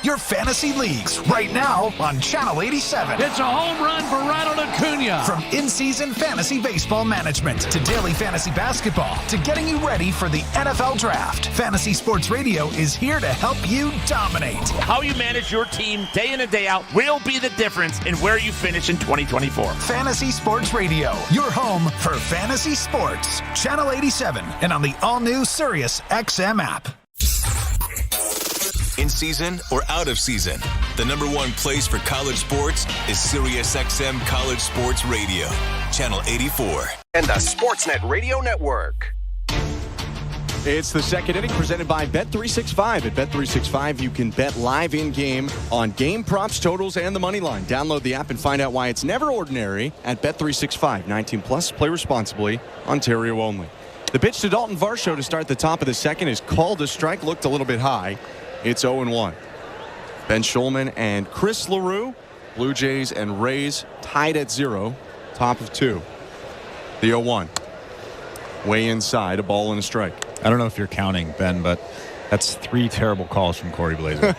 your fantasy leagues right now on Channel 87. It's a home run for Ronald Acuna. From in-season fantasy baseball management to daily fantasy basketball to getting you ready for the NFL Draft, Fantasy Sports Radio is here to help you dominate. How you manage your team day in and day out will be the difference in where you finish in 2024. Fantasy Sports Radio, your home for fantasy sports. Channel 87 and on the all-new Sirius XM app. In season or out of season, the number one place for college sports is SiriusXM College Sports Radio, Channel 84. And the Sportsnet Radio Network. It's the second inning presented by Bet365. At Bet365, you can bet live in-game on game props, totals, and the money line. Download the app and find out why it's never ordinary at Bet365. 19 plus, play responsibly, Ontario only. The pitch to Dalton Varsho to start the top of the second is called a strike, looked a little bit high. It's 0-1. Ben Schulman and Chris LaRue, Blue Jays and Rays tied at 0, top of 2. The 0-1. Way inside, a ball and a strike. I don't know if you're counting, Ben, but that's 3 terrible calls from Corey Blazer.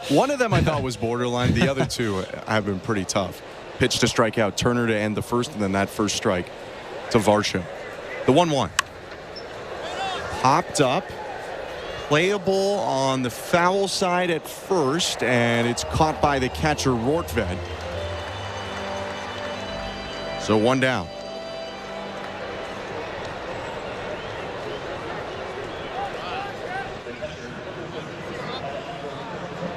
One of them I thought was borderline. The other 2 have been pretty tough. Pitch to strike out Turner to end the first, and then that first strike to Varsho. The 1-1. Popped up. Playable on the foul side at first, and it's caught by the catcher Rortved. So 1 down.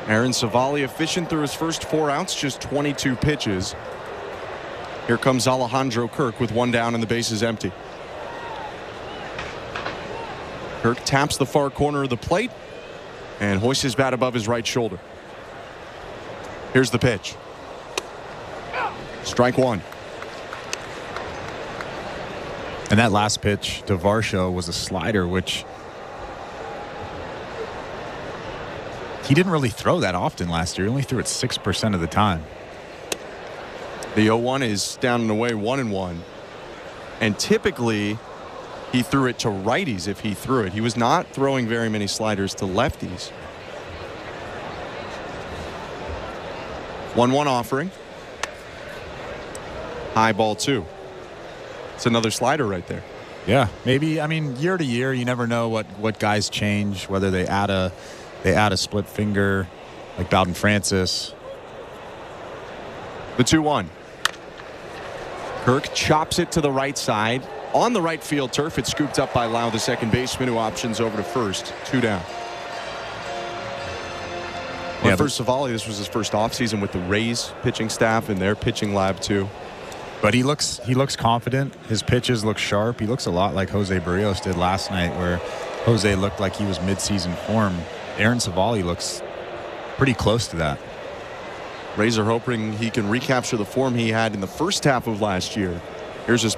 Aaron Savali efficient through his first 4 outs, just 22 pitches. Here comes Alejandro Kirk with 1 down and the bases empty. Kirk taps the far corner of the plate and hoists his bat above his right shoulder. Here's the pitch. Strike 1. And that last pitch to Varsho was a slider, which he didn't really throw that often last year. He only threw it 6% of the time. The 0-1 is down and away, 1-1. And typically he threw it to righties if he threw it. He was not throwing very many sliders to lefties. 1-1 offering. High ball 2. It's another slider right there. Yeah, maybe. I mean, year to year, you never know what guys change, whether they add a split finger like Bowden Francis. The 2-1. Kirk chops it to the right side. On the right field turf, it's scooped up by Lau, the second baseman, who options over to first. 2 down. But for Savali, this was his first offseason with the Rays pitching staff and their pitching lab too. But he looks confident. His pitches look sharp. He looks a lot like Jose Barrios did last night, where Jose looked like he was midseason form. Aaron Savali looks pretty close to that. Rays are hoping he can recapture the form he had in the first half of last year. Here's his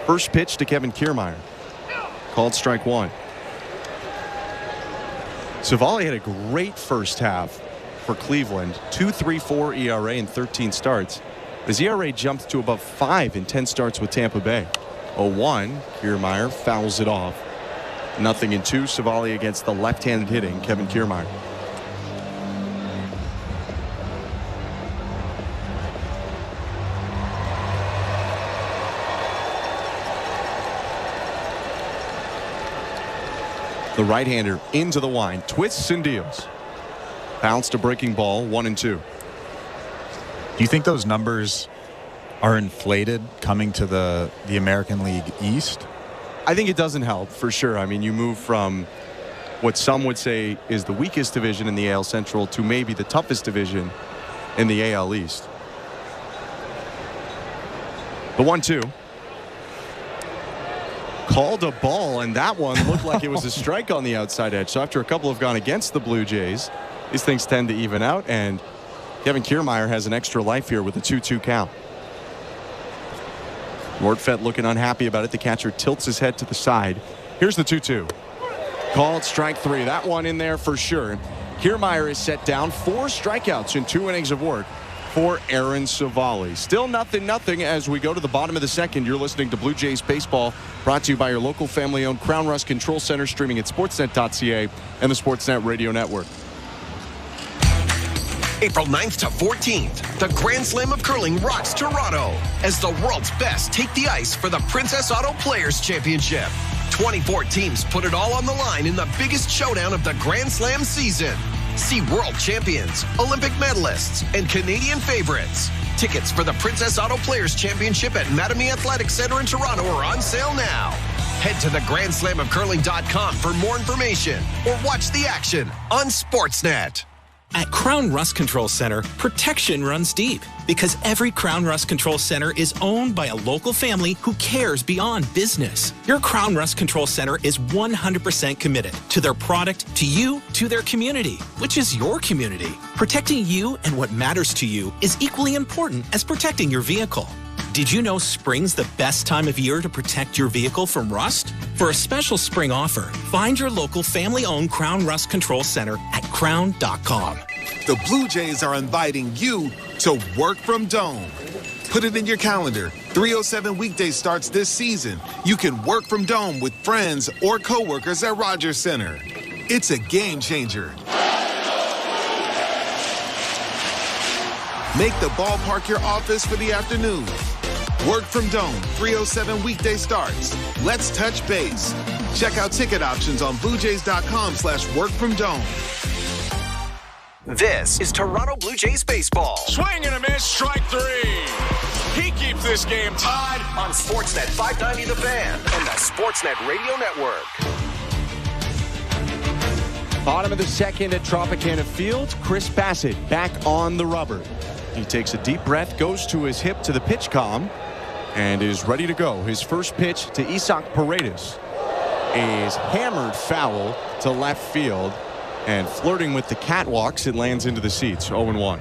first pitch to Kevin Kiermaier. Called strike 1. Savali had a great first half for Cleveland. 2.34 ERA in 13 starts. His ERA jumped to above 5 in 10 starts with Tampa Bay. 0-1. Kiermaier fouls it off. 0-2. Savali against the left-handed hitting Kevin Kiermaier. The right-hander into the wind, twists and deals. Bounce to breaking ball, 1-2. Do you think those numbers are inflated coming to the American League East? I think it doesn't help, for sure. I mean, you move from what some would say is the weakest division in the AL Central to maybe the toughest division in the AL East. The 1-2. Called a ball, and that one looked like it was a strike on the outside edge. So after a couple have gone against the Blue Jays, these things tend to even out, and Kevin Kiermaier has an extra life here with a 2-2 count. Rortved looking unhappy about it. The catcher tilts his head to the side. Here's the 2-2. Called strike 3. That one in there for sure. Kiermaier is set down. 4 strikeouts in 2 innings of work for Aaron Savali. Still 0-0 as we go to the bottom of the second. You're listening to Blue Jays Baseball, brought to you by your local family-owned Crown Rust Control Center, streaming at sportsnet.ca and the Sportsnet Radio Network. April 9th to 14th, the Grand Slam of Curling rocks Toronto as the world's best take the ice for the Princess Auto Players Championship. 24 teams put it all on the line in the biggest showdown of the Grand Slam season. See world champions, Olympic medalists, and Canadian favorites. Tickets for the Princess Auto Players Championship at Mattamy Athletic Center in Toronto are on sale now. Head to theGrandSlamOfCurling.com for more information or watch the action on Sportsnet. At Crown Rust Control Center, protection runs deep because every Crown Rust Control Center is owned by a local family who cares beyond business. Your Crown Rust Control Center is 100% committed to their product, to you, to their community, which is your community. Protecting you and what matters to you is equally important as protecting your vehicle. Did you know spring's the best time of year to protect your vehicle from rust? For a special spring offer, find your local family-owned Crown Rust Control Center at crown.com. The Blue Jays are inviting you to work from Dome. Put it in your calendar. 307 weekdays starts this season. You can work from Dome with friends or coworkers at Rogers Center. It's a game changer. Make the ballpark your office for the afternoon. Work from Dome, 307 weekday starts. Let's touch base. Check out ticket options on BlueJays.com/workfromdome. This is Toronto Blue Jays baseball. Swing and a miss, strike three. He keeps this game tied On Sportsnet 590 The Fan and the Sportsnet Radio Network. Bottom of the second at Tropicana Field, Chris Bassett back on the rubber. He takes a deep breath, goes to his hip to the pitch comm, and is ready to go. His first pitch to Isaac Paredes is hammered foul to left field, and flirting with the catwalks, it lands into the seats. 0-1.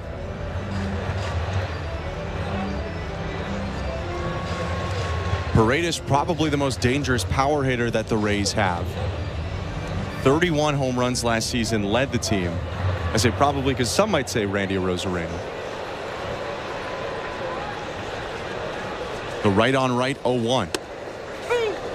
Paredes, probably the most dangerous power hitter that the Rays have. 31 home runs last season, led the team. I say probably because some might say Randy Arozarena. The right on right 0-1.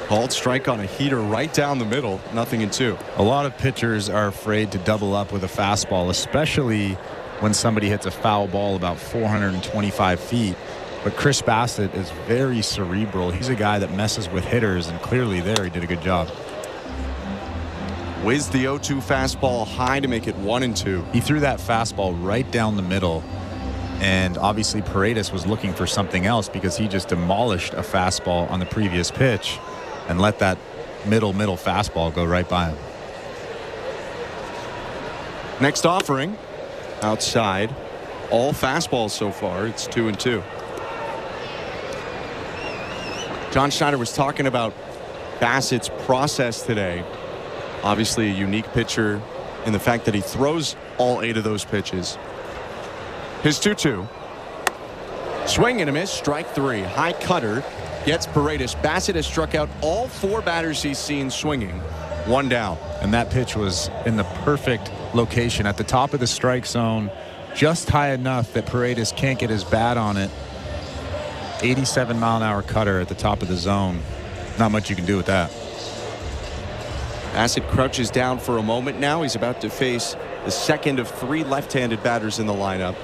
Called strike on a heater right down the middle. 0-2. A lot of pitchers are afraid to double up with a fastball, especially when somebody hits a foul ball about 425 feet. But Chris Bassett is very cerebral. He's a guy that messes with hitters, and clearly there he did a good job. Whizzed the 0-2 fastball high to make it 1-2. He threw that fastball right down the middle. And obviously Paredes was looking for something else because he just demolished a fastball on the previous pitch and let that middle fastball go right by him. Next offering outside. All fastballs so far. It's 2-2. John Schneider was talking about Bassett's process today. Obviously a unique pitcher in the fact that he throws all 8 of those pitches. His 2-2. Swing and a miss, strike 3. High cutter gets Paredes. Bassett has struck out all 4 batters he's seen swinging. 1 down. And that pitch was in the perfect location at the top of the strike zone, just high enough that Paredes can't get his bat on it. 87-mile-an-hour cutter at the top of the zone. Not much you can do with that. Bassett crouches down for a moment now. He's about to face the second of 3 left-handed batters in the lineup.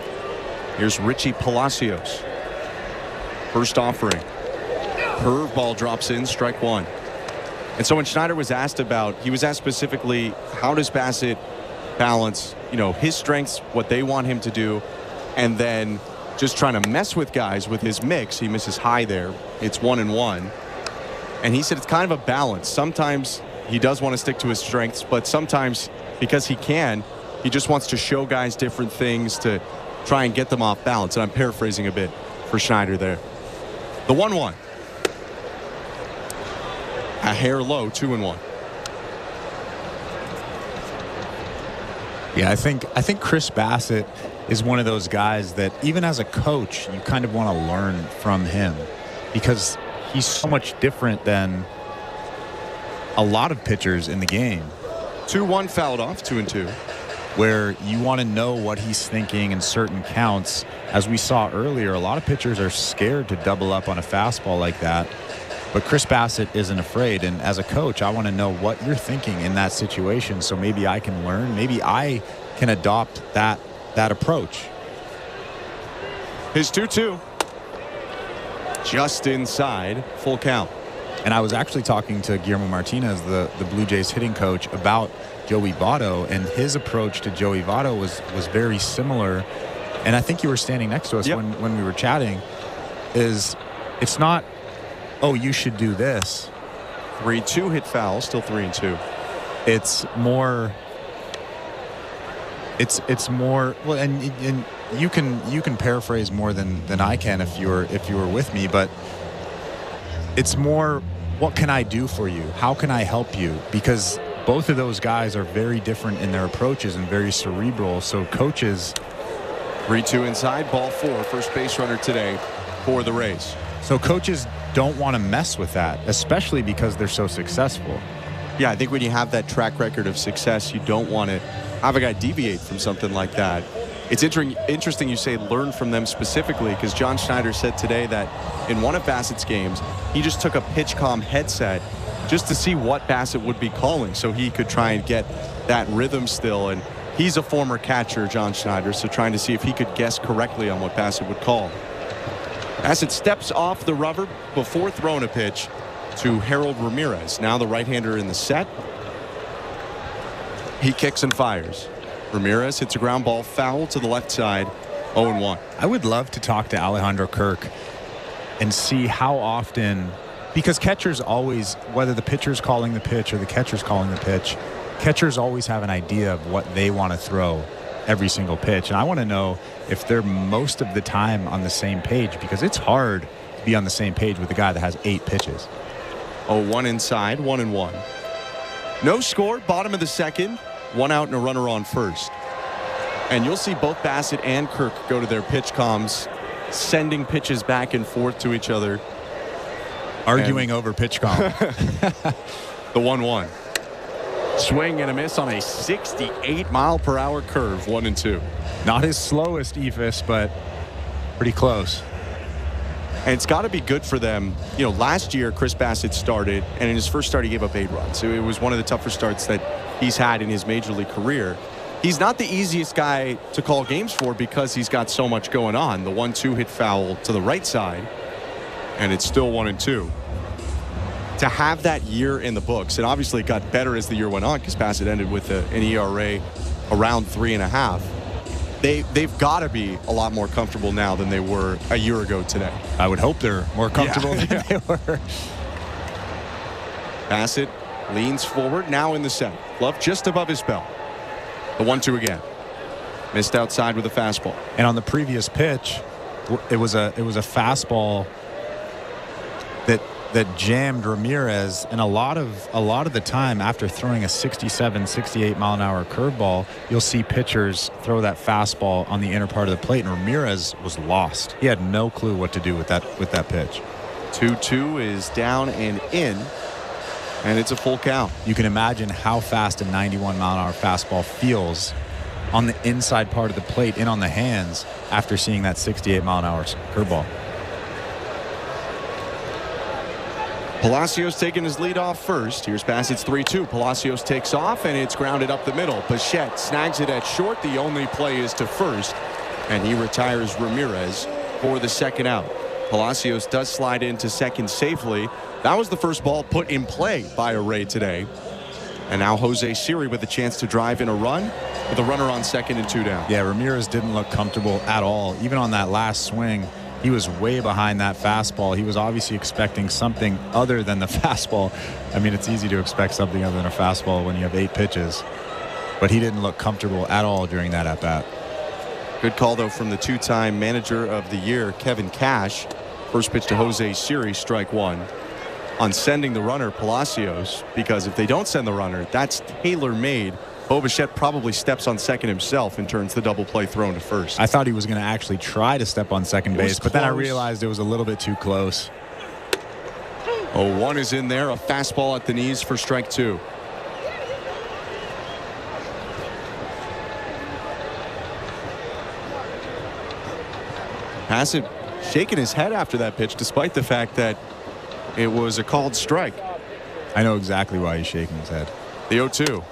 Here's Richie Palacios. First offering. Curveball drops in, strike 1. And so when Schneider was asked about, he was asked specifically, how does Bassett balance, his strengths, what they want him to do, and then just trying to mess with guys with his mix. He misses high there. It's 1-1. And he said it's kind of a balance. Sometimes he does want to stick to his strengths, but sometimes because he can, he just wants to show guys different things to try and get them off balance. And I'm paraphrasing a bit for Schneider there. The 1-1. A hair low, 2-1. Yeah, I think Chris Bassett is one of those guys that even as a coach, you kind of want to learn from him because he's so much different than a lot of pitchers in the game. 2-1 fouled off, 2-2. Where you want to know what he's thinking in certain counts. As we saw earlier, a lot of pitchers are scared to double up on a fastball like that. But Chris Bassett isn't afraid. And as a coach, I want to know what you're thinking in that situation so maybe I can learn. Maybe I can adopt that approach. His 2-2. Just inside, full count. And I was actually talking to Guillermo Martinez, the Blue Jays hitting coach, about Joey Votto, and his approach to Joey Votto was very similar. And I think you were standing next to us when we were chatting. It's not, oh, you should do this. 3-2 hit foul, still 3-2. It's more. It's more. Well, and you can paraphrase more than I can if you were with me, but it's more, what can I do for you? How can I help you? Because both of those guys are very different in their approaches and very cerebral. So coaches. 3-2 inside, ball 4, first base runner today for the Rays. So coaches don't want to mess with that, especially because they're so successful. Yeah, I think when you have that track record of success, you don't want to have a guy deviate from something like that. It's interesting you say learn from them specifically, because John Schneider said today that in one of Bassett's games, he just took a PitchCom headset just to see what Bassett would be calling so he could try and get that rhythm still. And he's a former catcher, John Schneider, so trying to see if he could guess correctly on what Bassett would call. Bassett steps off the rubber before throwing a pitch to Harold Ramirez. Now the right-hander in the set. He kicks and fires. Ramirez hits a ground ball foul to the left side, 0-1. I would love to talk to Alejandro Kirk and see how often, because catchers always, whether the pitcher's calling the pitch or the catcher's calling the pitch, catchers always have an idea of what they want to throw every single pitch. And I want to know if they're most of the time on the same page, because it's hard to be on the same page with a guy that has 8 pitches. 0-1 inside, 1-1. No score, bottom of the second. 1 out and a runner on first. And you'll see both Bassett and Kirk go to their pitch comms, sending pitches back and forth to each other. Arguing over pitch comm. The 1-1. Swing and a miss on a 68-mile-per-hour curve, 1-2. Not his slowest eephus, but pretty close. And it's got to be good for them. You know, last year, Chris Bassett started, and in his first start, he gave up 8 runs. So it was one of the tougher starts that he's had in his major league career. He's not the easiest guy to call games for because he's got so much going on. The 1-2 hit foul to the right side, and it's still 1-2. To have that year in the books, and obviously it got better as the year went on because Bassett ended with an ERA around 3.5. They've got to be a lot more comfortable now than they were a year ago today. I would hope they're more comfortable than they were. Bassett leans forward, now in the set. Glove just above his belt. The 1-2 again. Missed outside with a fastball. And on the previous pitch, it was a fastball that jammed Ramirez, and a lot of the time after throwing a 67, 68 mile an hour curveball, you'll see pitchers throw that fastball on the inner part of the plate, and Ramirez was lost. He had no clue what to do with that pitch. 2-2 is down and in, and it's a full count. You can imagine how fast a 91 mile an hour fastball feels on the inside part of the plate, in on the hands, after seeing that 68 mile an hour curveball. Palacios taking his lead off first. Here's Bassett's 3-2. Palacios takes off, and it's grounded up the middle. Bichette snags it at short. The only play is to first, and he retires Ramirez for the second out. Palacios does slide into second safely. That was the first ball put in play by a Ray today. And now Jose Siri with a chance to drive in a run with a runner on second and 2 down. Yeah, Ramirez didn't look comfortable at all. Even on that last swing, he was way behind that fastball. He was obviously expecting something other than the fastball. I mean, it's easy to expect something other than a fastball when you have 8 pitches. But he didn't look comfortable at all during that at-bat. Good call, though, from the 2-time manager of the year, Kevin Cash. First pitch to Jose Siri, strike 1. On sending the runner, Palacios, because if they don't send the runner, that's tailor-made. Bo Bichette probably steps on second himself and turns the double play thrown to first. I thought he was going to actually try to step on second base, but then I realized it was a little bit too close. 0-1 is in there, a fastball at the knees for strike 2. Bassett shaking his head after that pitch, despite the fact that it was a called strike. I know exactly why he's shaking his head. The 0-2.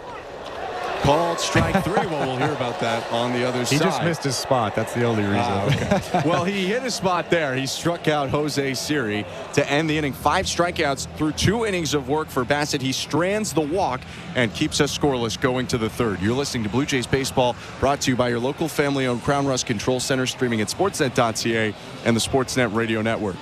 Called strike 3. Well, we'll hear about that on the other side. He just missed his spot. That's the only reason. Okay. Well, he hit his spot there. He struck out Jose Siri to end the inning. 5 strikeouts through 2 innings of work for Bassett. He strands the walk and keeps us scoreless going to the 3rd. You're listening to Blue Jays Baseball, brought to you by your local family-owned Crown Rust Control Center, streaming at sportsnet.ca and the Sportsnet Radio Network.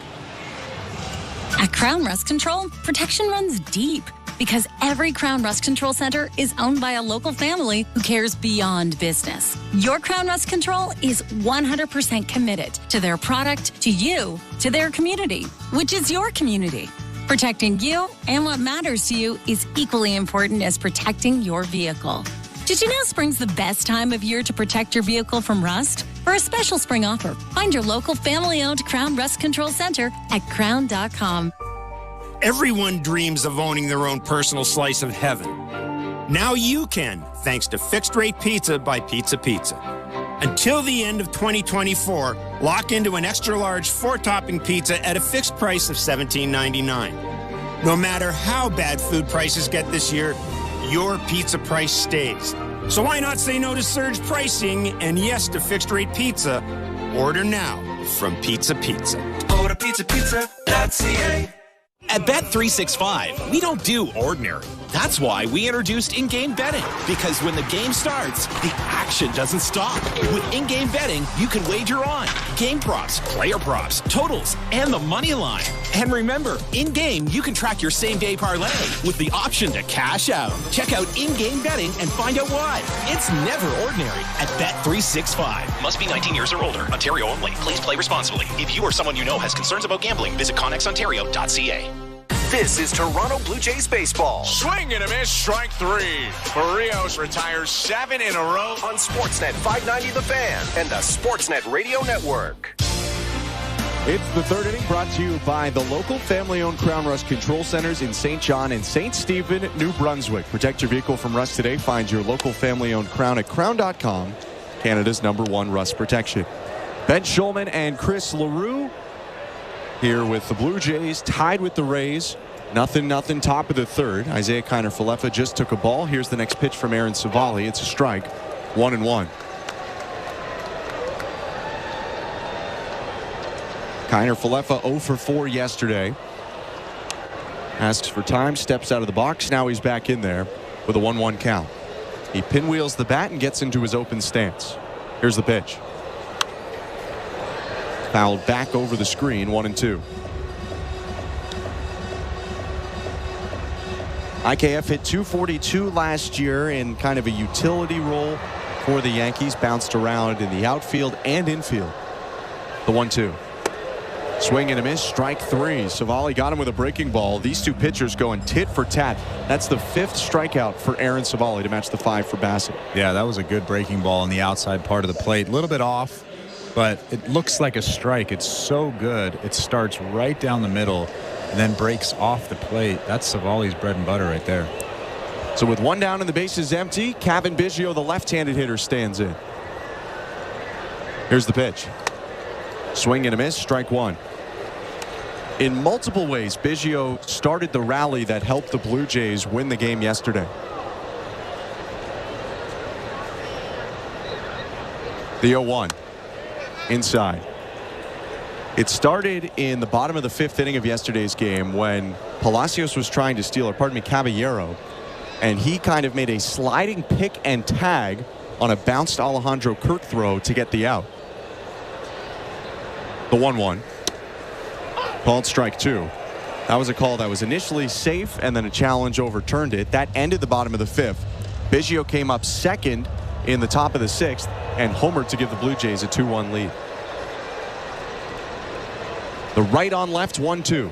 At Crown Rust Control, protection runs deep because every Crown Rust Control Center is owned by a local family who cares beyond business. Your Crown Rust Control is 100% committed to their product, to you, to their community, which is your community. Protecting you and what matters to you is equally important as protecting your vehicle. Did you know spring's the best time of year to protect your vehicle from rust? For a special spring offer, find your local family-owned Crown Rust Control Center at crown.com. Everyone dreams of owning their own personal slice of heaven. Now you can, thanks to Fixed Rate Pizza by Pizza Pizza. Until the end of 2024, lock into an extra-large 4-topping pizza at a fixed price of $17.99. No matter how bad food prices get this year, your pizza price stays. So why not say no to surge pricing and yes to Fixed Rate Pizza? Order now from Pizza Pizza. Order pizzapizza.ca. At Bet365, we don't do ordinary. That's why we introduced in-game betting. Because when the game starts, the action doesn't stop. With in-game betting, you can wager on game props, player props, totals, and the money line. And remember, in-game, you can track your same-day parlay with the option to cash out. Check out in-game betting and find out why. It's never ordinary at Bet365. Must be 19 years or older. Ontario only. Please play responsibly. If you or someone you know has concerns about gambling, visit connexontario.ca. This is Toronto Blue Jays baseball. Swing and a miss, strike 3. Barrios retires 7 in a row. On Sportsnet 590 The Fan and the Sportsnet Radio Network. It's the 3rd inning, brought to you by the local family-owned Crown Rust Control Centers in St. John and St. Stephen, New Brunswick. Protect your vehicle from rust today. Find your local family-owned Crown at crown.com, Canada's #1 rust protection. Ben Schulman and Chris LaRue here with the Blue Jays, tied with the Rays. 0-0, top of the 3rd. Isaiah Kiner-Falefa just took a ball. Here's the next pitch from Aaron Savali. It's a strike. 1-1. Kiner-Falefa 0 for 4 yesterday. Asks for time, steps out of the box. Now he's back in there with a 1-1 count. He pinwheels the bat and gets into his open stance. Here's the pitch. Fouled back over the screen, 1-2. IKF hit .242 last year in kind of a utility role for the Yankees. Bounced around in the outfield and infield. The 1-2. Swing and a miss, strike 3. Savali got him with a breaking ball. These two pitchers going tit for tat. That's the 5th strikeout for Aaron Savali to match the 5 for Bassett. Yeah, that was a good breaking ball on the outside part of the plate. A little bit off, but it looks like a strike. It's so good. It starts right down the middle and then breaks off the plate. That's Savali's bread and butter right there. So with 1 down and the bases empty, Cavan Biggio, the left-handed hitter, stands in. Here's the pitch. Swing and a miss, strike 1. In multiple ways, Biggio started the rally that helped the Blue Jays win the game yesterday. The 0-1. Inside. It started in the bottom of the 5th inning of yesterday's game when Palacios was trying to steal, or pardon me, Caballero, and he kind of made a sliding pick and tag on a bounced Alejandro Kirk throw to get the out. The 1-1. Called strike 2. That was a call that was initially safe, and then a challenge overturned it. That ended the bottom of the 5th. Biggio came up second in the top of the 6th and homered to give the Blue Jays a 2-1 lead. The right on left 1-2.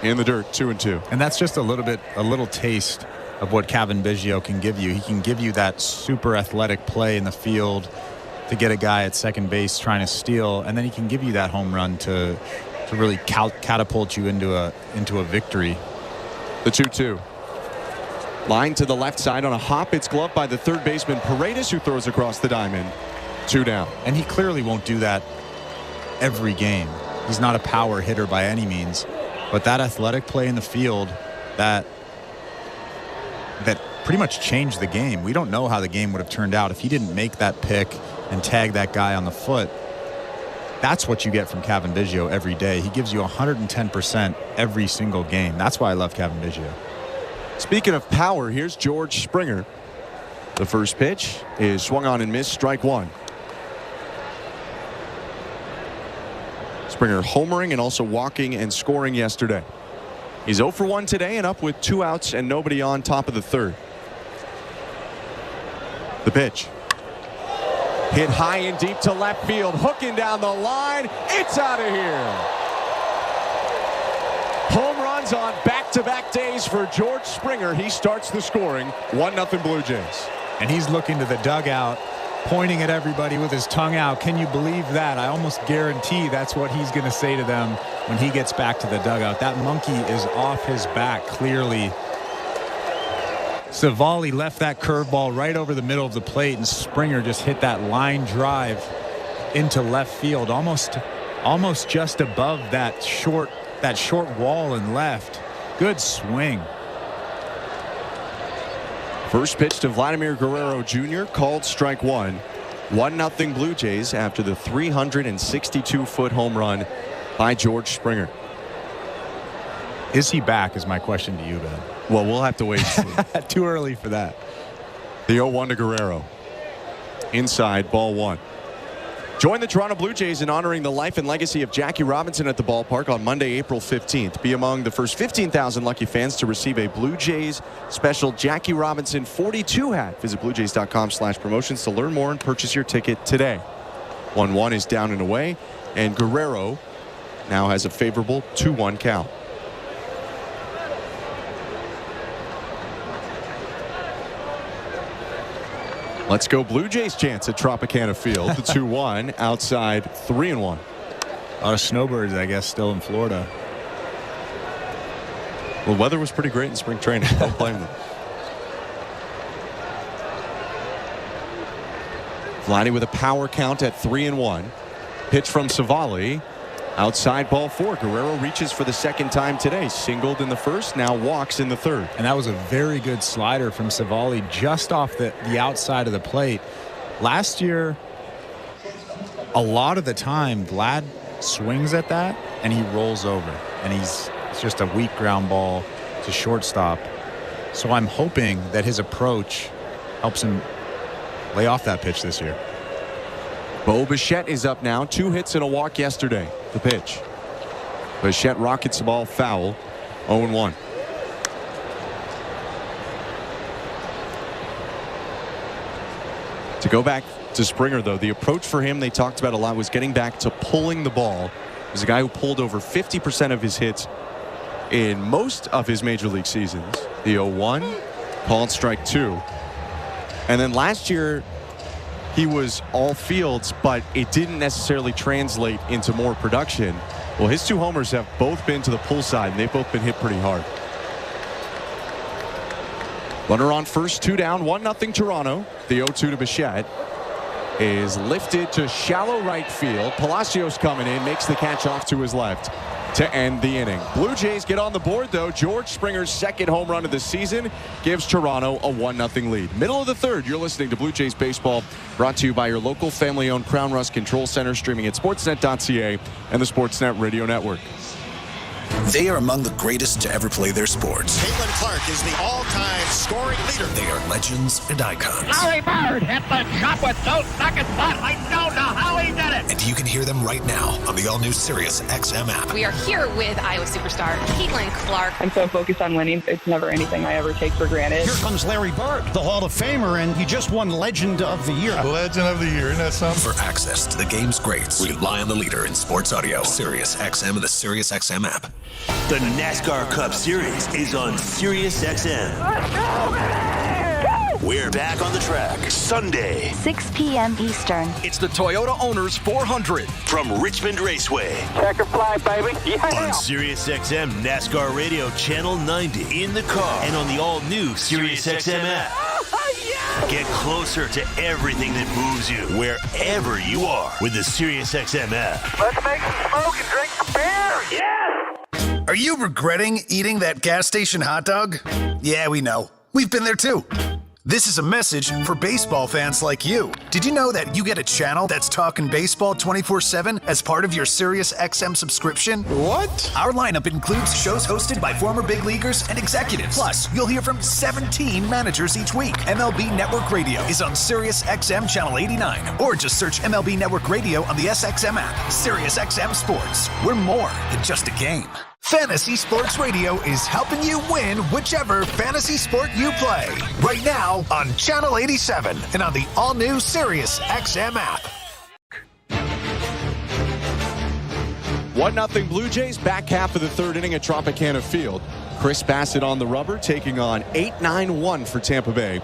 In the dirt, 2-2. And that's just a little taste of what Cavan Biggio can give you. He can give you that super athletic play in the field to get a guy at second base trying to steal, and then he can give you that home run to really catapult you into a victory. The 2-2. Line to the left side on a hop. It's gloved by the third baseman Paredes, who throws across the diamond. 2 down. And he clearly won't do that every game. He's not a power hitter by any means, but that athletic play in the field, that pretty much changed the game. We don't know how the game would have turned out if he didn't make that pick and tag that guy on the foot. That's what you get from Kevin Biggio every day. He gives you 110% every single game. That's why I love Kevin Biggio. Speaking of power, here's George Springer. The first pitch is swung on and missed, strike one. Springer homering and also walking and scoring yesterday. He's 0 for 1 today and up with 2 outs and nobody on, top of the third. The pitch. Hit high and deep to left field, hooking down the line. It's out of here. Home runs on back-to-back days for George Springer. He starts the scoring. 1-0 Blue Jays. And he's looking to the dugout, pointing at everybody with his tongue out. Can you believe that? I almost guarantee that's what he's going to say to them when he gets back to the dugout. That monkey is off his back, clearly. Savali left that curveball right over the middle of the plate, and Springer just hit that line drive into left field, almost just above that short wall and left. Good swing. First pitch to Vladimir Guerrero Jr. called strike one. 1-0 Blue Jays after the 362-foot home run by George Springer. Is he back is my question to you, Ben. Well, we'll have to wait and see. Too early for that. The 0-1 to Guerrero. Inside, ball one. Join the Toronto Blue Jays in honoring the life and legacy of Jackie Robinson at the ballpark on Monday, April 15th. Be among the first 15,000 lucky fans to receive a Blue Jays special Jackie Robinson 42 hat. Visit bluejays.com/promotions to learn more and purchase your ticket today. 1-1 is down and away, and Guerrero now has a favorable 2-1 count. Let's go Blue Jays chance at Tropicana Field. The 2-1 outside, 3-1. A lot of snowbirds, I guess, still in Florida. Well, weather was pretty great in spring training. Don't blame them. Vladdy with a power count at 3-1. Pitch from Savali. Outside, ball four. Guerrero reaches for the second time today. Singled in the first, now walks in the third. And that was a very good slider from Savali just off the outside of the plate. Last year, a lot of the time, Vlad swings at that and he rolls over. And it's just a weak ground ball to shortstop. So I'm hoping that his approach helps him lay off that pitch this year. Bo Bichette is up now. 2 hits and a walk yesterday. The pitch. Bichette rockets the ball foul. 0-1. To go back to Springer, though, the approach for him they talked about a lot was getting back to pulling the ball. He's a guy who pulled over 50% of his hits in most of his major league seasons. The 0-1, called strike two. And then last year, he was all fields, but it didn't necessarily translate into more production. Well, his 2 homers have both been to the pull side, and they've both been hit pretty hard. Runner on first, 2 down, 1-0 Toronto. The 0-2 to Bichette is lifted to shallow right field. Palacios coming in, makes the catch off to his left to end the inning. Blue Jays get on the board, though. George Springer's second home run of the season gives Toronto a 1-0 lead. Middle of the third, you're listening to Blue Jays Baseball, brought to you by your local family-owned Crown Rust Control Center, streaming at sportsnet.ca and the Sportsnet Radio Network. They are among the greatest to ever play their sports. Caitlin Clark is the all-time scoring leader. They are legends and icons. Larry Bird hit the shot with 2 seconds left. I don't know how he did it. And you can hear them right now on the all-new Sirius XM app. We are here with Iowa superstar Caitlin Clark. I'm so focused on winning. It's never anything I ever take for granted. Here comes Larry Bird, the Hall of Famer, and he just won Legend of the Year. Legend of the Year, isn't that something? For access to the game's greats, rely on the leader in sports audio. Sirius XM and the Sirius XM app. The NASCAR Cup Series is on Sirius XM. We're back on the track Sunday, 6 p.m. Eastern. It's the Toyota Owners 400 from Richmond Raceway. Checker flag, baby. Yeah. On Sirius XM NASCAR Radio Channel 90 in the car and on the all-new Sirius XM app. Yeah. Get closer to everything that moves you wherever you are with the Sirius XM app. Let's make some smoke and drink some beer. Yeah. Are you regretting eating that gas station hot dog? Yeah, we know. We've been there too. This is a message for baseball fans like you. Did you know that you get a channel that's talking baseball 24/7 as part of your Sirius XM subscription? What? Our lineup includes shows hosted by former big leaguers and executives. Plus, you'll hear from 17 managers each week. MLB Network Radio is on Sirius XM Channel 89. Or just search MLB Network Radio on the SXM app. Sirius XM Sports. We're more than just a game. Fantasy Sports Radio is helping you win whichever fantasy sport you play. Right now on Channel 87 and on the all-new Sirius XM app. 1-0 Blue Jays, back half of the third inning at Tropicana Field. Chris Bassett on the rubber, taking on 8-9-1 for Tampa Bay.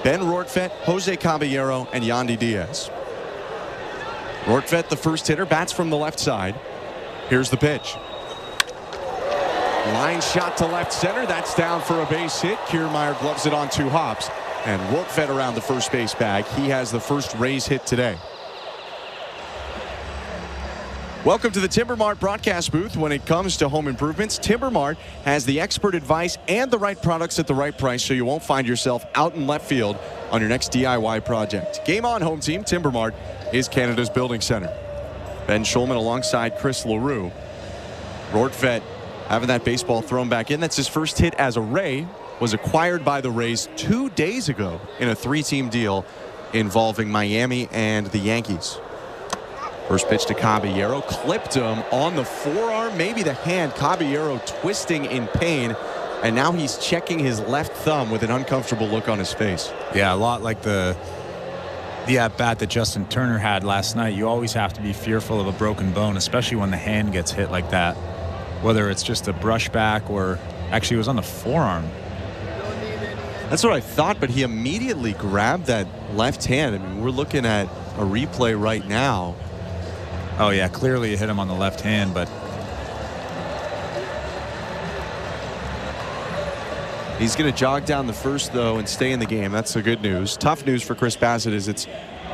Ben Rortvedt, Jose Caballero, and Yandy Diaz. Rortvedt, the first hitter, bats from the left side. Here's the pitch. Line shot to left center. That's down for a base hit. Kiermaier gloves it on 2 hops. And Rortvedt around the first base bag. He has the first Rays hit today. Welcome to the Timber Mart broadcast booth. When it comes to home improvements, Timber Mart has the expert advice and the right products at the right price, so you won't find yourself out in left field on your next DIY project. Game on, home team. Timber Mart is Canada's building center. Ben Schulman alongside Chris LaRue. Rortvedt having that baseball thrown back in. That's his first hit as a Ray. Was acquired by the Rays 2 days ago in a 3-team deal involving Miami and the Yankees. First pitch to Caballero. Clipped him on the forearm, maybe the hand. Caballero twisting in pain. And now he's checking his left thumb with an uncomfortable look on his face. Yeah, a lot like the at-bat that Justin Turner had last night. You always have to be fearful of a broken bone, especially when the hand gets hit like that. Whether it's just a brushback or actually it was on the forearm. That's what I thought, but he immediately grabbed that left hand. I mean, we're looking at a replay right now. Oh, yeah, clearly it hit him on the left hand, but he's going to jog down the first, though, and stay in the game. That's the good news. Tough news for Chris Bassett is it's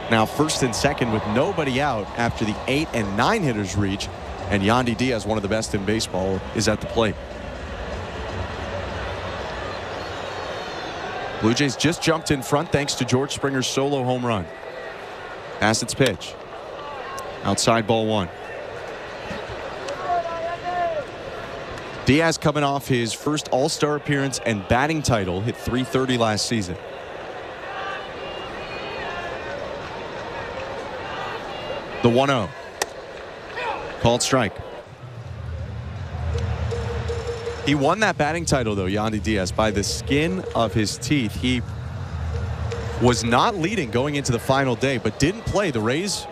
now first and second with nobody out after the 8 and 9 hitters reach. And Yandy Diaz, one of the best in baseball, is at the plate. Blue Jays just jumped in front thanks to George Springer's solo home run. Bassett's pitch. Outside ball 1. Diaz coming off his first All-Star appearance and batting title. Hit .330 last season. The 1-0. Called strike. He won that batting title, though, Yandy Diaz, by the skin of his teeth. He was not leading going into the final day, but didn't play. The Rays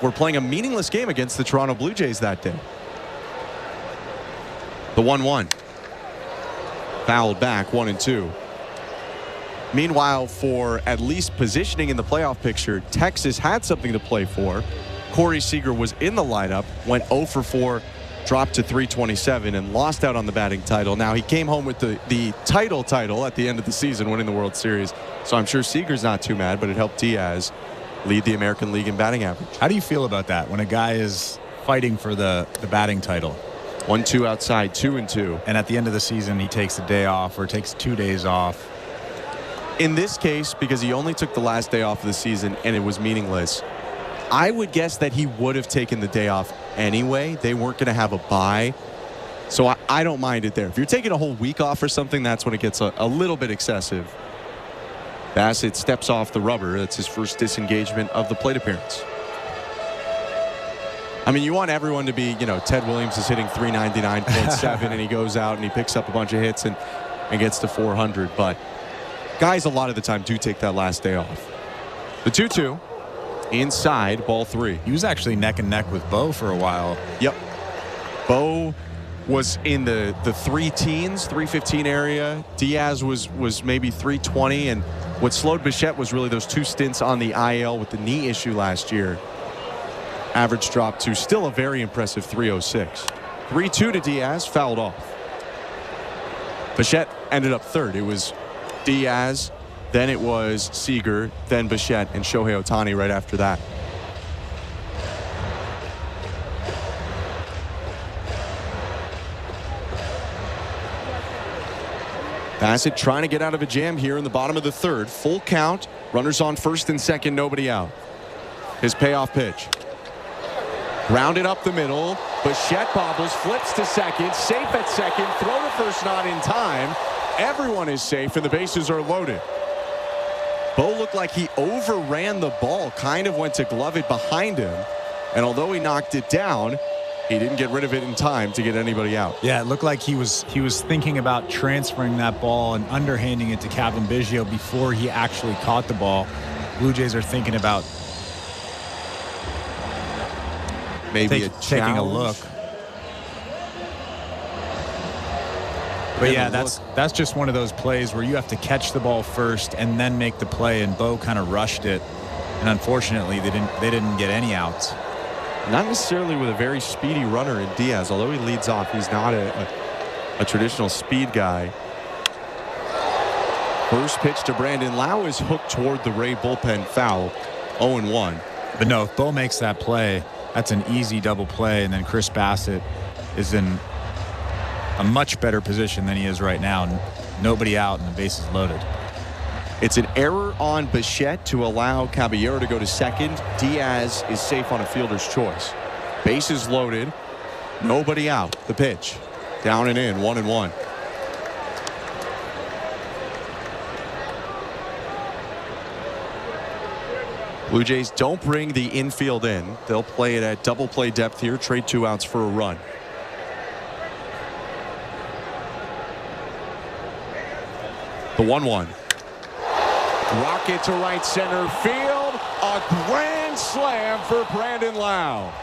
were playing a meaningless game against the Toronto Blue Jays that day. The 1-1. Fouled back, 1-2. Meanwhile, for at least positioning in the playoff picture, Texas had something to play for. Corey Seager was in the lineup, went 0 for 4, dropped to .327, and lost out on the batting title. Now, he came home with the title at the end of the season, winning the World Series. So I'm sure Seager's not too mad, but it helped Diaz lead the American League in batting average. How do you feel about that when a guy is fighting for the batting title? 1-2 outside, 2-2. And at the end of the season, he takes a day off or takes 2 days off. In this case, because he only took the last day off of the season and it was meaningless, I would guess that he would have taken the day off anyway. They weren't going to have a bye. So I don't mind it there. If you're taking a whole week off or something, that's when it gets a little bit excessive. Bassett steps off the rubber. That's his first disengagement of the plate appearance. I mean, you want everyone to be, Ted Williams is hitting .399.7 and he goes out and he picks up a bunch of hits and gets to 400. But guys a lot of the time do take that last day off. The 2-2. Inside, ball 3. He was actually neck and neck with Bo for a while. Yep. Bo was in the 3 teens, 315 area. Diaz was maybe 320. And what slowed Bichette was really those 2 stints on the IL with the knee issue last year. Average dropped to still a very impressive 306. 3-2 to Diaz, fouled off. Bichette ended up third. It was Diaz. Then it was Seager, then Bichette, and Shohei Ohtani right after that. Bassett trying to get out of a jam here in the bottom of the third. Full count. Runners on first and second. Nobody out. His payoff pitch. Grounded up the middle. Bichette bobbles. Flips to second. Safe at second. Throw to first, not in time. Everyone is safe, and the bases are loaded. Bo looked like he overran the ball. Kind of went to glove it behind him. And although he knocked it down, he didn't get rid of it in time to get anybody out. Yeah, it looked like he was thinking about transferring that ball and underhanding it to Cavan Biggio before he actually caught the ball. Blue Jays are thinking about maybe taking a look. But yeah, that's just one of those plays where you have to catch the ball first and then make the play, and Bo kind of rushed it. And unfortunately, they didn't get any outs. Not necessarily with a very speedy runner in Diaz. Although he leads off, he's not a traditional speed guy. First pitch to Brandon Lau is hooked toward the Ray bullpen foul. 0-1. But no, if Bo makes that play, that's an easy double play, and then Chris Bassett is in a much better position than he is right now. Nobody out and the bases loaded. It's an error on Bichette to allow Caballero to go to second. Diaz is safe on a fielder's choice. Bases loaded. Nobody out. The pitch. Down and in. 1-1. Blue Jays don't bring the infield in. They'll play it at double play depth here. Trade 2 outs for a run. The 1-1. Rocket to right center field. A grand slam for Brandon Lau.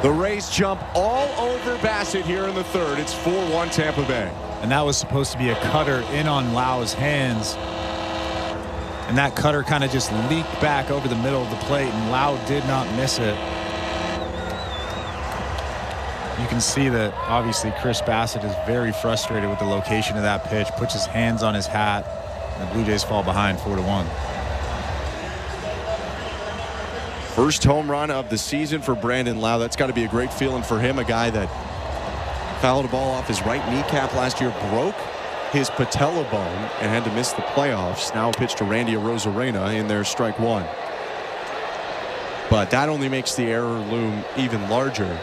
The Rays jump all over Bassett here in the third. It's 4-1 Tampa Bay. And that was supposed to be a cutter in on Lau's hands. And that cutter kind of just leaked back over the middle of the plate, and Lau did not miss it. You can see that obviously Chris Bassett is very frustrated with the location of that pitch, puts his hands on his hat, and the Blue Jays fall behind 4-1. First home run of the season for Brandon Lau. That's got to be a great feeling for him, a guy that fouled a ball off his right kneecap last year, broke his patella bone, and had to miss the playoffs. Now a pitch to Randy Arozarena in their strike 1. But that only makes the error loom even larger.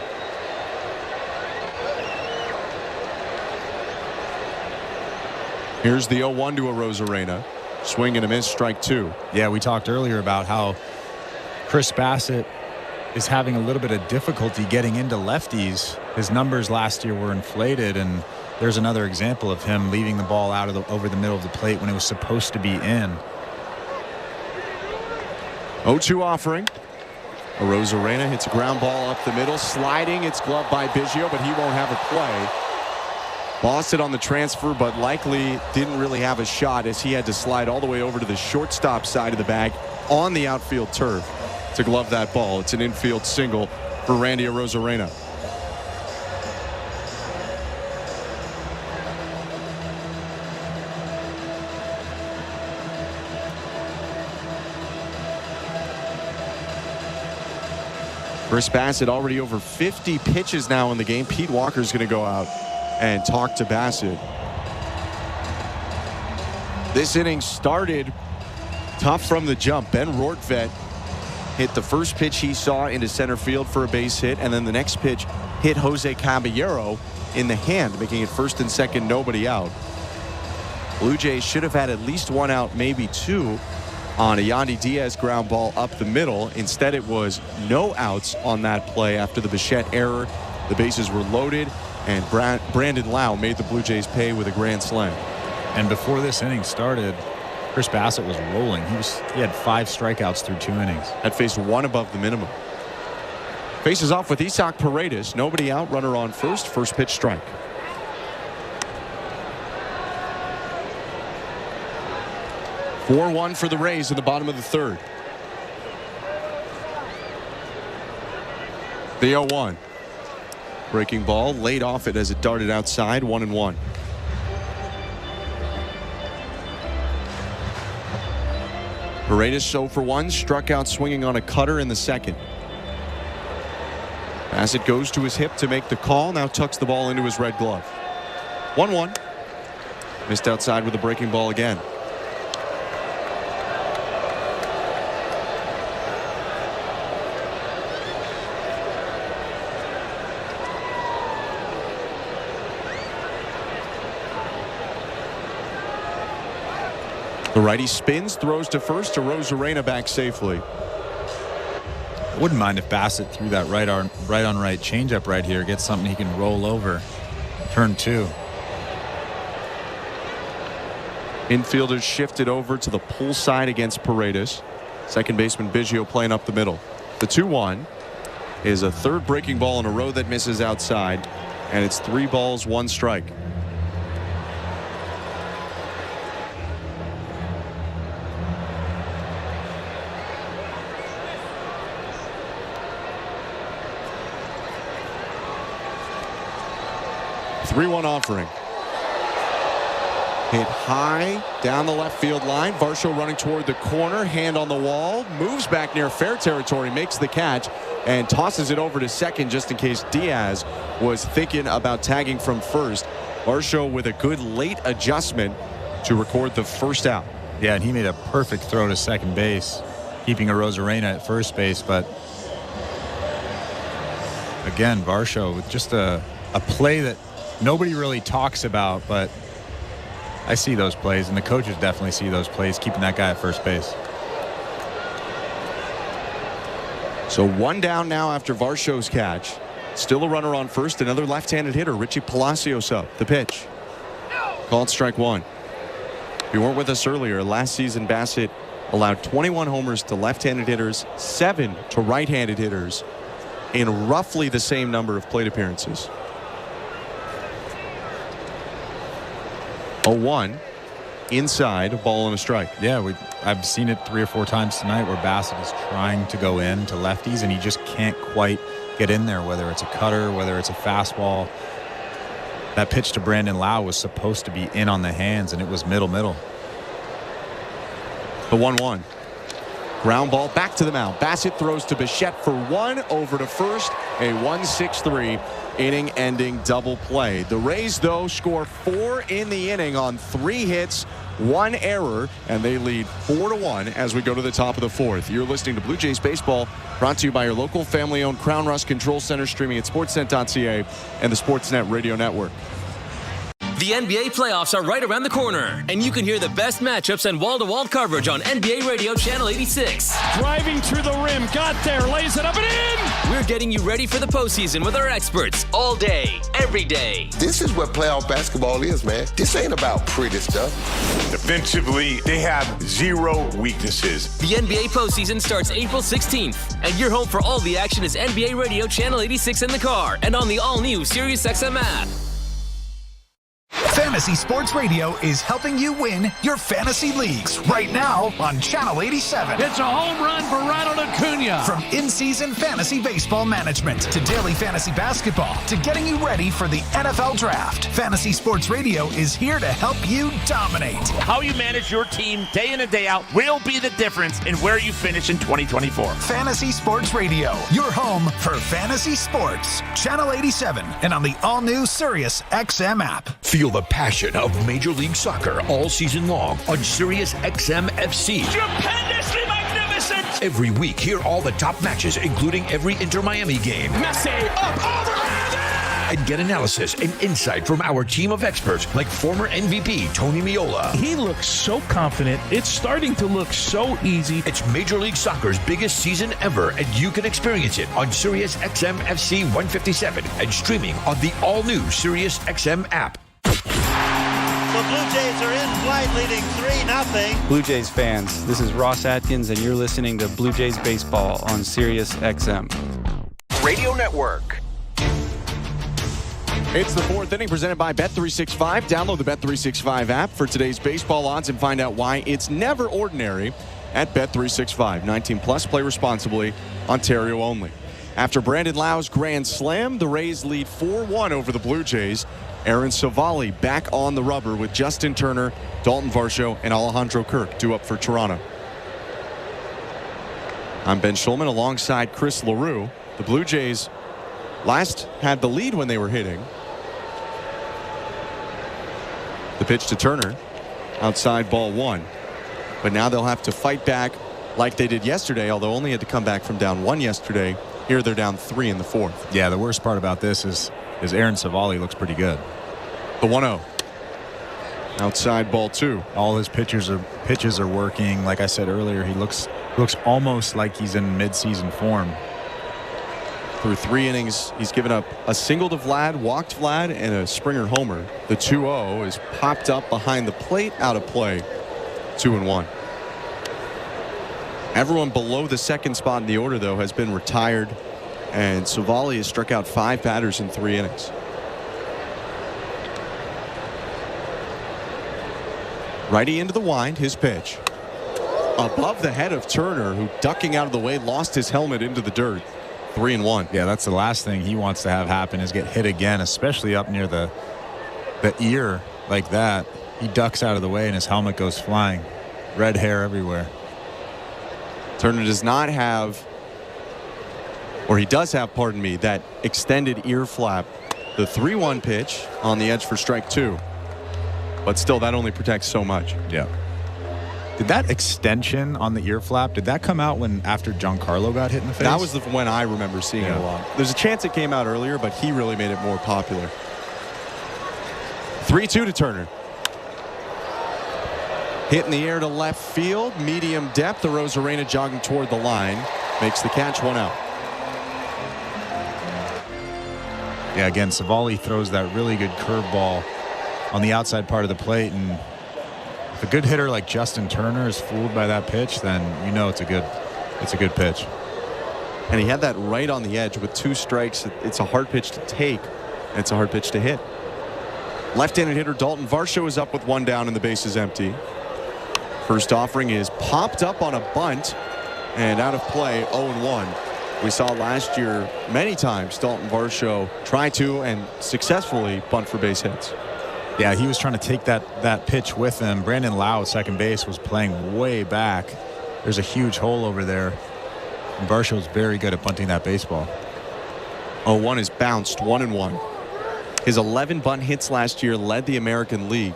Here's the 0-1 to Arozarena. Swing and a miss, strike 2. Yeah, we talked earlier about how Chris Bassett is having a little bit of difficulty getting into lefties. His numbers last year were inflated, and there's another example of him leaving the ball out of over the middle of the plate when it was supposed to be in. 0-2 offering. Arozarena hits a ground ball up the middle, sliding. It's gloved by Biggio, but he won't have a play. Lost it on the transfer, but likely didn't really have a shot as he had to slide all the way over to the shortstop side of the bag on the outfield turf to glove that ball. It's an infield single for Randy Arozarena. Chris Bassett already over 50 pitches now in the game. Pete Walker's going to go out and talk to Bassett. This inning started tough from the jump. Ben Rortvedt hit the first pitch he saw into center field for a base hit, and then the next pitch hit Jose Caballero in the hand, making it first and second, nobody out. Blue Jays should have had at least 1 out, maybe 2, on a Yandy Diaz ground ball up the middle. Instead, it was no outs on that play after the Bichette error. The bases were loaded, and Brandon Lau made the Blue Jays pay with a grand slam. And before this inning started, Chris Bassett was rolling. He had 5 strikeouts through 2 innings. Had faced 1 above the minimum. Faces off with Isaac Paredes. Nobody out, runner on first. First pitch strike. (4-1) for the Rays in the bottom of the third. The 0-1. Breaking ball laid off it as it darted outside. 1-1. Paredes 0 for 1, struck out swinging on a cutter in the second. Bassett goes to his hip to make the call. Now tucks the ball into his red glove. 1-1. Missed outside with a breaking ball again. The righty spins, throws to first, to Rosarena back safely. I wouldn't mind if Bassett threw that right on right changeup right here. Get something he can roll over. Turn 2. Infielders shifted over to the pull side against Paredes. Second baseman Biggio playing up the middle. The 2-1 is a third breaking ball in a row that misses outside, and it's 3 balls, 1 strike. Three-1 offering. Hit high down the left field line. Varsho running toward the corner. Hand on the wall. Moves back near fair territory. Makes the catch and tosses it over to second just in case Diaz was thinking about tagging from first. Varsho with a good late adjustment to record the first out. Yeah, and he made a perfect throw to second base, keeping a Rosarena at first base. But again, Varsho with just a play that nobody really talks about, but I see those plays, and the coaches definitely see those plays, keeping that guy at first base. So 1 down now after Varsho's catch. Still a runner on first. Another left-handed hitter, Richie Palacios up. The pitch. Called strike 1. If you weren't with us earlier, last season Bassett allowed 21 homers to left-handed hitters, 7 to right-handed hitters in roughly the same number of plate appearances. 0-1 inside, a ball and a strike. Yeah, I've seen it 3 or 4 times tonight where Bassett is trying to go in to lefties and he just can't quite get in there, whether it's a cutter, whether it's a fastball. That pitch to Brandon Lau was supposed to be in on the hands, and it was middle. The 1-1. Ground ball back to the mound. Bassett throws to Bichette for 1, over to first. A 1-6-3 inning-ending double play. The Rays, though, score 4 in the inning on 3 hits, 1 error, and they lead 4-1 as we go to the top of the 4th. You're listening to Blue Jays Baseball, brought to you by your local family-owned Crown Rust Control Center, streaming at sportsnet.ca and the Sportsnet Radio Network. The NBA playoffs are right around the corner, and you can hear the best matchups and wall-to-wall coverage on NBA Radio Channel 86. Driving through the rim, got there, lays it up and in! We're getting you ready for the postseason with our experts all day, every day. This is what playoff basketball is, man. This ain't about pretty stuff. Defensively, they have 0 weaknesses. The NBA postseason starts April 16th, and your home for all the action is NBA Radio Channel 86 in the car and on the all-new SiriusXM app. Fantasy Sports Radio is helping you win your fantasy leagues right now on Channel 87. It's a home run for Ronald Acuna. From in-season fantasy baseball management to daily fantasy basketball to getting you ready for the NFL Draft, Fantasy Sports Radio is here to help you dominate. How you manage your team day in and day out will be the difference in where you finish in 2024. Fantasy Sports Radio, your home for fantasy sports. Channel 87 and on the all-new SiriusXM app. Feel the passion of Major League Soccer all season long on SiriusXM FC. Stupendously magnificent! Every week, hear all the top matches, including every Inter-Miami game. Messi, up, overhand! And get analysis and insight from our team of experts like former MVP Tony Meola. He looks so confident. It's starting to look so easy. It's Major League Soccer's biggest season ever, and you can experience it on SiriusXM FC 157 and streaming on the all-new SiriusXM app. The Blue Jays are in flight, leading 3-0. Blue Jays fans, this is Ross Atkins, and you're listening to Blue Jays Baseball on Sirius XM Radio Network. It's the 4th inning presented by Bet365. Download the Bet365 app for today's baseball odds and find out why it's never ordinary at Bet365. 19 plus, play responsibly, Ontario only. After Brandon Lau's grand slam, the Rays lead 4-1 over the Blue Jays. Aaron Savali back on the rubber with Justin Turner, Dalton Varsho, and Alejandro Kirk due up for Toronto. I'm Ben Schulman alongside Chris LaRue. The Blue Jays Last had the lead when they were hitting. The pitch to Turner. Outside, ball 1. But now they'll have to fight back like they did yesterday, although only had to come back from down 1 yesterday. Here they're down 3 in the 4th. Yeah, the worst part about this is Aaron Savali looks pretty good. The 1-0. Outside, ball 2. All his pitches are working. Like I said earlier, he looks almost like he's in midseason form. Through 3 innings, he's given up a single to Vlad, walked Vlad, and a Springer homer. The 2-0 is popped up behind the plate, out of play. 2-1. Everyone below the second spot in the order, though, has been retired, and Savali has struck out 5 batters in 3 innings. Righty into the wind, his pitch. Above the head of Turner, who, ducking out of the way, lost his helmet into the dirt. 3-1. Yeah, that's the last thing he wants to have happen is get hit again, especially up near the ear like that. He ducks out of the way and his helmet goes flying. Red hair everywhere. Turner does not have, or he does have, pardon me, that extended ear flap. The 3-1 pitch on the edge for strike 2. But still, that only protects so much. Yeah. Did that extension on the ear flap, did that come out after Giancarlo got hit in the face? That was when I remember seeing it a lot. There's a chance it came out earlier, but he really made it more popular. 3-2 to Turner. Hit in the air to left field, medium depth. The Rosarena jogging toward the line. Makes the catch, 1 out. Yeah, again, Savali throws that really good curveball on the outside part of the plate, and if a good hitter like Justin Turner is fooled by that pitch, then you know it's a good pitch. And he had that right on the edge with 2 strikes. It's a hard pitch to take, and it's a hard pitch to hit. Left-handed hitter Dalton Varsho is up with 1 down and the base is empty. First offering is popped up on a bunt and out of play, 0-1. We saw last year many times Dalton Varsho try to and successfully bunt for base hits. Yeah, he was trying to take that pitch with him. Brandon Lau, second base, was playing way back. There's a huge hole over there. And Varsho's very good at bunting that baseball. 0-1 is bounced, 1-1. His 11 bunt hits last year led the American League.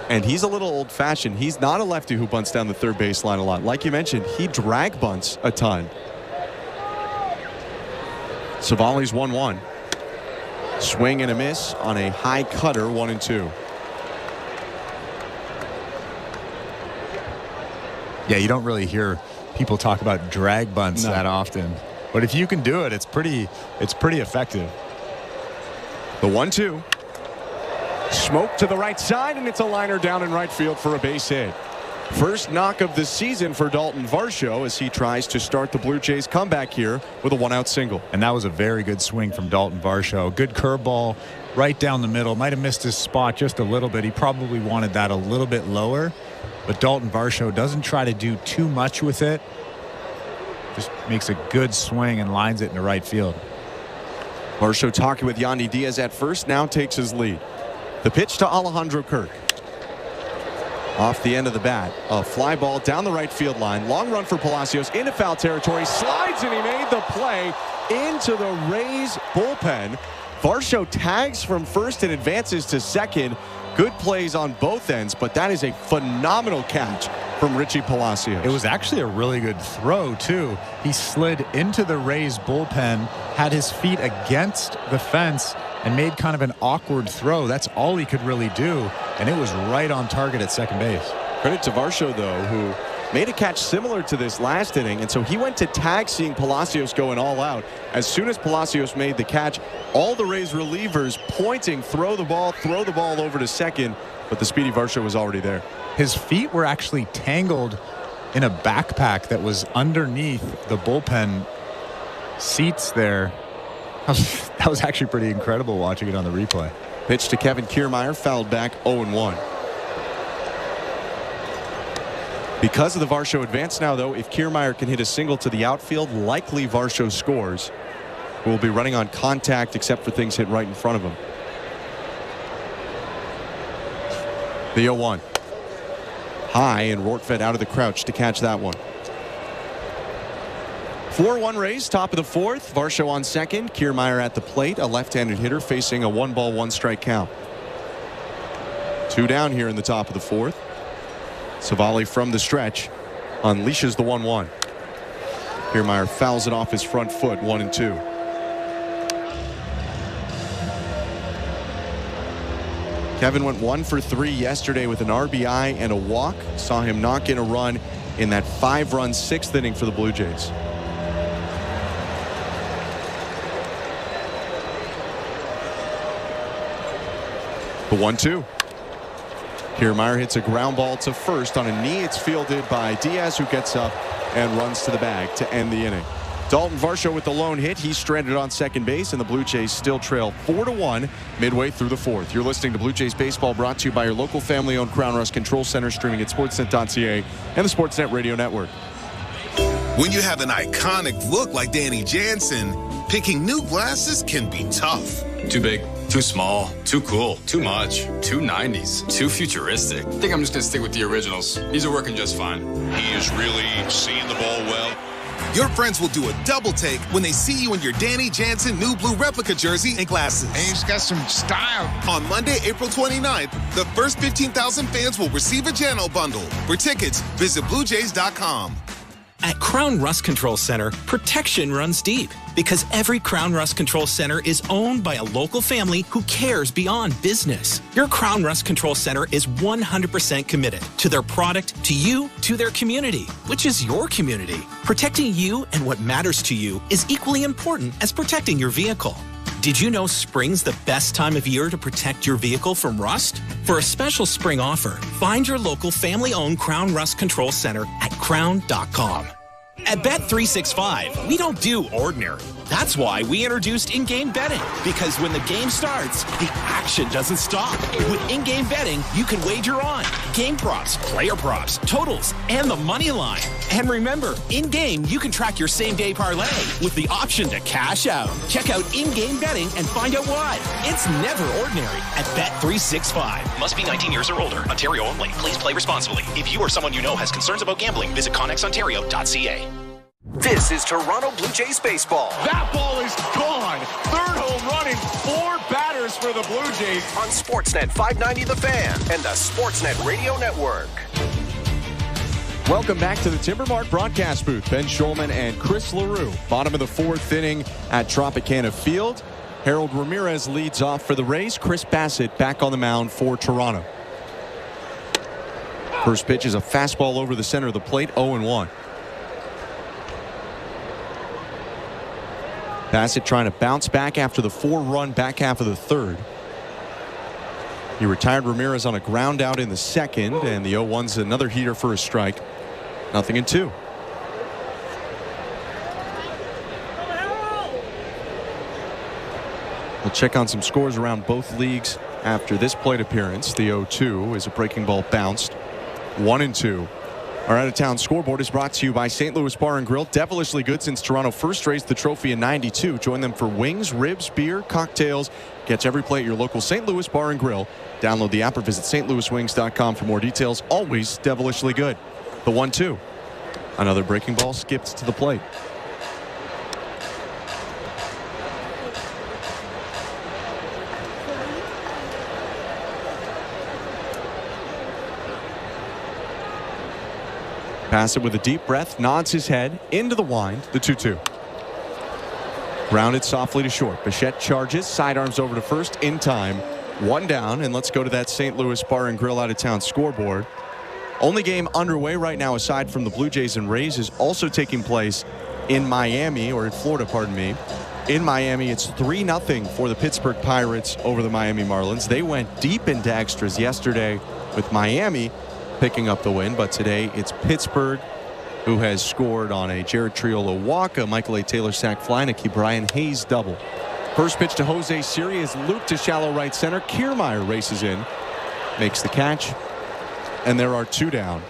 And he's a little old-fashioned. He's not a lefty who bunts down the third baseline a lot. Like you mentioned, he drag bunts a ton. Savali's 1-1. Swing and a miss on a high cutter, 1-2. Yeah, you don't really hear people talk about drag bunts that often. But if you can do it, it's pretty effective. The 1-2. Smoke to the right side, and it's a liner down in right field for a base hit. First knock of the season for Dalton Varsho as he tries to start the Blue Jays comeback here with a 1-out single. And that was a very good swing from Dalton Varsho. Good curveball right down the middle. Might have missed his spot just a little bit. He probably wanted that a little bit lower. But Dalton Varsho doesn't try to do too much with it. Just makes a good swing and lines it into right field. Varsho talking with Yandy Diaz at first, now takes his lead. The pitch to Alejandro Kirk. Off the end of the bat, a fly ball down the right field line. Long run for Palacios into foul territory. Slides, and he made the play into the Rays bullpen. Varsho tags from first and advances to second. Good plays on both ends, but that is a phenomenal catch from Richie Palacios. It was actually a really good throw, too. He slid into the Rays bullpen, had his feet against the fence, and made kind of an awkward throw. That's all he could really do, and it was right on target at second base. Credit to Varsho, though, who made a catch similar to this last inning, and so he went to tag seeing Palacios going all out. As soon as Palacios made the catch, all the Rays relievers pointing, throw the ball over to second, but the speedy Varsho was already there. His feet were actually tangled in a backpack that was underneath the bullpen seats there. That was actually pretty incredible watching it on the replay. Pitch to Kevin Kiermaier, fouled back, 0-1. Because of the Varsho advance now, though, if Kiermaier can hit a single to the outfield, likely Varsho scores. We'll be running on contact except for things hit right in front of him. The 0-1. High, and Rortvedt out of the crouch to catch that one. 4-1 Rays, top of the fourth. Varsho on second. Kiermaier at the plate, a left-handed hitter facing a 1-ball, 1-strike count. 2 down here in the top of the fourth. Savali from the stretch unleashes the 1-1. Kiermaier fouls it off his front foot, 1-2. Kevin went 1 for 3 yesterday with an RBI and a walk. Saw him knock in a run in that 5-run 6th inning for the Blue Jays. The 1-2. Kiermaier hits a ground ball to first on a knee. It's fielded by Diaz, who gets up and runs to the bag to end the inning. Dalton Varsho with the lone hit. He's stranded on second base, and the Blue Jays still trail 4-1 midway through the fourth. You're listening to Blue Jays Baseball, brought to you by your local family-owned Crown Rust Control Center, streaming at sportsnet.ca and the Sportsnet Radio Network. When you have an iconic look like Danny Jansen, picking new glasses can be tough. Too big, too small, too cool, too much, too 90s, too futuristic. I think I'm just going to stick with the originals. These are working just fine. He is really seeing the ball well. Your friends will do a double take when they see you in your Danny Jansen new blue replica jersey and glasses. And he's got some style. On Monday, April 29th, the first 15,000 fans will receive a Jano bundle. For tickets, visit BlueJays.com. At Crown Rust Control Center, protection runs deep because every Crown Rust Control Center is owned by a local family who cares beyond business. Your Crown Rust Control Center is 100% committed to their product, to you, to their community, which is your community. Protecting you and what matters to you is equally important as protecting your vehicle. Did you know spring's the best time of year to protect your vehicle from rust? For a special spring offer, find your local family-owned Crown Rust Control Center at crown.com. At Bet365, we don't do ordinary. That's why we introduced in-game betting. Because when the game starts, the action doesn't stop. With in-game betting, you can wager on game props, player props, totals, and the money line. And remember, in-game, you can track your same-day parlay with the option to cash out. Check out in-game betting and find out why. It's never ordinary at Bet365. Must be 19 years or older. Ontario only. Please play responsibly. If you or someone you know has concerns about gambling, visit connexontario.ca. This is Toronto Blue Jays baseball. That ball is gone. Third home run in 4 batters for the Blue Jays. On Sportsnet 590 The Fan and the Sportsnet Radio Network. Welcome back to the Timbermark broadcast booth. Ben Schulman and Chris LaRue. Bottom of the 4th inning at Tropicana Field. Harold Ramirez leads off for the Rays. Chris Bassett back on the mound for Toronto. First pitch is a fastball over the center of the plate, 0-1. Bassett trying to bounce back after the 4-run back half of the 3rd. He retired Ramirez on a ground out in the 2nd, and the 0-1's another heater for a strike. 0-2. We'll check on some scores around both leagues after this plate appearance. The 0-2 is a breaking ball bounced. 1-2. Our out-of-town scoreboard is brought to you by St. Louis Bar and Grill. Devilishly good since Toronto first raised the trophy in '92. Join them for wings, ribs, beer, cocktails. Catch every play at your local St. Louis Bar and Grill. Download the app or visit stlouiswings.com for more details. Always devilishly good. The 1-2. Another breaking ball skipped to the plate. Bassett with a deep breath, nods his head into the wind. The 2-2. Grounded softly to short. Bichette charges, sidearms over to first in time. 1 down, and let's go to that St. Louis Bar and Grill out-of-town scoreboard. Only game underway right now, aside from the Blue Jays and Rays, is also taking place in Miami, or in Florida, pardon me. In Miami, it's 3-0 for the Pittsburgh Pirates over the Miami Marlins. They went deep into extras yesterday with Miami picking up the win, but today it's Pittsburgh who has scored on a Jared Triolo walk, a Michael A. Taylor sac fly, and a Ke'Bryan Hayes double. First pitch to Jose Siri is looped to shallow right center. Kiermaier races in, makes the catch, and there are 2 down.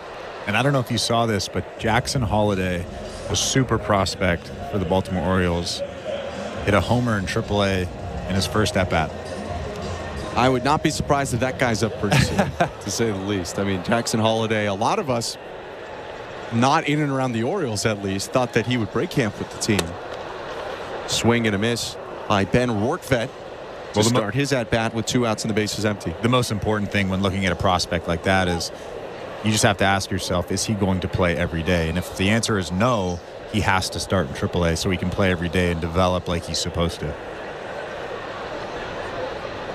And I don't know if you saw this, but Jackson Holliday, a super prospect for the Baltimore Orioles, hit a homer in AAA in his first at-bat. I would not be surprised if that guy's up pretty soon, to say the least. I mean, Jackson Holliday, a lot of us not in and around the Orioles at least, thought that he would break camp with the team. Swing and a miss by Ben Rortvedt to start his at-bat with 2 outs and the bases empty. The most important thing when looking at a prospect like that is you just have to ask yourself, is he going to play every day? And if the answer is no, he has to start in AAA so he can play every day and develop like he's supposed to.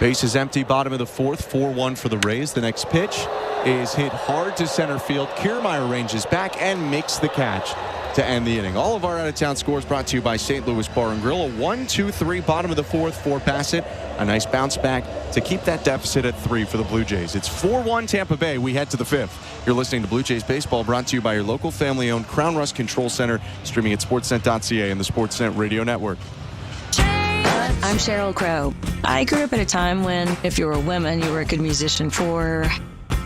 Bases empty, bottom of the 4th, 4-1 for the Rays. The next pitch is hit hard to center field. Kiermaier ranges back and makes the catch to end the inning. All of our out-of-town scores brought to you by St. Louis Bar and Grill. A 1-2-3, bottom of the 4th for Bassett. A nice bounce back to keep that deficit at 3 for the Blue Jays. It's 4-1 Tampa Bay. We head to the 5th. You're listening to Blue Jays Baseball, brought to you by your local family-owned Crown Rust Control Center, streaming at sportsnet.ca and the Sportsnet Radio Network. I'm Sheryl Crow. I grew up at a time when if you were a woman, you were a good musician for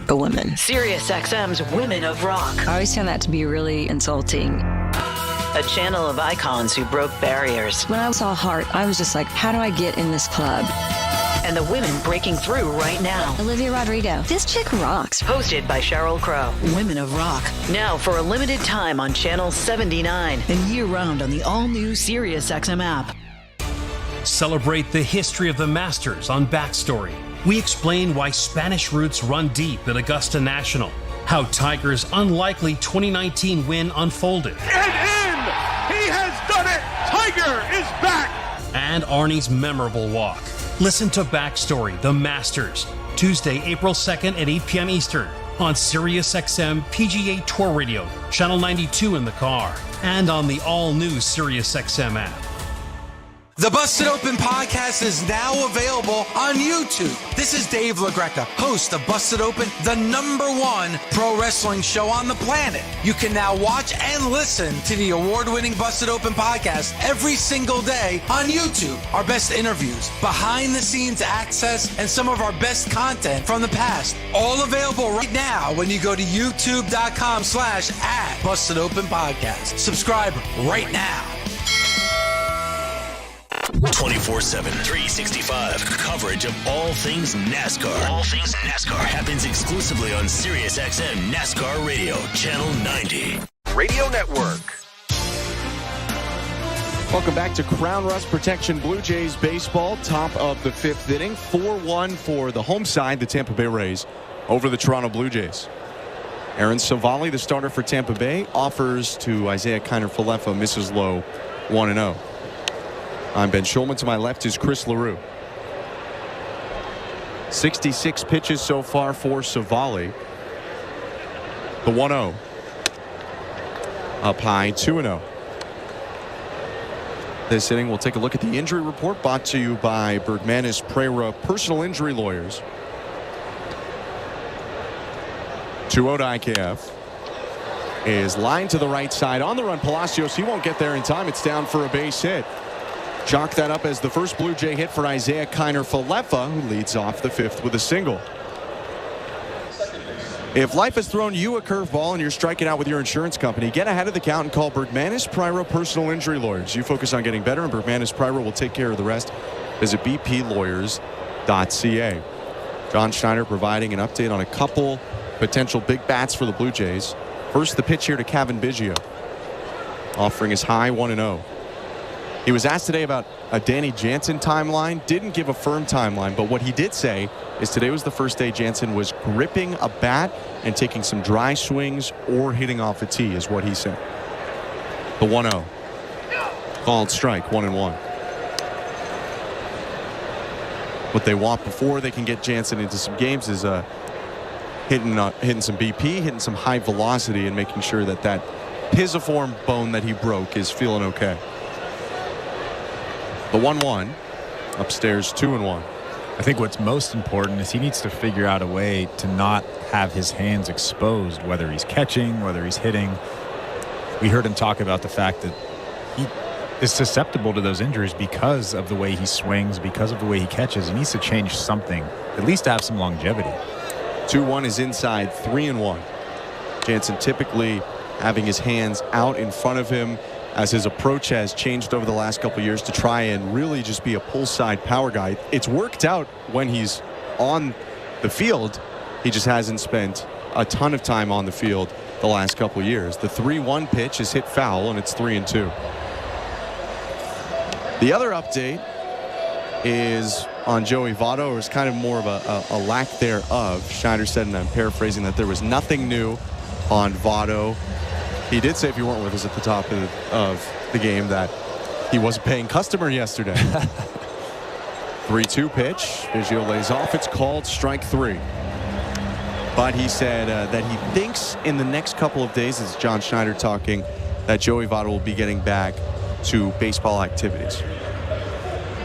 a woman. Sirius XM's Women of Rock. I always found that to be really insulting. A channel of icons who broke barriers. When I saw Heart, I was just like, how do I get in this club? And the women breaking through right now. Olivia Rodrigo. This chick rocks. Hosted by Sheryl Crow. Women of Rock. Now for a limited time on Channel 79. And year-round on the all-new Sirius XM app. Celebrate the history of the Masters on Backstory. We explain why Spanish roots run deep at Augusta National, how Tiger's unlikely 2019 win unfolded. And in! He has done it! Tiger is back! And Arnie's memorable walk. Listen to Backstory, The Masters, Tuesday, April 2nd at 8 p.m. Eastern on Sirius XM PGA Tour Radio, Channel 92 in the car, and on the all-new Sirius XM app. The Busted Open podcast is now available on YouTube. This is Dave LaGreca, host of Busted Open, the #1 pro wrestling show on the planet. You can now watch and listen to the award-winning Busted Open podcast every single day on YouTube. Our best interviews, behind-the-scenes access, and some of our best content from the past. All available right now when you go to youtube.com/@BustedOpenPodcast. Subscribe right now. 24/7, 365. Coverage of all things NASCAR. All things NASCAR happens exclusively on Sirius XM NASCAR Radio, Channel 90. Radio Network. Welcome back to Crown Rust Protection Blue Jays Baseball. Top of the 5th inning. 4-1 for the home side, the Tampa Bay Rays, over the Toronto Blue Jays. Aaron Savali, the starter for Tampa Bay, offers to Isaiah Kiner-Falefa, misses low, 1-0. I'm Ben Schulman. To my left is Chris LaRue. 66 pitches so far for Savali. The 1-0. Up high, 2-0. This inning, we'll take a look at the injury report brought to you by Bergmanis Prera Personal Injury Lawyers. 2-0 to IKF. Is lined to the right side. On the run, Palacios. He won't get there in time. It's down for a base hit. Chalk that up as the first Blue Jay hit for Isaiah Kiner-Falefa, who leads off the 5th with a single. If life has thrown you a curveball and you're striking out with your insurance company, get ahead of the count and call Bergmanis Prera Personal Injury Lawyers. You focus on getting better, and Bergmanis Prera will take care of the rest. Visit bplawyers.ca. John Schneider providing an update on a couple potential big bats for the Blue Jays. First, the pitch here to Cavan Biggio, offering his high 1-0. He was asked today about a Danny Jansen timeline. Didn't give a firm timeline, but what he did say is today was the first day Jansen was gripping a bat and taking some dry swings or hitting off a tee, is what he said. The 1-0. Called strike, 1-1. What they want before they can get Jansen into some games is hitting some BP, hitting some high velocity, and making sure that that pisiform bone that he broke is feeling okay. The 1-1, upstairs 2-1. I think what's most important is he needs to figure out a way to not have his hands exposed, whether he's catching, whether he's hitting. We heard him talk about the fact that he is susceptible to those injuries because of the way he swings, because of the way he catches. He needs to change something, at least to have some longevity. 2-1 is inside, 3-1. Jansen typically having his hands out in front of him, as his approach has changed over the last couple of years to try and really just be a pull side power guy. It's worked out when he's on the field. He just hasn't spent a ton of time on the field the last couple years. The 3-1 pitch is hit foul, and it's 3-2. The other update is on Joey Votto, or is kind of more of a lack thereof. Schneider said, and I'm paraphrasing, that there was nothing new on Votto. He did say, if you weren't with us at the top of the game, that he was a paying customer yesterday. 3-2 pitch. Biggio lays off. It's called strike 3. But he said that he thinks in the next couple of days, as John Schneider talking, that Joey Votto will be getting back to baseball activities.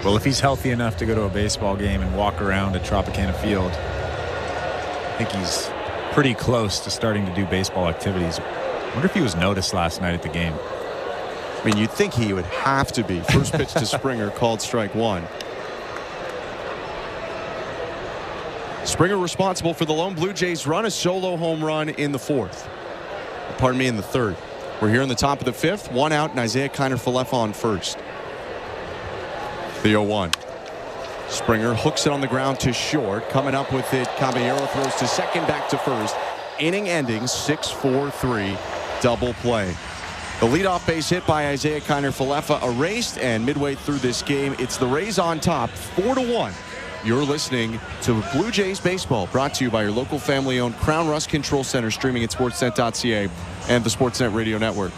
Well, if he's healthy enough to go to a baseball game and walk around at Tropicana Field, I think he's pretty close to starting to do baseball activities. I wonder if he was noticed last night at the game. I mean, you'd think he would have to be. First pitch to Springer, called strike 1. Springer responsible for the lone Blue Jays run, a solo home run in the in the third. We're here in the top of the 5th, 1 out, and Isaiah Kiner-Falefa on first. The 0-1. Springer hooks it on the ground to short. Coming up with it, Caballero throws to second, back to first. Inning ending, 6-4-3, double play. The leadoff base hit by Isaiah Kiner-Falefa erased, and midway through this game, it's the Rays on top, 4-1. You're listening to Blue Jays Baseball, brought to you by your local family-owned Crown Rust Control Center, streaming at sportsnet.ca and the Sportsnet Radio Network.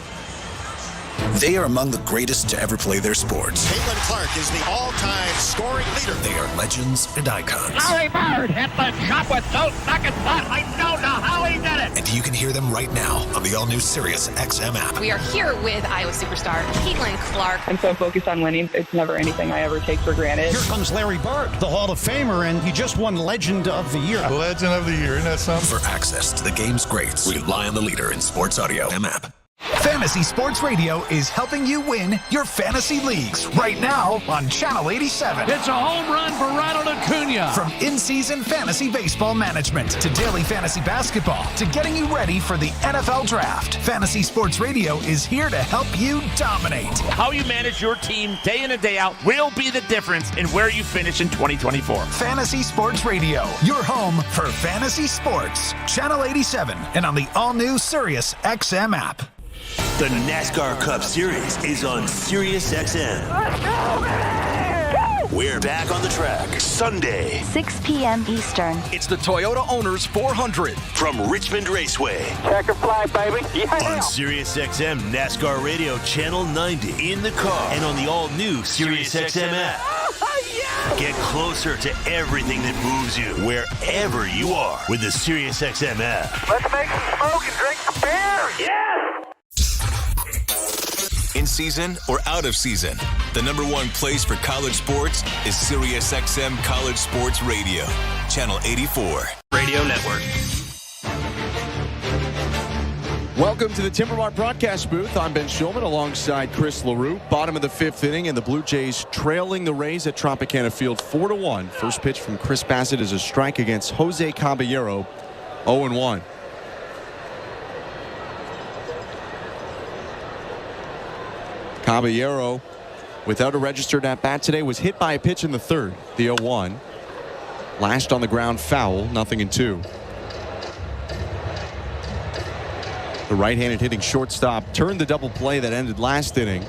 They are among the greatest to ever play their sports. Caitlin Clark is the all-time scoring leader. They are legends and icons. Larry Bird hit the shot with 2 seconds left. I don't know how he did it. And you can hear them right now on the all-new Sirius XM app. We are here with Iowa superstar Caitlin Clark. I'm so focused on winning, it's never anything I ever take for granted. Here comes Larry Bird, the Hall of Famer, and he just won Legend of the Year. Legend of the Year, isn't that something? For access to the game's greats, rely on the leader in sports audio app. Fantasy Sports Radio is helping you win your fantasy leagues right now on Channel 87. It's a home run for Ronald Acuna. From in-season fantasy baseball management to daily fantasy basketball to getting you ready for the NFL Draft, Fantasy Sports Radio is here to help you dominate. How you manage your team day in and day out will be the difference in where you finish in 2024. Fantasy Sports Radio, your home for fantasy sports. Channel 87 and on the all-new Sirius XM app. The NASCAR Cup Series is on Sirius XM. We're back on the track Sunday, 6 p.m. Eastern. It's the Toyota Owners 400 from Richmond Raceway. Checker flag, baby. Yeah. On Sirius XM NASCAR Radio Channel 90 in the car and on the all-new Sirius XM app. Get closer to everything that moves you wherever you are with the Sirius XM app. Let's make some smoke and drink some beer. Yeah. In season or out of season, the #1 place for college sports is Sirius XM College Sports Radio, Channel 84. Radio Network. Welcome to the Timbermart broadcast booth. I'm Ben Shulman alongside Chris LaRue. Bottom of the 5th inning, and the Blue Jays trailing the Rays at Tropicana Field 4-1. First pitch from Chris Bassett is a strike against Jose Caballero, 0-1. Caballero, without a registered at-bat today, was hit by a pitch in the third, the 0-1. Lashed on the ground, foul, 0-2. The right-handed hitting shortstop turned the double play that ended last inning.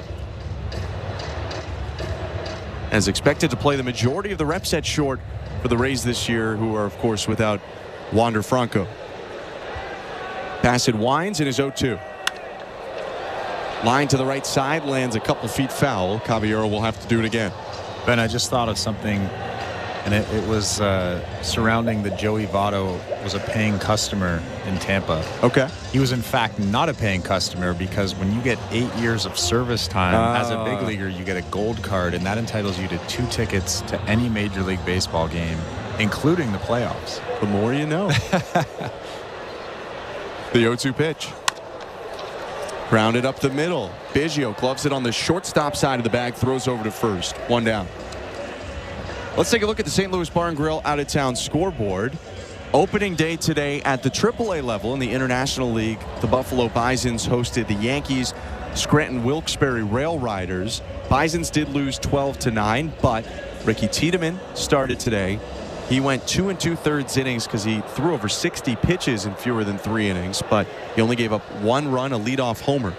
As expected to play the majority of the reps at short for the Rays this year, who are, of course, without Wander Franco. Bassett winds in his 0-2. Line to the right side, lands a couple feet foul. Caballero will have to do it again. Ben, I just thought of something, and it was surrounding that Joey Votto was a paying customer in Tampa. Okay. He was, in fact, not a paying customer, because when you get 8 years of service time as a big leaguer, you get a gold card, and that entitles you to 2 tickets to any Major League Baseball game, including the playoffs. The more you know. The 0-2 pitch. Grounded up the middle. Biggio gloves it on the shortstop side of the bag, throws over to first. 1 down. Let's take a look at the St. Louis Bar and Grill out-of-town scoreboard. Opening day today at the AAA level in the International League. The Buffalo Bisons hosted the Yankees Scranton Wilkes-Barre Rail Riders. Bisons did lose 12-9, but Ricky Tiedemann started today He went 2 2/3 innings because he threw over 60 pitches in fewer than 3 innings, but he only gave up 1 run, a leadoff homer.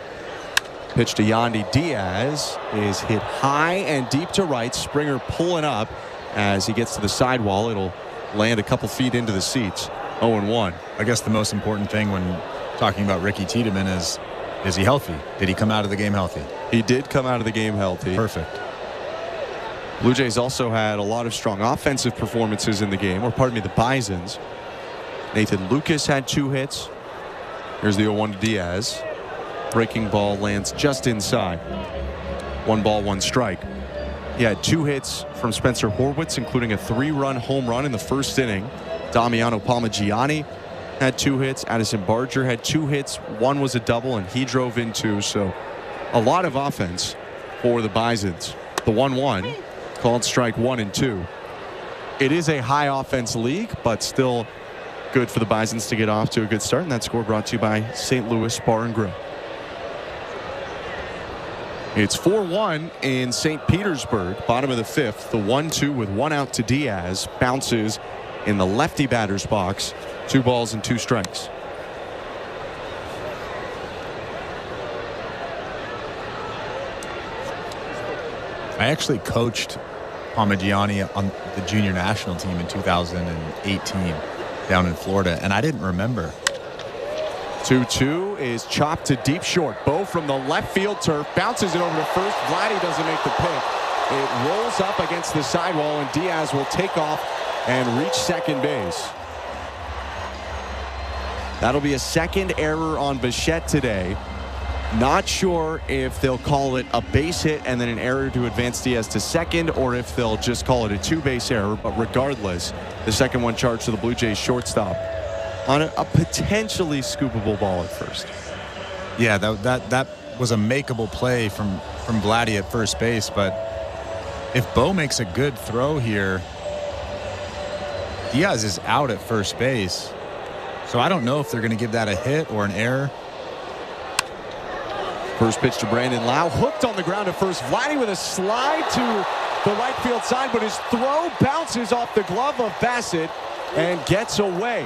Pitch to Yandy Diaz is hit high and deep to right. Springer pulling up as he gets to the sidewall. It'll land a couple feet into the seats. 0-1. I guess the most important thing when talking about Ricky Tiedemann is he healthy? Did he come out of the game healthy? He did come out of the game healthy. Perfect. Blue Jays also had a lot of strong offensive performances in the game, or pardon me, the Bisons. Nathan Lucas had 2 hits. Here's the 0-1 to Diaz. Breaking ball lands just inside. 1 ball, 1 strike. He had 2 hits from Spencer Horwitz, including a 3-run home run in the first inning. Damiano Palmaggiani had 2 hits. Addison Barger had 2 hits. 1 was a double, and he drove in 2. So a lot of offense for the Bisons. The 1-1 called strike 1 and 2. It is a high offense league, but still good for the Bisons to get off to a good start. And that score brought to you by St. Louis Bar and Grill. It's 4-1 in St. Petersburg, bottom of the 5th. The 1-2 with 1 out to Diaz bounces in the lefty batter's box. 2 balls and 2 strikes. I actually coached Palmaggiani on the junior national team in 2018 down in Florida, and I didn't remember. 2-2 is chopped to deep short. Bo from the left field turf bounces it over to first. Vladdy doesn't make the pick. It rolls up against the sidewall, and Diaz will take off and reach second base. That'll be a second error on Bichette today. Not sure if they'll call it a base hit and then an error to advance Diaz to second, or if they'll just call it a 2-base error. But regardless, the second one charged to the Blue Jays shortstop on a potentially scoopable ball at first. Yeah, that was a makeable play from Vladdy at first base. But if Bo makes a good throw here, Diaz is out at first base. So I don't know if they're going to give that a hit or an error. First pitch to Brandon Lau, hooked on the ground at first. Vladdy with a slide to the right field side, but his throw bounces off the glove of Bassett and gets away.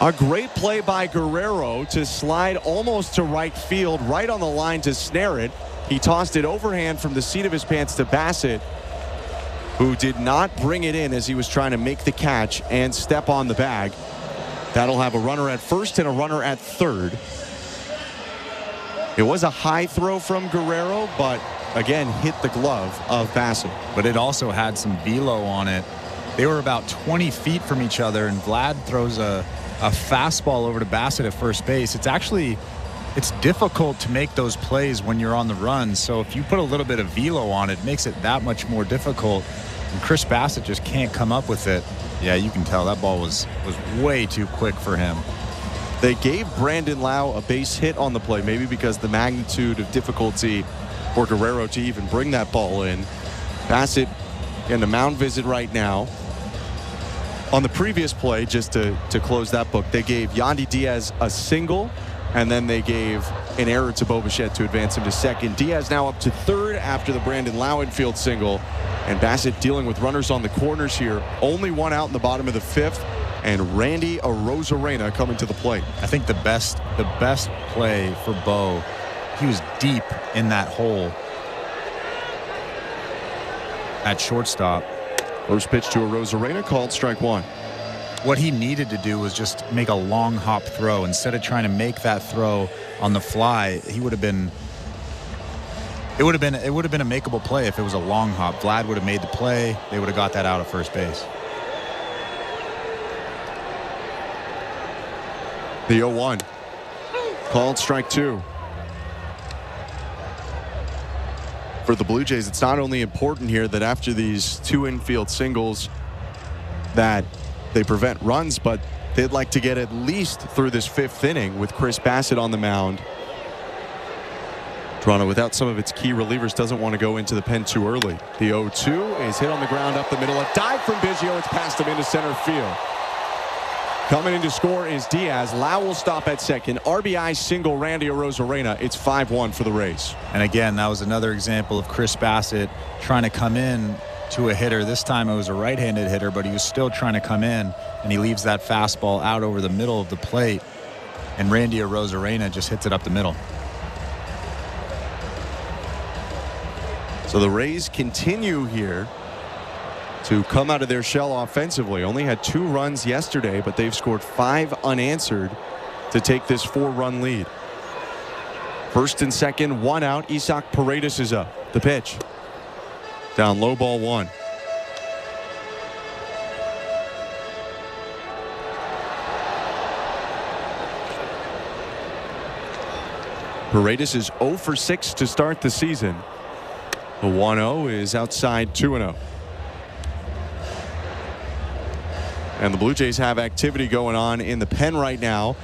A great play by Guerrero to slide almost to right field, right on the line to snare it. He tossed it overhand from the seat of his pants to Bassett, who did not bring it in as he was trying to make the catch and step on the bag. That'll have a runner at first and a runner at third. It was a high throw from Guerrero, but again hit the glove of Bassett. But it also had some velo on it. They were about 20 feet from each other, and Vlad throws a fastball over to Bassett at first base. It's difficult to make those plays when you're on the run. So if you put a little bit of velo on it, it makes it that much more difficult. And Chris Bassett just can't come up with it. Yeah, you can tell that ball was way too quick for him. They gave Brandon Lau a base hit on the play, maybe because the magnitude of difficulty for Guerrero to even bring that ball in. Bassett in a mound visit right now. On the previous play, just to close that book, they gave Yandy Diaz a single, and then they gave an error to Bo Bichette to advance him to second. Diaz now up to third after the Brandon Lau infield single, and Bassett dealing with runners on the corners here. Only 1 out in the bottom of the 5th. And Randy Arozarena coming to the plate. I think the best play for Bo, he was deep in that hole at shortstop. First pitch to Arozarena called strike 1. What he needed to do was just make a long hop throw. Instead of trying to make that throw on the fly, it would have been a makeable play if it was a long hop. Vlad would have made the play. They would have got that out at first base. The 0-1 called strike 2. For the Blue Jays, it's not only important here that after these 2 infield singles that they prevent runs, but they'd like to get at least through this 5th inning with Chris Bassett on the mound. Toronto, without some of its key relievers, doesn't want to go into the pen too early. The 0-2 is hit on the ground up the middle. A dive from Biggio. It's past him into center field. Coming in to score is Diaz. Lau will stop at second. RBI single Randy Arozarena. It's 5-1 for the Rays. And again, that was another example of Chris Bassett trying to come in to a hitter. This time it was a right-handed hitter, but he was still trying to come in, and he leaves that fastball out over the middle of the plate, and Randy Arozarena just hits it up the middle. So the Rays continue here to come out of their shell offensively. Only had 2 runs yesterday, but they've scored 5 unanswered to take this 4-run lead. First and second, 1 out. Isaac Paredes is up. The pitch. Down low, ball 1. Paredes is 0 for 6 to start the season. The 1-0 is outside 2-0. And the Blue Jays have activity going on in the pen right now.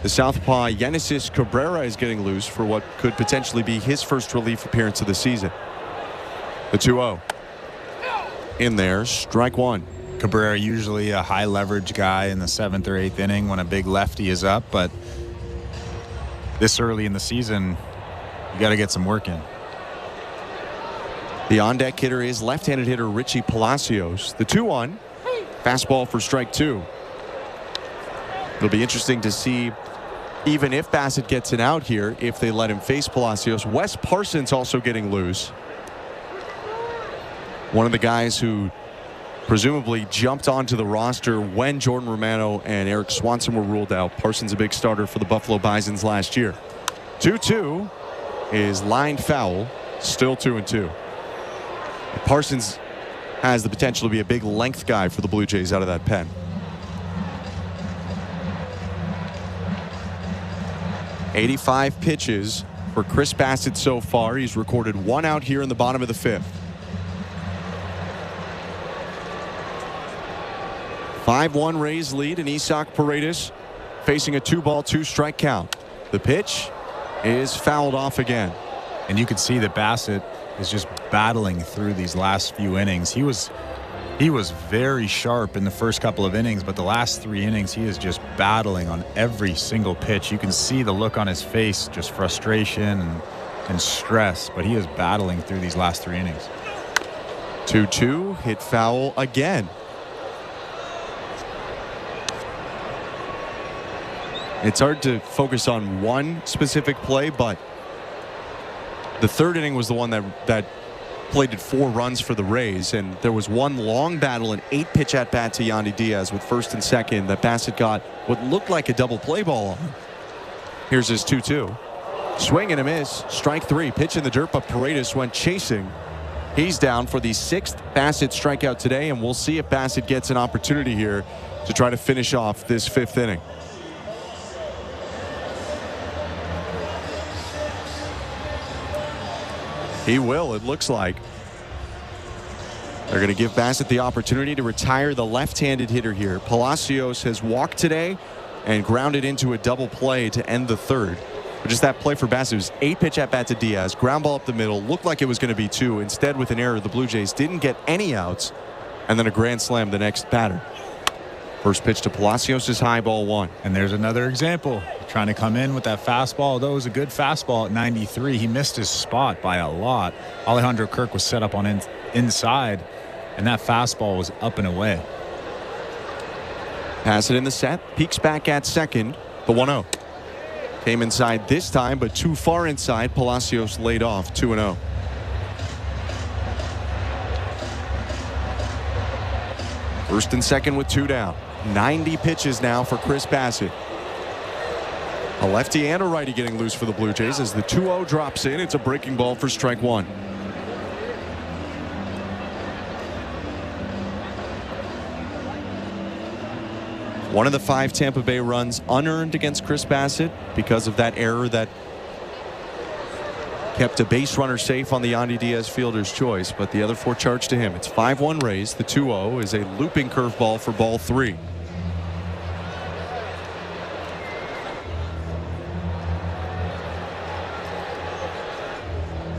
The southpaw Yenesis Cabrera is getting loose for what could potentially be his first relief appearance of the season. The 2-0. In there, strike 1. Cabrera usually a high leverage guy in the 7th or 8th inning when a big lefty is up, but this early in the season, you got to get some work in. The on-deck hitter is left-handed hitter Richie Palacios. The 2-1. Fastball for strike 2. It'll be interesting to see, even if Bassett gets an out here, if they let him face Palacios. Wes Parsons also getting loose. One of the guys who presumably jumped onto the roster when Jordan Romano and Eric Swanson were ruled out. Parsons a big starter for the Buffalo Bisons last year. 2-2 is lined foul. Still 2-2. Parsons has the potential to be a big length guy for the Blue Jays out of that pen. '85 pitches for Chris Bassett so far. He's recorded 1 out here in the bottom of the 5th. 5-1 Rays lead, and Isaac Paredes facing a 2-ball, 2-strike count. The pitch is fouled off again. And you could see that Bassett is just battling through these last few innings. He was very sharp in the first couple of innings, but the last 3 innings he is just battling on every single pitch. You can see the look on his face, just frustration and stress, but he is battling through these last 3 innings. 2-2 hit foul again. It's hard to focus on one specific play, but the 3rd inning was the one that plated 4 runs for the Rays, and there was one long battle, an 8-pitch at bat to Yandy Diaz with 1st and 2nd that Bassett got what looked like a double play ball on. Here's his 2-2. Swing and a miss. Strike 3. Pitch in the dirt, but Paredes went chasing. He's down for the 6th Bassett strikeout today, and we'll see if Bassett gets an opportunity here to try to finish off this 5th inning. He will, it looks like. They're going to give Bassett the opportunity to retire the left-handed hitter here. Palacios has walked today and grounded into a double play to end the 3rd. But just that play for Bassett was 8-pitch at bat to Diaz, ground ball up the middle, looked like it was going to be 2. Instead, with an error, the Blue Jays didn't get any outs, and then a grand slam the next batter. First pitch to Palacios is high, ball 1. And there's another example. Trying to come in with that fastball. Although it was a good fastball at 93, he missed his spot by a lot. Alejandro Kirk was set up on inside, and that fastball was up and away. Pass it in the set. Peeks back at second. The 1-0. Came inside this time, but too far inside. Palacios laid off. 2-0. First and second with 2 down. 90 pitches now for Chris Bassett. A lefty and a righty getting loose for the Blue Jays as the 2-0 drops in. It's a breaking ball for strike 1. One of the 5 Tampa Bay runs unearned against Chris Bassett because of that error that kept a base runner safe on the Yandy Diaz fielder's choice, but the other 4 charged to him. It's 5-1 Rays. The 2-0 is a looping curveball for ball 3.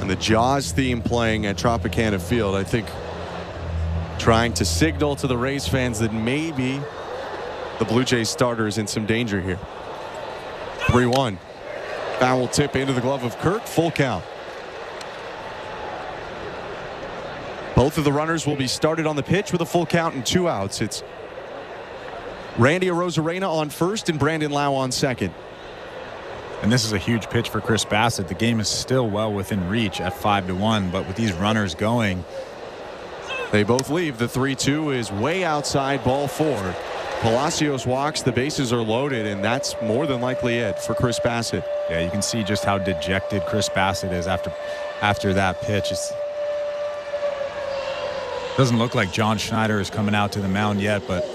And the Jaws theme playing at Tropicana Field, I think, trying to signal to the Rays fans that maybe the Blue Jays starter is in some danger here. 3-1. Foul tip into the glove of Kirk. Full count. Both of the runners will be started on the pitch with a full count and 2 outs. It's Randy Arozarena on first and Brandon Lau on second. And this is a huge pitch for Chris Bassett. The game is still well within reach at 5-1, but with these runners going, they both leave. The 3-2 is way outside, ball 4. Palacios walks, the bases are loaded, and that's more than likely it for Chris Bassett. Yeah, you can see just how dejected Chris Bassett is after that pitch. It doesn't look like John Schneider is coming out to the mound yet, but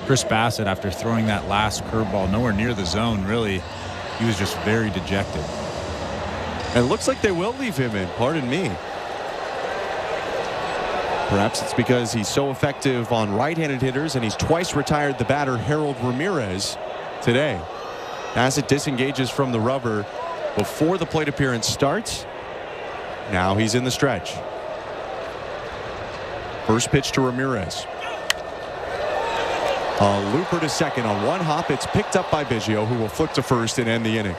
Chris Bassett, after throwing that last curveball nowhere near the zone, really, he was just very dejected. And it looks like they will leave him in, pardon me. Perhaps it's because he's so effective on right-handed hitters, and he's twice retired the batter Harold Ramirez today. Bassett disengages from the rubber before the plate appearance starts. Now he's in the stretch. First pitch to Ramirez. A looper to second on one hop. It's picked up by Biggio, who will flip to first and end the inning.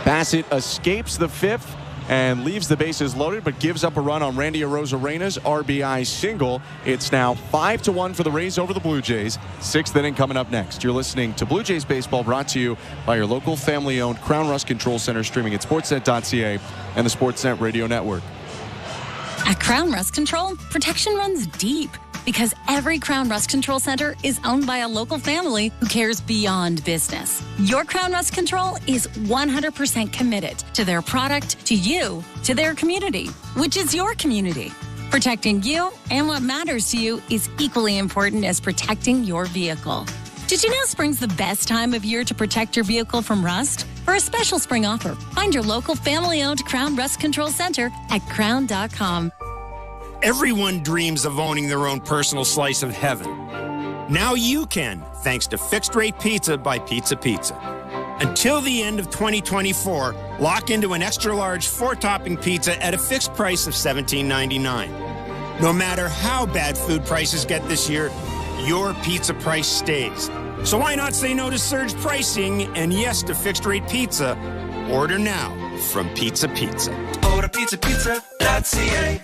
Bassett escapes the fifth and leaves the bases loaded, but gives up a run on Randy Arozarena's RBI single. It's now 5-1 for the Rays over the Blue Jays. 6th inning coming up next. You're listening to Blue Jays Baseball, brought to you by your local family-owned Crown Rust Control Center, streaming at sportsnet.ca and the Sportsnet Radio Network. At Crown Rust Control, protection runs deep because every Crown Rust Control Center is owned by a local family who cares beyond business. Your Crown Rust Control is 100% committed to their product, to you, to their community, which is your community. Protecting you and what matters to you is equally important as protecting your vehicle. Did you know spring's the best time of year to protect your vehicle from rust? For a special spring offer, find your local family-owned Crown Rust Control Center at crown.com. Everyone dreams of owning their own personal slice of heaven. Now you can, thanks to Fixed Rate Pizza by Pizza Pizza. Until the end of 2024, lock into an extra-large 4-topping pizza at a fixed price of $17.99. No matter how bad food prices get this year, your pizza price stays. So why not say no to surge pricing and yes to Fixed Rate Pizza? Order now from Pizza Pizza. Order pizzapizza.ca.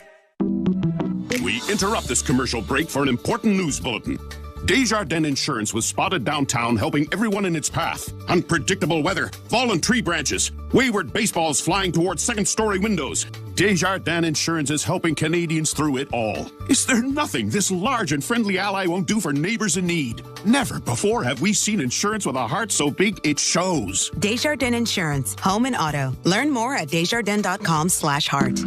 We interrupt this commercial break for an important news bulletin. Desjardins Insurance was spotted downtown helping everyone in its path. Unpredictable weather, fallen tree branches, wayward baseballs flying towards second-story windows. Desjardins Insurance is helping Canadians through it all. Is there nothing this large and friendly ally won't do for neighbors in need? Never before have we seen insurance with a heart so big it shows. Desjardins Insurance, home and auto. Learn more at desjardins.com/heart.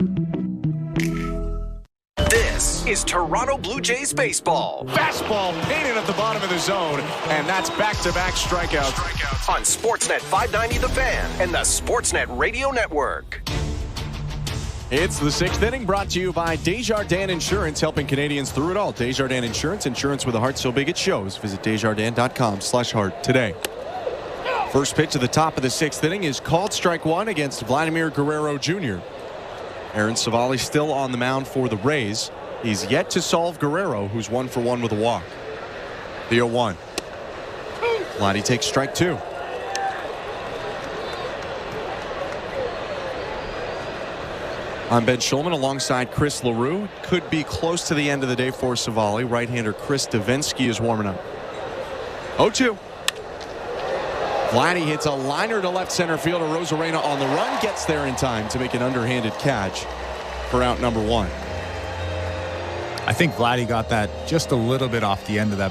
This is Toronto Blue Jays baseball. Fastball painted at the bottom of the zone, and that's back-to-back strikeouts. On Sportsnet 590 The Fan and the Sportsnet Radio Network. It's the 6th inning, brought to you by Desjardins Insurance, helping Canadians through it all. Desjardins Insurance, insurance with a heart so big it shows. Visit desjardins.com/heart today. First pitch at the top of the 6th inning is called strike one against Vladimir Guerrero Jr. Aaron Savali still on the mound for the Rays. He's yet to solve Guerrero, who's 1 for 1 with a walk. The 0-1. Vladdy takes strike two. I'm Ben Schulman alongside Chris LaRue. Could be close to the end of the day for Savali. Right-hander Chris Davinsky is warming up. 0-2. Vladdy hits a liner to left center fielder. Arozarena on the run, gets there in time to make an underhanded catch for out number 1. I think Vladdy got that just a little bit off the end of that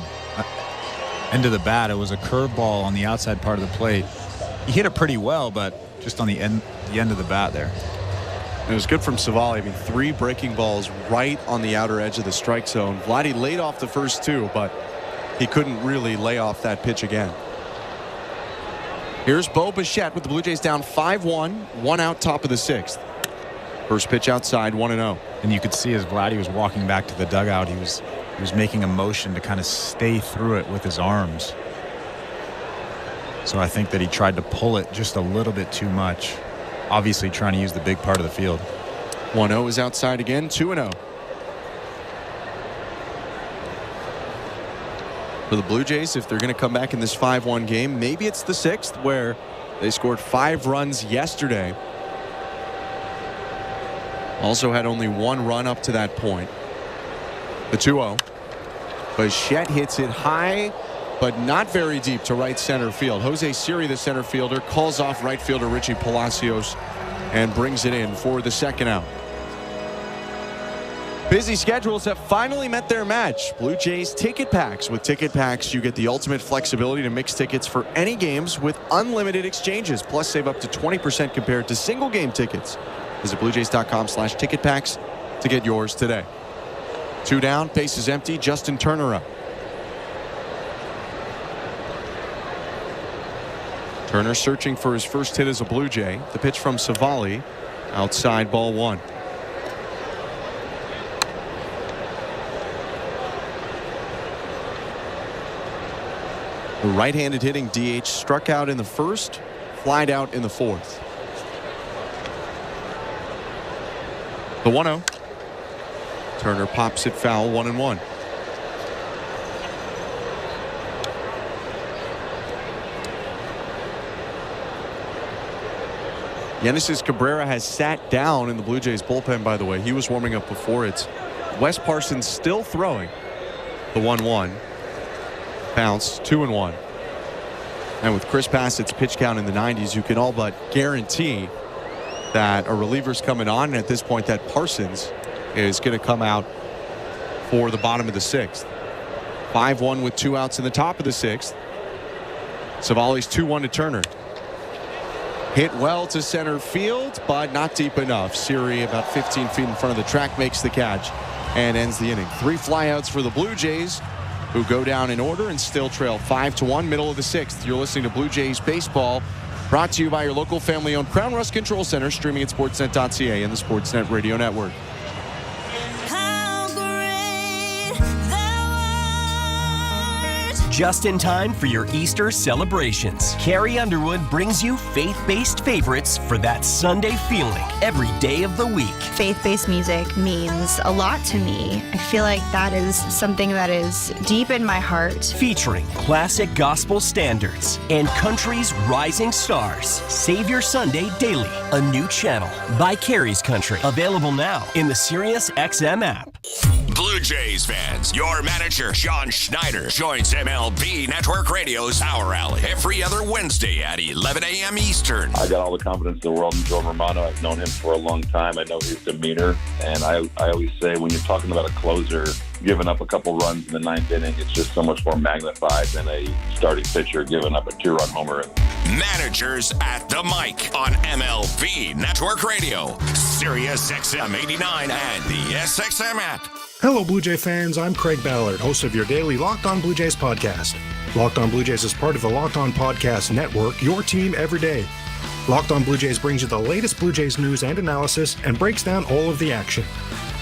end of the bat. It was a curveball on the outside part of the plate. He hit it pretty well, but just on the end of the bat there. It was good from Savali. I mean, 3 breaking balls right on the outer edge of the strike zone. Vladdy laid off the first 2, but he couldn't really lay off that pitch again. Here's Bo Bichette with the Blue Jays down 5-1, 1 out, top of the 6th. First pitch outside, 1-0. And you could see as Vladdy was walking back to the dugout, he was making a motion to kind of stay through it with his arms. So I think that he tried to pull it just a little bit too much. Obviously trying to use the big part of the field. 1-0 is outside again, 2-0. For the Blue Jays, if they're going to come back in this 5-1 game, maybe it's the 6th, where they scored 5 runs yesterday. Also had only one run up to that point. The 2-0. Bichette hits it high, but not very deep to right center field. Jose Siri, the center fielder, calls off right fielder Richie Palacios and brings it in for the second out. Busy schedules have finally met their match. Blue Jays ticket packs. With ticket packs, you get the ultimate flexibility to mix tickets for any games with unlimited exchanges. Plus, save up to 20% compared to single game tickets. Visit BlueJays.com/ticket packs to get yours today. 2 down, base is empty. Justin Turner up. Turner searching for his first hit as a Blue Jay. The pitch from Savali. Outside, ball 1. The right-handed hitting DH struck out in the first, flied out in the fourth. The 1-0. Turner pops it foul, 1-1. Genesis Cabrera has sat down in the Blue Jays bullpen, by the way. He was warming up before. It's Wes Parsons still throwing. The 1-1. Bounce, 2-1. And with Chris Passett's pitch count in the 90s, you can all but guarantee that a reliever's coming on. And at this point, that Parsons is going to come out for the bottom of the 6th. 5-1 with 2 outs in the top of the 6th. Savali's 2-1 to Turner. Hit well to center field, but not deep enough. Siri, about 15 feet in front of the track, makes the catch and ends the inning. 3 flyouts for the Blue Jays, who go down in order and still trail 5-1, middle of the 6th. You're listening to Blue Jays Baseball, brought to you by your local family-owned Crown Rust Control Center, streaming at sportsnet.ca and the Sportsnet Radio Network. Just in time for your Easter celebrations. Carrie Underwood brings you faith-based favorites for that Sunday feeling every day of the week. Faith-based music means a lot to me. I feel like that is something that is deep in my heart. Featuring classic gospel standards and country's rising stars. Save your Sunday daily, a new channel by Carrie's Country. Available now in the Sirius XM app. Blue Jays fans, your manager, John Schneider, joins MLB Network Radio's Power Alley every other Wednesday at 11 a.m. Eastern. I got all the confidence in the world in Joe Romano. I've known him for a long time. I know his demeanor. And I always say, when you're talking about a closer giving up a couple runs in the 9th inning, it's just so much more magnified than a starting pitcher giving up a 2-run homer. Managers at the mic on MLB Network Radio, Sirius XM 89 and the SXM app. Hello, Blue Jay fans. I'm Craig Ballard, host of your daily Locked On Blue Jays podcast. Locked On Blue Jays is part of the Locked On Podcast Network, your team every day. Locked On Blue Jays brings you the latest Blue Jays news and analysis and breaks down all of the action.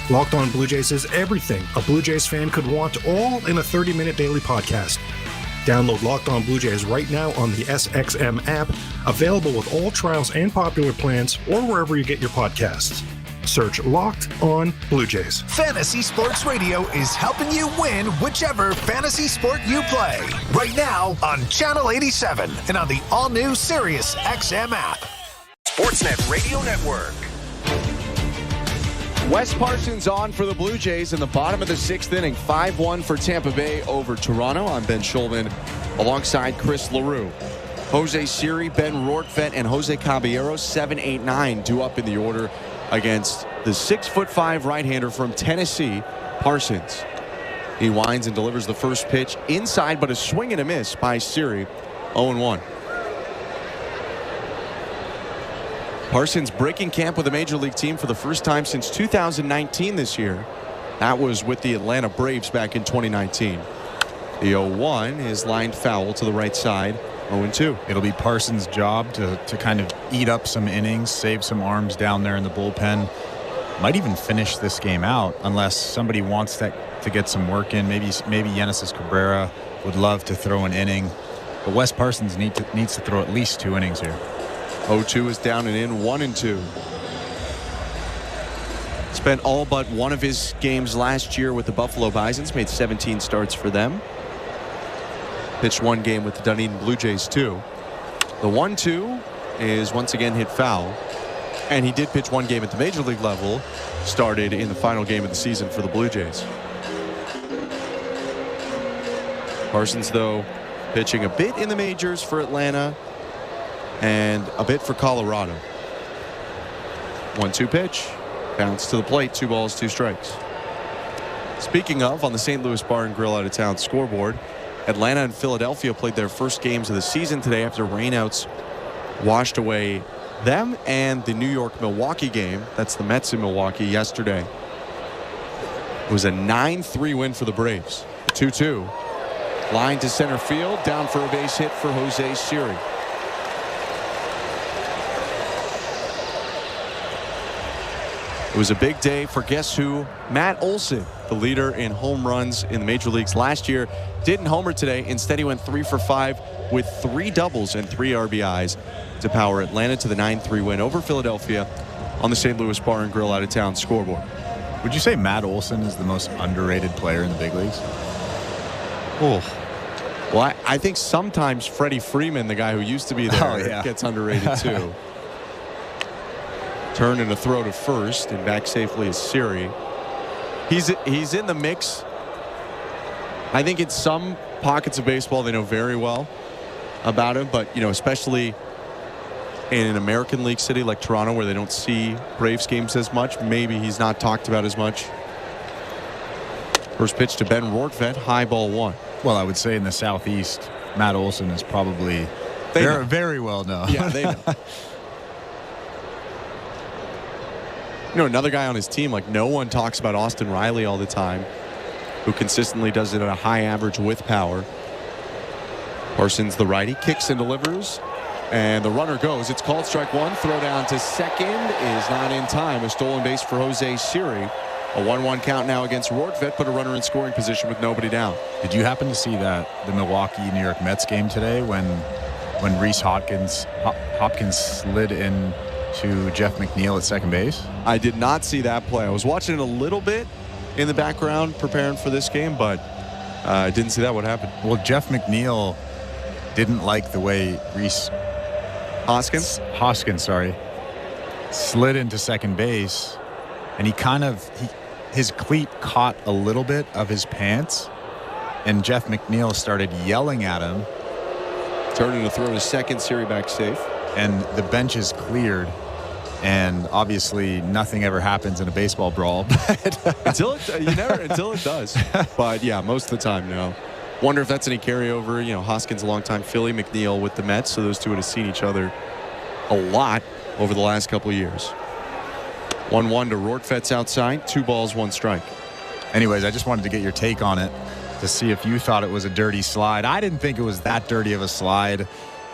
Locked On Blue Jays is everything a Blue Jays fan could want, all in a 30-minute daily podcast. Download Locked On Blue Jays right now on the SXM app, available with all trials and popular plans, or wherever you get your podcasts. Search Locked On Blue Jays. Fantasy Sports Radio is helping you win whichever fantasy sport you play. Right now on Channel 87 and on the all-new Sirius XM app. Sportsnet Radio Network. Wes Parsons on for the Blue Jays in the bottom of the 6th inning. 5-1 for Tampa Bay over Toronto. I'm Ben Schulman alongside Chris LaRue. Jose Siri, Ben Rortvedt, and Jose Caballero, 7, 8, 9, due up in the order against the 6'5" right-hander from Tennessee, Parsons. He winds and delivers the first pitch inside, but a swing and a miss by Siri. 0-1. Parsons breaking camp with a major league team for the first time since 2019 this year. That was with the Atlanta Braves back in 2019. The 0-1 is lined foul to the right side. 0-2. It'll be Parsons' job to kind of eat up some innings, save some arms down there in the bullpen. Might even finish this game out unless somebody wants to get some work in. Maybe Genesis Cabrera would love to throw an inning. But Wes Parsons needs to throw at least 2 innings here. 0-2 is down and in. 1-2. Spent all but one of his games last year with the Buffalo Bisons. Made 17 starts for them. Pitched 1 game with the Dunedin Blue Jays too. The 1-2 is once again hit foul. And he did pitch one game at the major league level, started in the final game of the season for the Blue Jays. Parsons, though, pitching a bit in the majors for Atlanta and a bit for Colorado. 1-2 pitch, bounce to the plate, 2 balls, 2 strikes. Speaking of, on the St. Louis Bar and Grill out of town scoreboard, Atlanta and Philadelphia played their first games of the season today after rainouts washed away them and the New York-Milwaukee game. That's the Mets in Milwaukee yesterday. It was a 9-3 win for the Braves. 2-2. Line to center field, down for a base hit for Jose Siri. It was a big day for guess who? Matt Olson, the leader in home runs in the major leagues last year. Didn't homer today. Instead, he went 3 for 5 with 3 doubles and 3 RBIs to power Atlanta to the 9-3 win over Philadelphia on the St. Louis Bar and Grill out of town scoreboard. Would you say Matt Olson is the most underrated player in the big leagues? Oh, well, I think sometimes Freddie Freeman, the guy who used to be there, gets underrated too. Turn and a throw to first, and back safely is Siri. He's in the mix. I think in some pockets of baseball they know very well about him, but especially in an American League city like Toronto where they don't see Braves games as much, maybe he's not talked about as much. First pitch to Ben Rortvedt, high ball 1. Well, I would say in the Southeast, Matt Olson is probably very well known. Yeah, they know. Another guy on his team, like no one talks about Austin Riley all the time, who consistently does it at a high average with power. Parsons, the righty, kicks and delivers, and the runner goes. It's called strike 1. Throw down to second is not in time. A stolen base for Jose Siri. A 1-1 count now against Rortvedt, put a runner in scoring position with nobody down. Did you happen to see the Milwaukee-New York Mets game today when Rhys Hopkins slid in to Jeff McNeil at second base? I did not see that play. I was watching it a little bit in the background preparing for this game, but I didn't see that. What happened? Well, Jeff McNeil didn't like the way Rhys Hoskins slid into second base, and his cleat caught a little bit of his pants, and Jeff McNeil started yelling at him. Turning to throw to second, Siri back safe. And the bench is cleared. And obviously, nothing ever happens in a baseball brawl. until it does. But yeah, most of the time, no. Wonder if that's any carryover. Hoskins a long time Philly, McNeil with the Mets, so those two would have seen each other a lot over the last couple of years. 1-1 to Rortvedt's outside. 2 balls, 1 strike. Anyways, I just wanted to get your take on it to see if you thought it was a dirty slide. I didn't think it was that dirty of a slide.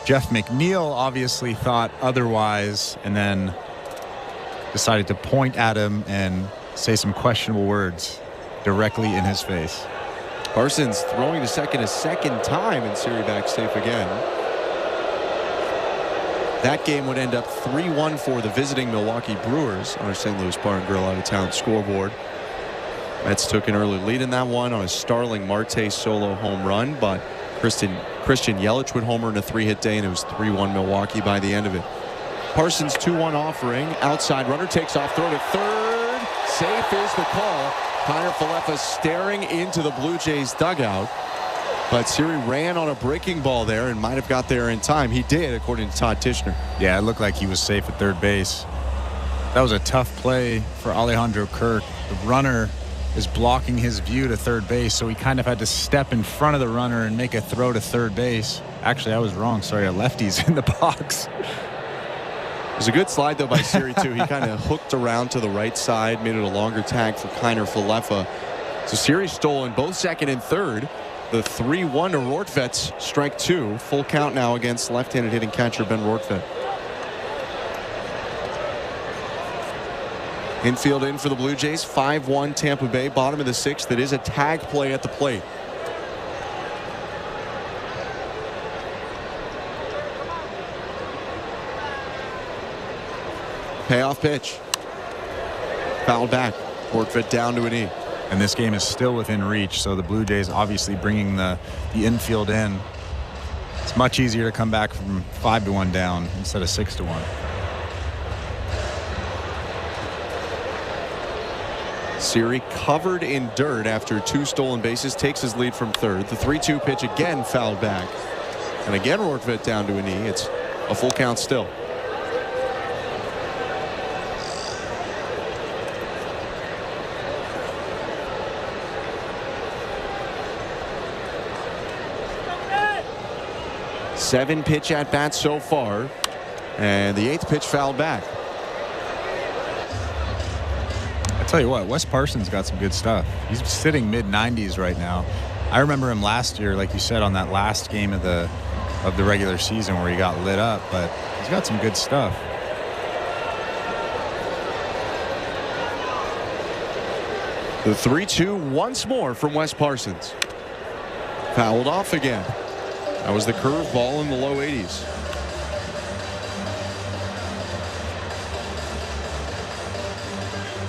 Jeff McNeil obviously thought otherwise, and then decided to point at him and say some questionable words directly in his face. Parsons throwing to second a second time, and Siri back safe again. That game would end up 3-1 for the visiting Milwaukee Brewers on our St. Louis Bar and Grill out of town scoreboard. Mets took an early lead in that one on a Starling Marte solo home run, but Christian Yelich would homer in a 3-hit day, and it was 3-1 Milwaukee by the end of it. Parsons 2-1 offering. Outside runner takes off, throw to third. Safe is the call. Kiner Falefa staring into the Blue Jays dugout. But Siri ran on a breaking ball there and might have got there in time. He did, according to Todd Tishner. Yeah, it looked like he was safe at third base. That was a tough play for Alejandro Kirk. The runner is blocking his view to third base, so he kind of had to step in front of the runner and make a throw to third base. Actually, I was wrong. Sorry, a lefty's in the box. It was a good slide, though, by Siri, too. He kind of hooked around to the right side, made it a longer tag for Kiner Falefa. So Siri stole in both second and third. The 3-1 to Rortvedt's strike 2. Full count now against left-handed hitting catcher Ben Rortvedt. Infield in for the Blue Jays. 5-1 Tampa Bay. Bottom of the 6th. It is a tag play at the plate. Payoff pitch. Fouled back. Rortvedt down to an E. And this game is still within reach, so the Blue Jays obviously bringing the infield in. It's much easier to come back from 5-1 down instead of 6-1. Siri covered in dirt after 2 stolen bases, takes his lead from third. The 3-2 pitch again fouled back. And again, Rortvedt down to a knee. It's a full count still. Seven pitch at bats so far, and the 8th pitch fouled back. I tell you what, Wes Parsons got some good stuff. He's sitting mid-90s right now. I remember him last year, like you said, on that last game of the regular season where he got lit up, but he's got some good stuff. The 3-2 once more from Wes Parsons. Fouled off again. That was the curveball in the low 80s.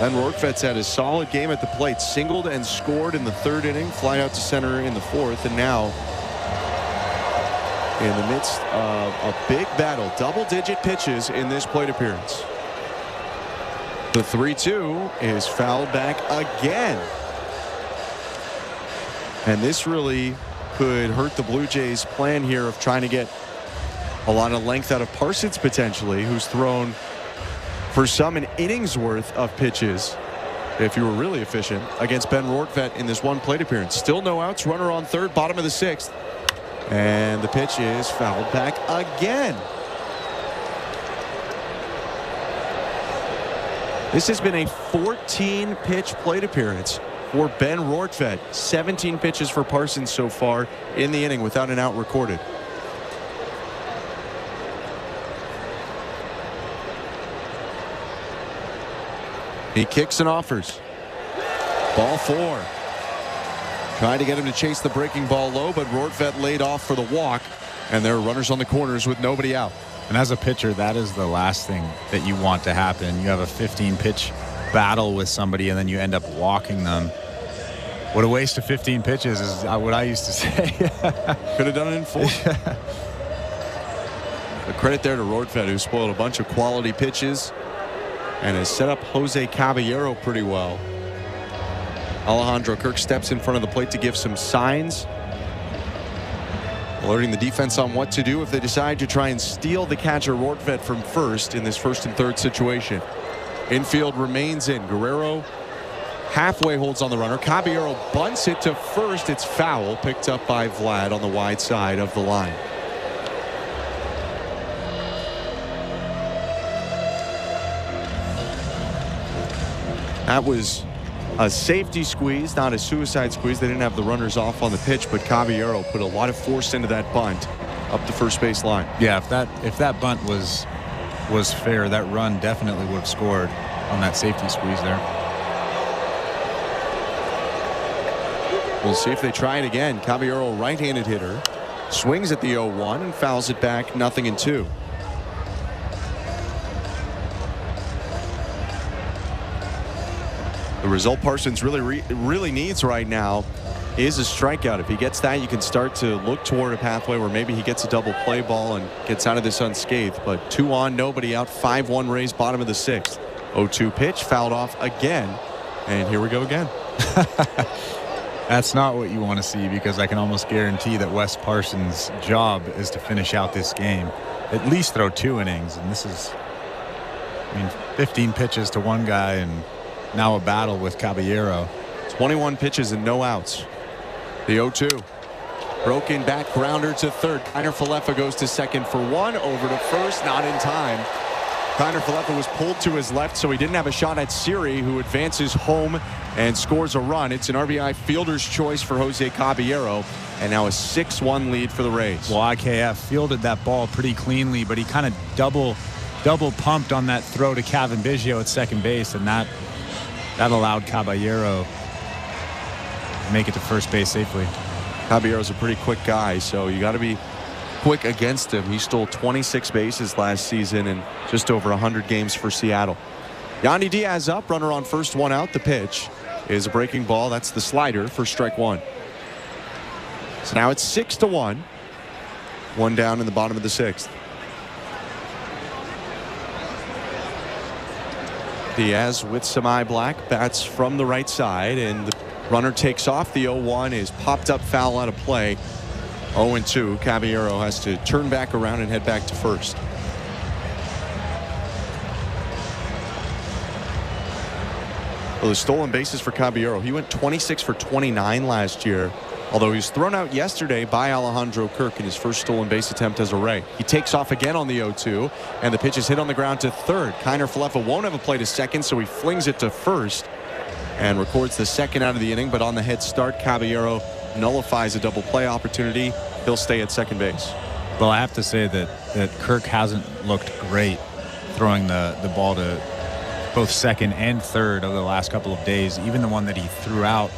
And Rortvedt's had a solid game at the plate. Singled and scored in the 3rd inning. Fly out to center in the 4th. And now in the midst of a big battle. Double-digit pitches in this plate appearance. The 3-2 is fouled back again. And this really could hurt the Blue Jays' plan here of trying to get a lot of length out of Parsons potentially, who's thrown for some an inning's worth of pitches, if you were really efficient, against Ben Rortvedt in this one plate appearance. Still no outs, runner on third, bottom of the 6th. And the pitch is fouled back again. This has been a 14-pitch plate appearance for Ben Rortvedt. 17 pitches for Parsons so far in the inning without an out recorded. He kicks and offers. Ball 4. Trying to get him to chase the breaking ball low, but Rortvedt laid off for the walk, and there are runners on the corners with nobody out. And as a pitcher, that is the last thing that you want to happen. You have a 15-pitch battle with somebody, and then you end up walking them. What a waste of 15 pitches is what I used to say. Could have done it in 4. The credit there to Rortvedt, who spoiled a bunch of quality pitches and has set up Jose Caballero pretty well. Alejandro Kirk steps in front of the plate to give some signs, alerting the defense on what to do if they decide to try and steal the catcher Rortvedt from first in this 1st and 3rd situation. Infield remains in. Guerrero halfway holds on the runner. Caballero bunts it to first. It's foul, picked up by Vlad on the wide side of the line. That was a safety squeeze, not a suicide squeeze. They didn't have the runners off on the pitch, but Caballero put a lot of force into that bunt up the first base line. Yeah, if that bunt was fair, that run definitely would have scored on that safety squeeze there. We'll see if they try it again. Caballero, right-handed hitter, swings at the 0-1 and fouls it back 0-2. The result Parsons really needs right now is a strikeout. If he gets that, you can start to look toward a pathway where maybe he gets a double play ball and gets out of this unscathed. But 2 on, nobody out, 5-1 Rays, bottom of the 6th. 0-2 pitch, fouled off again. And here we go again. That's not what you want to see, because I can almost guarantee that Wes Parsons' job is to finish out this game. At least throw 2 innings. And this is, 15 pitches to one guy and now a battle with Caballero. 21 pitches and no outs. The 0-2. Broken back grounder to third. Kiner Falefa goes to second for 1. Over to first, not in time. Kiner Falefa was pulled to his left, so he didn't have a shot at Siri, who advances home and scores a run. It's an RBI fielder's choice for Jose Caballero, and now a 6-1 lead for the Rays. Well, IKF fielded that ball pretty cleanly, but he kind of double pumped on that throw to Kevin Biggio at second base, and that allowed Caballero to make it to first base safely. Caballero's a pretty quick guy, so you got to be quick against him. He stole 26 bases last season and just over 100 games for Seattle. Yandy Diaz up, runner on first, 1 out. The pitch is a breaking ball. That's the slider for strike 1. So now it's 6-1. 1 down in the bottom of the 6th. Diaz with some eye black, bats from the right side, and the runner takes off. The 0-1 is popped up foul out of play. 0-2. Caballero has to turn back around and head back to first. Well, the stolen bases for Caballero. He went 26 for 29 last year, although he was thrown out yesterday by Alejandro Kirk in his first stolen base attempt as a Ray. He takes off again on the 0-2, and the pitch is hit on the ground to third. Kiner Falefa won't have a play to second, so he flings it to first and records the second out of the inning. But on the head start, Caballero nullifies a double play opportunity. He'll stay at second base. Well, I have to say that Kirk hasn't looked great throwing the ball to both second and third over the last couple of days. Even the one that he threw out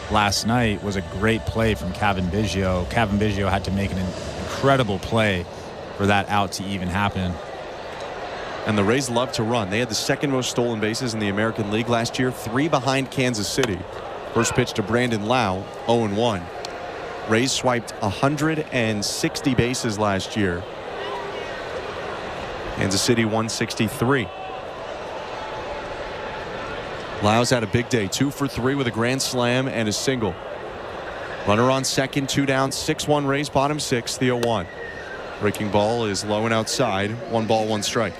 last night was a great play from Cavan Biggio. Cavan Biggio had to make an incredible play for that out to even happen. And the Rays love to run. They had the second most stolen bases in the American League last year, 3 behind Kansas City. First pitch to Brandon Lau, 0-1. Rays swiped 160 bases last year. Kansas City 163. Lau's had a big day, 2 for 3 with a grand slam and a single. Runner on second, 2 down, 6-1 Rays, bottom 6, the 0-1. Breaking ball is low and outside, 1 ball, 1 strike.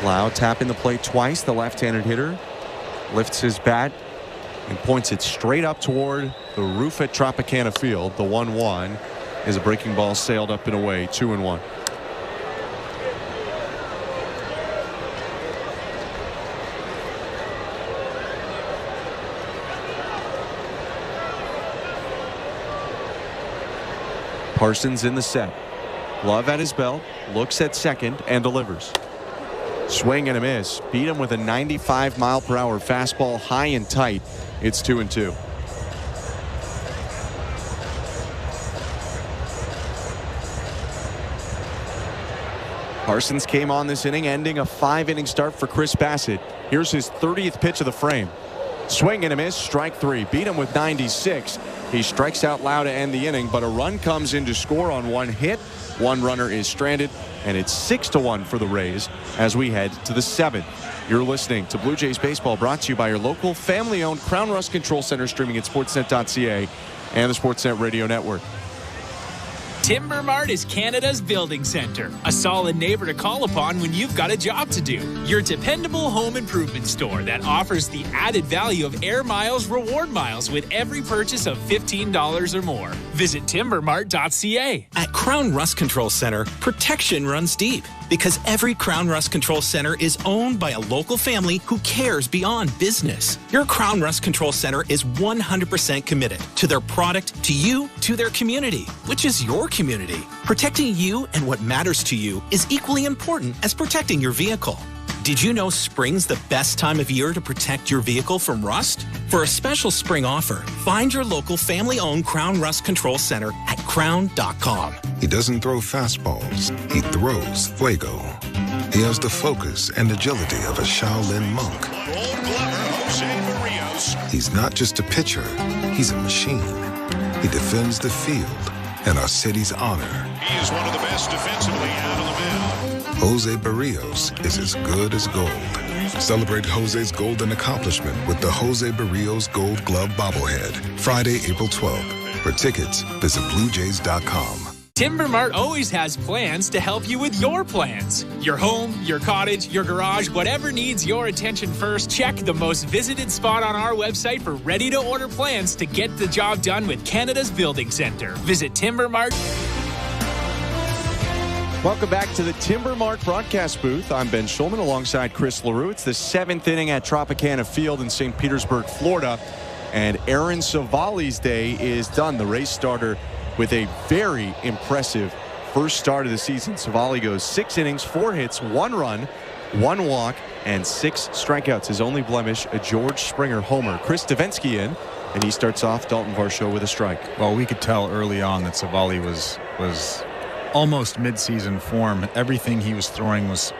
Lau tapping the plate twice. The left-handed hitter lifts his bat and points it straight up toward the roof at Tropicana Field. The 1-1 is a breaking ball sailed up and away, 2-1. Parsons in the set. Glove at his belt, looks at second and delivers. Swing and a miss. Beat him with a 95-mile-per-hour fastball, high and tight. It's 2-2. Parsons came on this inning, ending a 5-inning start for Chris Bassett. Here's his 30th pitch of the frame. Swing and a miss, strike 3. Beat him with 96. He strikes out loud to end the inning, but a run comes in to score on 1 hit. 1 runner is stranded, and it's 6-1 for the Rays as we head to the 7th. You're listening to Blue Jays Baseball, brought to you by your local family-owned Crown Rust Control Center, streaming at sportsnet.ca and the Sportsnet Radio Network. Timber Mart is Canada's building center, a solid neighbor to call upon when you've got a job to do. Your dependable home improvement store that offers the added value of Air Miles reward miles with every purchase of $15 or more. Visit timbermart.ca. At Crown Rust Control Center, protection runs deep because every Crown Rust Control Center is owned by a local family who cares beyond business. Your Crown Rust Control Center is 100% committed to their product, to you, to their community, which is your community. Protecting you and what matters to you is equally important as protecting your vehicle. Did you know spring's the best time of year to protect your vehicle from rust? For a special spring offer, find your local family-owned Crown Rust Control Center at crown.com. He doesn't throw fastballs, he throws fuego. He has the focus and agility of a Shaolin monk. Gold Glover Jose Barrios. He's not just a pitcher, he's a machine. He defends the field and our city's honor. He is one of the best defensively out on the mound. Jose Barrios is as good as gold. Celebrate Jose's golden accomplishment with the Jose Barrios Gold Glove Bobblehead, Friday, April 12th. For tickets, visit BlueJays.com. Timber Mart always has plans to help you with your plans. Your home, your cottage, your garage, whatever needs your attention first, check the most visited spot on our website for ready-to-order plans to get the job done with Canada's Building Center. Visit Timber Mart. Welcome back to the Timber Mart broadcast booth. I'm Ben Schulman alongside Chris LaRue. It's the 7th inning at Tropicana Field in St. Petersburg, Florida. And Aaron Savali's day is done. The Rays starter with a very impressive first start of the season. Savali goes 6 innings, 4 hits, 1 run, 1 walk, and 6 strikeouts. His only blemish, a George Springer homer. Chris Davinsky in, and he starts off Dalton Varsho with a strike. Well, we could tell early on that Savali was almost mid-season form. Everything he was throwing was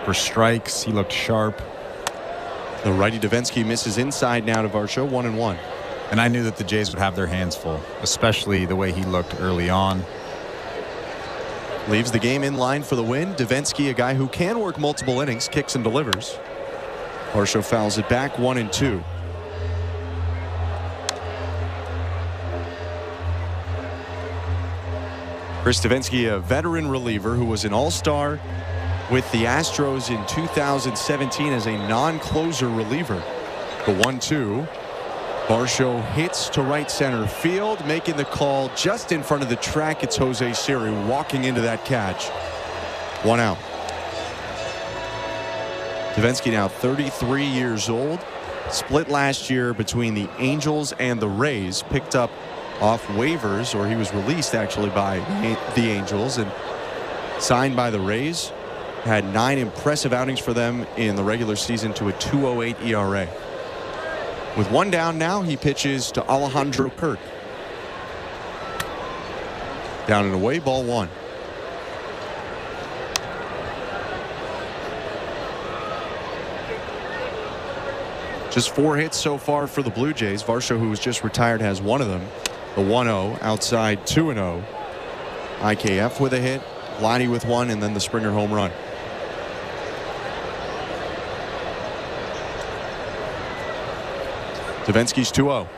for strikes. He looked sharp. The righty Davinsky misses inside now to Varsho, 1-1. And I knew that the Jays would have their hands full, especially the way he looked early on. Leaves the game in line for the win. Davinsky, a guy who can work multiple innings, kicks and delivers. Varsho fouls it back, 1-2. Chris Davinsky, a veteran reliever who was an all-star with the Astros in 2017 as a non-closer reliever. The 1-2. Varsho hits to right center field, making the call just in front of the track. It's Jose Siri walking into that catch. 1 out. Davinsky now 33 years old. Split last year between the Angels and the Rays. Picked up off waivers, or he was released actually by the Angels and signed by the Rays. Had 9 impressive outings for them in the regular season to a 2.08 ERA. With 1 down now, he pitches to Alejandro Kirk. Down and away, ball 1. Just 4 hits so far for the Blue Jays. Varsho, who was just retired, has 1 of them. The 1-0 outside, 2-0. IKF with a hit, Lonnie with 1, and then the Springer home run. Davinsky's 2-0.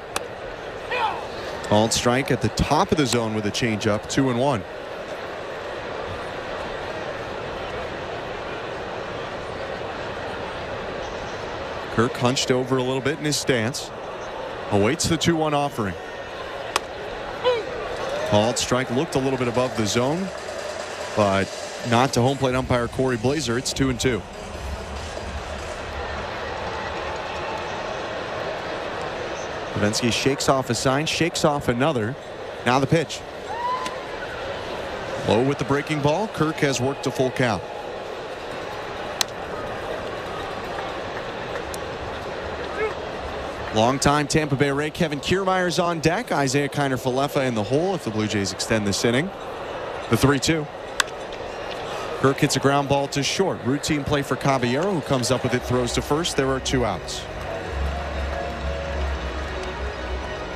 Called strike at the top of the zone with a changeup, 2-1. Kirk hunched over a little bit in his stance. Awaits the 2-1 offering. Called strike, looked a little bit above the zone, but not to home plate umpire Corey Blazer. It's 2-2. Davinsky shakes off a sign, shakes off another. Now the pitch. Low with the breaking ball. Kirk has worked a full count. Longtime Tampa Bay Ray Kevin Kiermaier's on deck. Isaiah Kiner-Falefa in the hole if the Blue Jays extend this inning. The 3-2. Kirk hits a ground ball to short. Routine play for Caballero, who comes up with it, throws to first. There are 2 outs.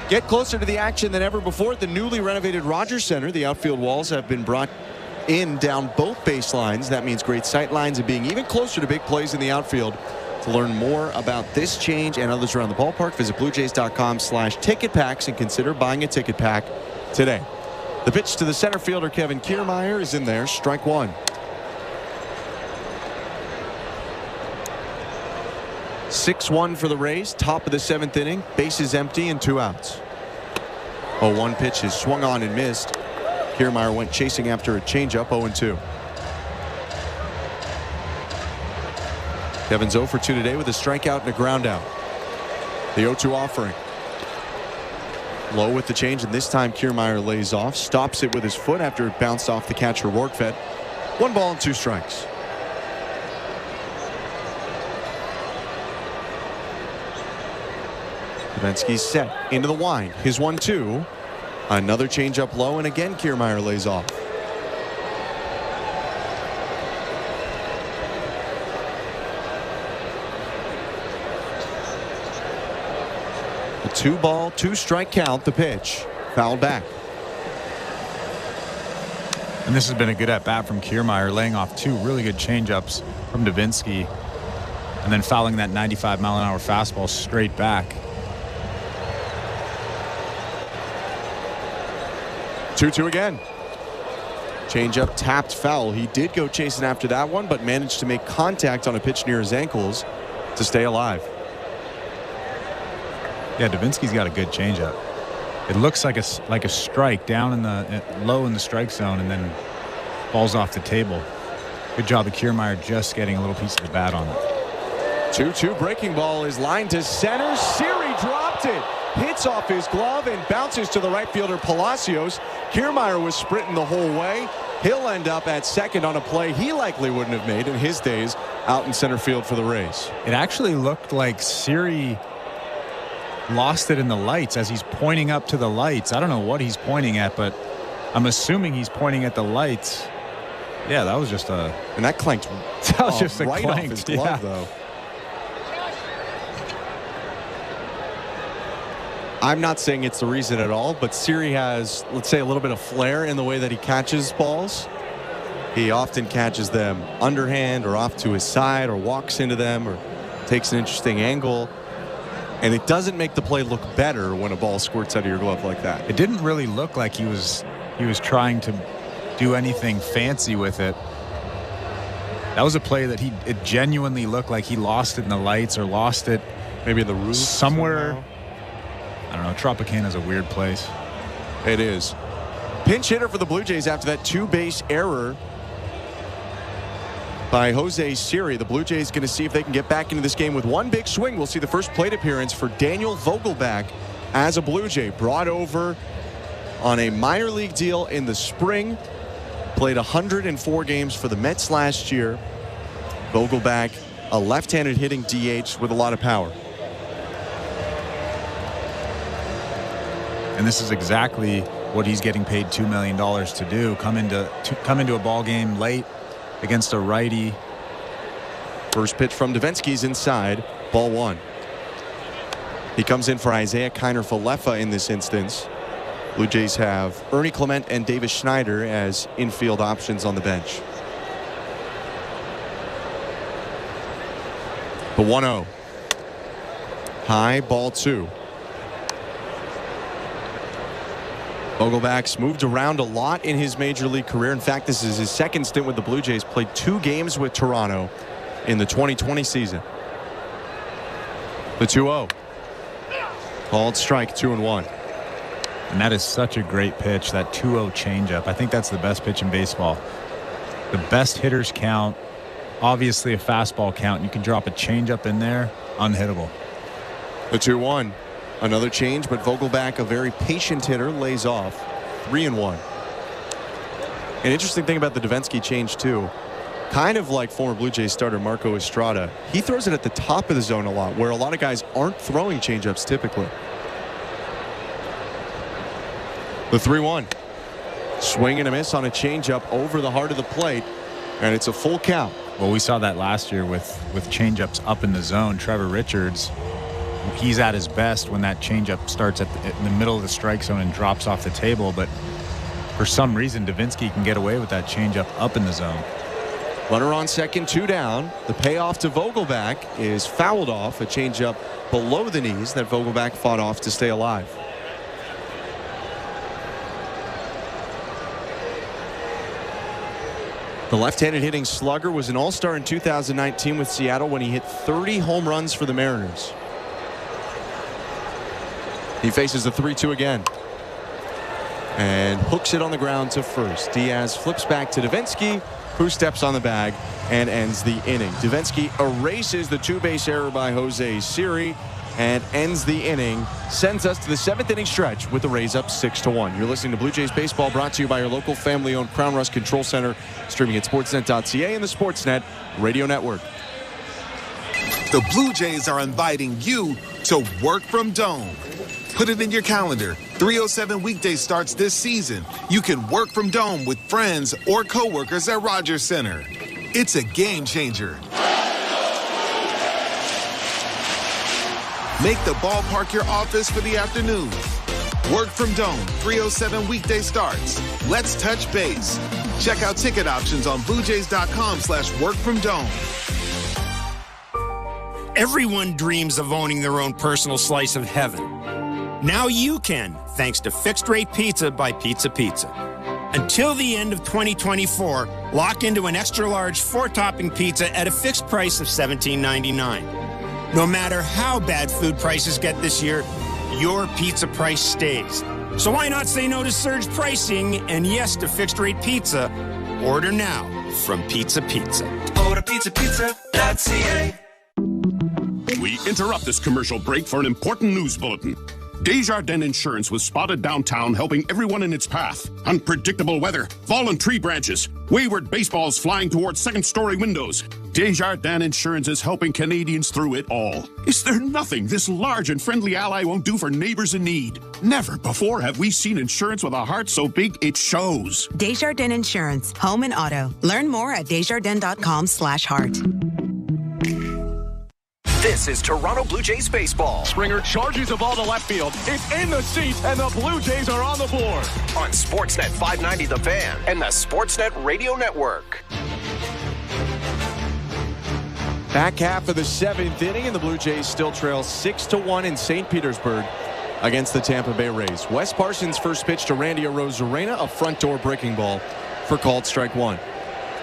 Get closer to the action than ever before at the newly renovated Rogers Center. The outfield walls have been brought in down both baselines. That means great sight lines and being even closer to big plays in the outfield. To learn more about this change and others around the ballpark, visit BlueJays.com/ticket packs and consider buying a ticket pack today. The pitch to the center fielder Kevin Kiermaier is in there. Strike 1. (6-1) for the Rays. Top of the 7th inning. Bases empty and 2 outs. 0-1 pitch is swung on and missed. Kiermaier went chasing after a changeup. 0-2. Kevin's 0 for 2 today with a strikeout and a ground out. The 0-2 offering. Low with the change, and this time Kiermaier lays off. Stops it with his foot after it bounced off the catcher Rorkfed. 1 ball and 2 strikes. Davinsky's set into the wind. His 1-2. Another changeup low, and again Kiermaier lays off. A 2-ball, 2-strike count. The pitch fouled back. And this has been a good at-bat from Kiermaier, laying off 2 really good changeups from Davinsky, and then fouling that 95-mile-an-hour fastball straight back. 2-2 again. Changeup tapped foul. He did go chasing after that one, but managed to make contact on a pitch near his ankles to stay alive. Yeah, Davinsky's got a good changeup. It looks like a strike down in the low in the strike zone, and then falls off the table. Good job of Kiermaier just getting a little piece of the bat on it. 2-2 breaking ball is lined to center. Siri dropped it. Hits off his glove and bounces to the right fielder Palacios. Kiermaier was sprinting the whole way. He'll end up at second on a play he likely wouldn't have made in his days out in center field for the Rays. It actually looked like Siri lost it in the lights as he's pointing up to the lights. I don't know what he's pointing at, but I'm assuming he's pointing at the lights. Yeah, that was just a... And that clanked that was just a right clank, off his glove, though. I'm not saying it's the reason at all, but Siri has, let's say, a little bit of flair in the way that he catches balls. He often catches them underhand or off to his side or walks into them or takes an interesting angle. And it doesn't make the play look better when a ball squirts out of your glove like that. It didn't really look like he was trying to do anything fancy with it. That was a play that it genuinely looked like he lost it in the lights or lost it maybe in the roof somewhere. somehow. I don't know. Tropicana's a weird place. It is. Pinch hitter for the Blue Jays after that two-base error by Jose Siri. The Blue Jays going to see if they can get back into this game with one big swing. We'll see the first plate appearance for Daniel Vogelbach as a Blue Jay. Brought over on a minor league deal in the spring. Played 104 games for the Mets last year. Vogelbach, a left-handed hitting DH with a lot of power. And this is exactly what he's getting paid $2 million to do. Come into a ball game late against a righty. First pitch from Davinsky's inside, ball one. He comes in for Isaiah Kiner-Falefa in this instance. Blue Jays have Ernie Clement and Davis Schneider as infield options on the bench. The 1-0. High, ball two. Vogelbach's moved around a lot in his major league career. In fact, this is his second stint with the Blue Jays. Played 2 games with Toronto in the 2020 season. The 2-0. Called strike, 2-1. And that is such a great pitch, that 2-0 changeup. I think that's the best pitch in baseball. The best hitters count. Obviously a fastball count. You can drop a changeup in there, unhittable. The 2-1. Another change, but Vogelbach, a very patient hitter, lays off. 3-1. An interesting thing about the Davinsky change, too, kind of like former Blue Jays starter Marco Estrada, he throws it at the top of the zone a lot, where a lot of guys aren't throwing changeups typically. The 3-1. Swing and a miss on a changeup over the heart of the plate, and it's a full count. Well, we saw that last year with changeups up in the zone. Trevor Richards, he's at his best when that changeup starts in the middle of the strike zone and drops off the table. But for some reason, Davinsky can get away with that changeup up in the zone. Runner on second, 2 down. The payoff to Vogelbach is fouled off, a changeup below the knees that Vogelbach fought off to stay alive. The left-handed hitting slugger was an all-star in 2019 with Seattle when he hit 30 home runs for the Mariners. He faces the 3-2 again and hooks it on the ground to first. Diaz flips back to Davinsky, who steps on the bag and ends the inning. Davinsky erases the 2-base error by Jose Siri and ends the inning, sends us to the 7th inning stretch with the Rays up 6-1. You're listening to Blue Jays Baseball, brought to you by your local family-owned Crown Rust Control Center, streaming at sportsnet.ca and the Sportsnet Radio Network. The Blue Jays are inviting you to work from Dome. Put it in your calendar. 307 weekdays starts this season. You can work from Dome with friends or coworkers at Rogers Center. It's a game changer. Make the ballpark your office for the afternoon. Work from Dome, 307 weekday starts. Let's touch base. Check out ticket options on BlueJays.com/workfromdome. Everyone dreams of owning their own personal slice of heaven. Now you can, thanks to Fixed Rate Pizza by Pizza Pizza. Until the end of 2024, lock into an extra large 4-topping pizza at a fixed price of $17.99. No matter how bad food prices get this year, your pizza price stays. So why not say no to surge pricing and yes to Fixed Rate Pizza? Order now from Pizza Pizza. Order pizzapizza.ca. We interrupt this commercial break for an important news bulletin. Desjardins Insurance was spotted downtown helping everyone in its path. Unpredictable weather, fallen tree branches, wayward baseballs flying towards second-story windows. Desjardins Insurance is helping Canadians through it all. Is there nothing this large and friendly ally won't do for neighbors in need? Never before have we seen insurance with a heart so big it shows. Desjardins Insurance, home and auto. Learn more at desjardins.com/heart. This is Toronto Blue Jays baseball. Springer charges the ball to left field. It's in the seats, and the Blue Jays are on the board. On Sportsnet 590 The Fan and the Sportsnet Radio Network. Back half of the 7th inning, and the Blue Jays still trail 6-1 in St. Petersburg against the Tampa Bay Rays. Wes Parsons' first pitch to Randy Arozarena, a front door breaking ball for called strike one.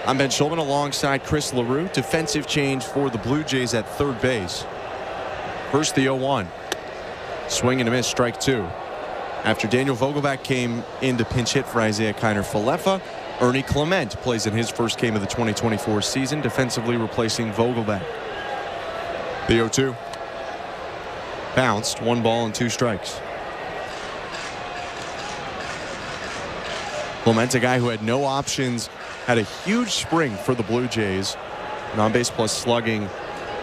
I'm Ben Schulman alongside Chris LaRue. Defensive change for the Blue Jays at third base. First the 0-1. Swing and a miss, strike two. After Daniel Vogelbach came in to pinch hit for Isaiah Kiner-Falefa, Ernie Clement plays in his first game of the 2024 season, defensively replacing Vogelbach. The 0-2. Bounced, 1 ball and 2 strikes. Clement, a guy who had no options, had a huge spring for the Blue Jays. An on-base plus slugging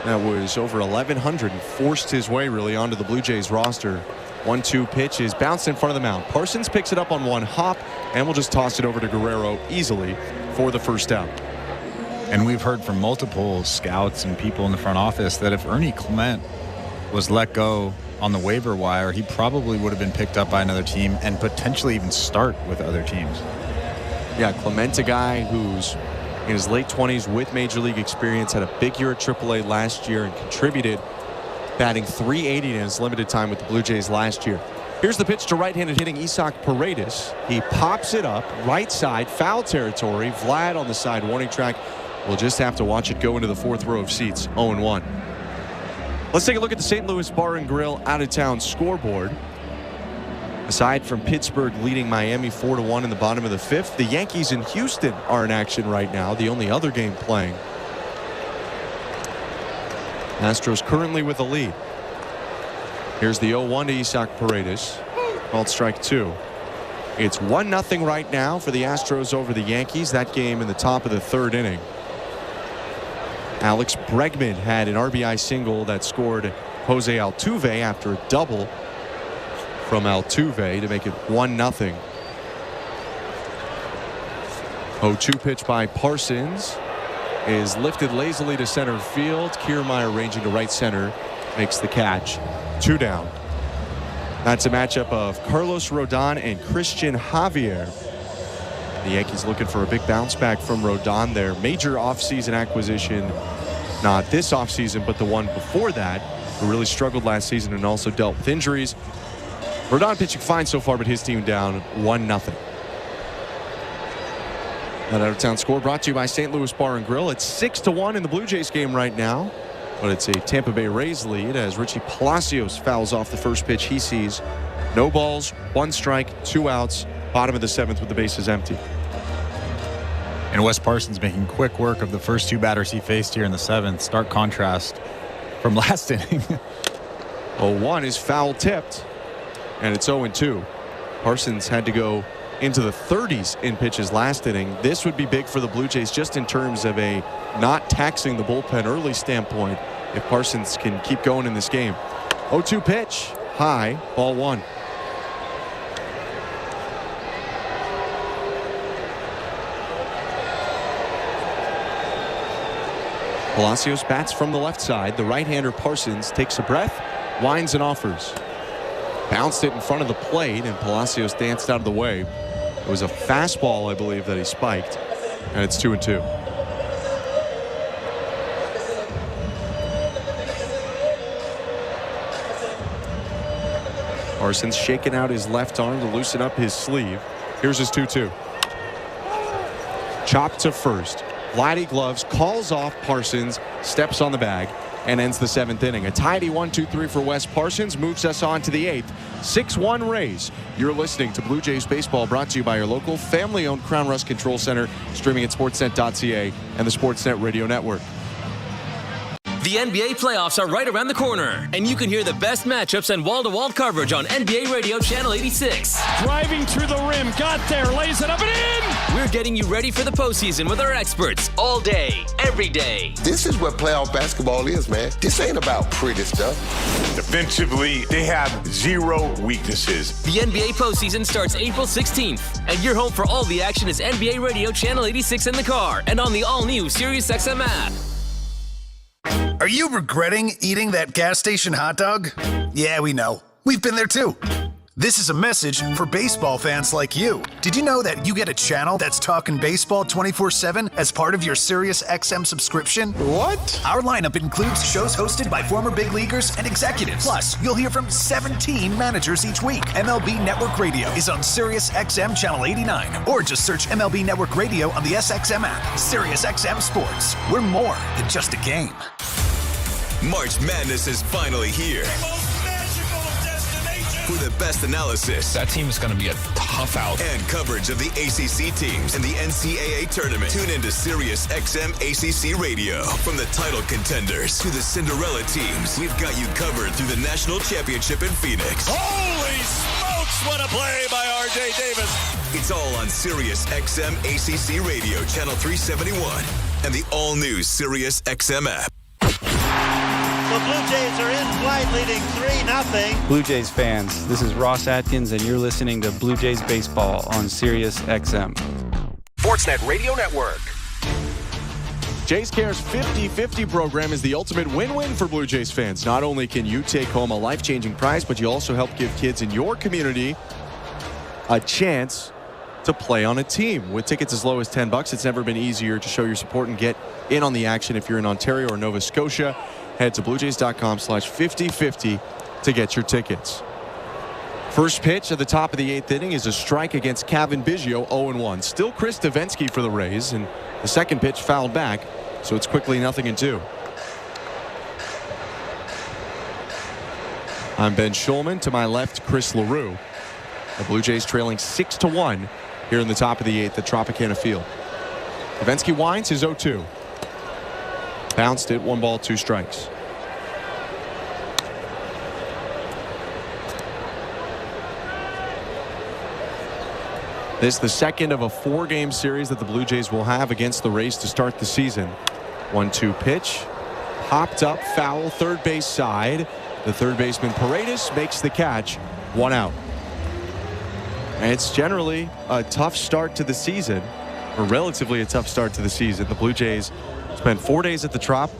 that was over 1,100 and forced his way really onto the Blue Jays roster. 1-2 pitch is bounced in front of the mound. Parsons picks it up on one hop and will just toss it over to Guerrero easily for the first out. And we've heard from multiple scouts and people in the front office that if Ernie Clement was let go on the waiver wire, he probably would have been picked up by another team and potentially even start with other teams. Yeah, Clement, a guy who's in his late 20s with major league experience, had a big year at AAA last year and contributed, batting .380 in his limited time with the Blue Jays last year. Here's the pitch to right-handed hitting Isaac Paredes. He pops it up, right side, foul territory. Vlad on the side warning track. We'll just have to watch it go into the fourth row of seats, 0-1. Let's take a look at the St. Louis Bar and Grill out-of-town scoreboard. Aside from Pittsburgh leading Miami 4-1 in the bottom of the 5th, the Yankees in Houston are in action right now, the only other game playing. Astros currently with a lead. Here's the 0-1 to Isaac Paredes. Called strike two. It's 1-0 right now for the Astros over the Yankees. That game in the top of the 3rd inning. Alex Bregman had an RBI single that scored Jose Altuve after a double from Altuve to make it 1-0. 0-2 pitch by Parsons is lifted lazily to center field. Kiermaier ranging to right center makes the catch. 2 down. That's a matchup of Carlos Rodon and Christian Javier. The Yankees looking for a big bounce back from Rodon, their major offseason acquisition. Not this offseason, but the one before that, who really struggled last season and also dealt with injuries. Rodon pitching fine so far, but his team down 1-0. That out-of-town score brought to you by St. Louis Bar and Grill. It's 6-1 in the Blue Jays game right now, but it's a Tampa Bay Rays lead as Richie Palacios fouls off the first pitch he sees. No balls, 1 strike, 2 outs, bottom of the 7th with the bases empty. And Wes Parsons making quick work of the first 2 batters he faced here in the 7th. Stark contrast from last inning. 0-1 is foul tipped, and it's 0-2. Parsons had to go into the 30s in pitches last inning. This would be big for the Blue Jays just in terms of a not taxing the bullpen early standpoint if Parsons can keep going in this game. 0-2 pitch, high, ball 1. Palacios bats from the left side. The right-hander Parsons takes a breath, winds and offers. Bounced it in front of the plate, and Palacios danced out of the way. It was a fastball, I believe, that he spiked, and it's 2-2. Parsons shaking out his left arm to loosen up his sleeve. Here's his 2-2. Chopped to first. Vladdy gloves, calls off Parsons, steps on the bag, and ends the 7th inning. A tidy 1-2-3 for Wes Parsons moves us on to the 8th. 6-1 Rays. You're listening to Blue Jays Baseball, brought to you by your local family-owned Crown Rust Control Center, streaming at sportsnet.ca and the Sportsnet Radio Network. The NBA playoffs are right around the corner, and you can hear the best matchups and wall-to-wall coverage on NBA Radio Channel 86. Driving through the rim, got there, lays it up and in! We're getting you ready for the postseason with our experts all day, every day. This is what playoff basketball is, man. This ain't about pretty stuff. Defensively, they have 0 weaknesses. The NBA postseason starts April 16th, and your home for all the action is NBA Radio Channel 86 in the car and on the all-new SiriusXM app. Are you regretting eating that gas station hot dog? Yeah, we know. We've been there too. This is a message for baseball fans like you. Did you know that you get a channel that's talking baseball 24/7 as part of your Sirius XM subscription? What? Our lineup includes shows hosted by former big leaguers and executives. Plus, you'll hear from 17 managers each week. MLB Network Radio is on Sirius XM Channel 89, or just search MLB Network Radio on the SXM app. Sirius XM Sports. We're more than just a game. March Madness is finally here. For the best analysis. That team is going to be a tough out. And coverage of the ACC teams and the NCAA tournament. Tune into Sirius XM ACC Radio. From the title contenders to the Cinderella teams, we've got you covered through the national championship in Phoenix. Holy smokes, what a play by R.J. Davis. It's all on Sirius XM ACC Radio, Channel 371, and the all-new Sirius XM app. The Blue Jays are in flight, leading 3-0. Blue Jays fans, this is Ross Atkins, and you're listening to Blue Jays Baseball on Sirius XM. Sportsnet Radio Network. Jays Care's 50-50 program is the ultimate win-win for Blue Jays fans. Not only can you take home a life-changing prize, but you also help give kids in your community a chance to play on a team. With tickets as low as $10, it's never been easier to show your support and get in on the action. If you're in Ontario or Nova Scotia, head to bluejays.com/5050 to get your tickets. First pitch at the top of the 8th inning is a strike against Cavan Biggio, 0-1. Still Chris Davinsky for the Rays, and the second pitch fouled back, so it's quickly 0-2. I'm Ben Schulman. To my left, Chris LaRue. The Blue Jays trailing 6-1 here in the top of the 8th at Tropicana Field. Davinsky winds his 0-2. Bounced it, 1 ball, 2 strikes. This is the second of a 4-game series that the Blue Jays will have against the Rays to start the season. 1-2 pitch. Popped up, foul, third base side. The third baseman Paredes makes the catch. 1 out. And it's generally a tough start to the season, or relatively a tough start to the season. The Blue Jays spent 4 days at the Trop,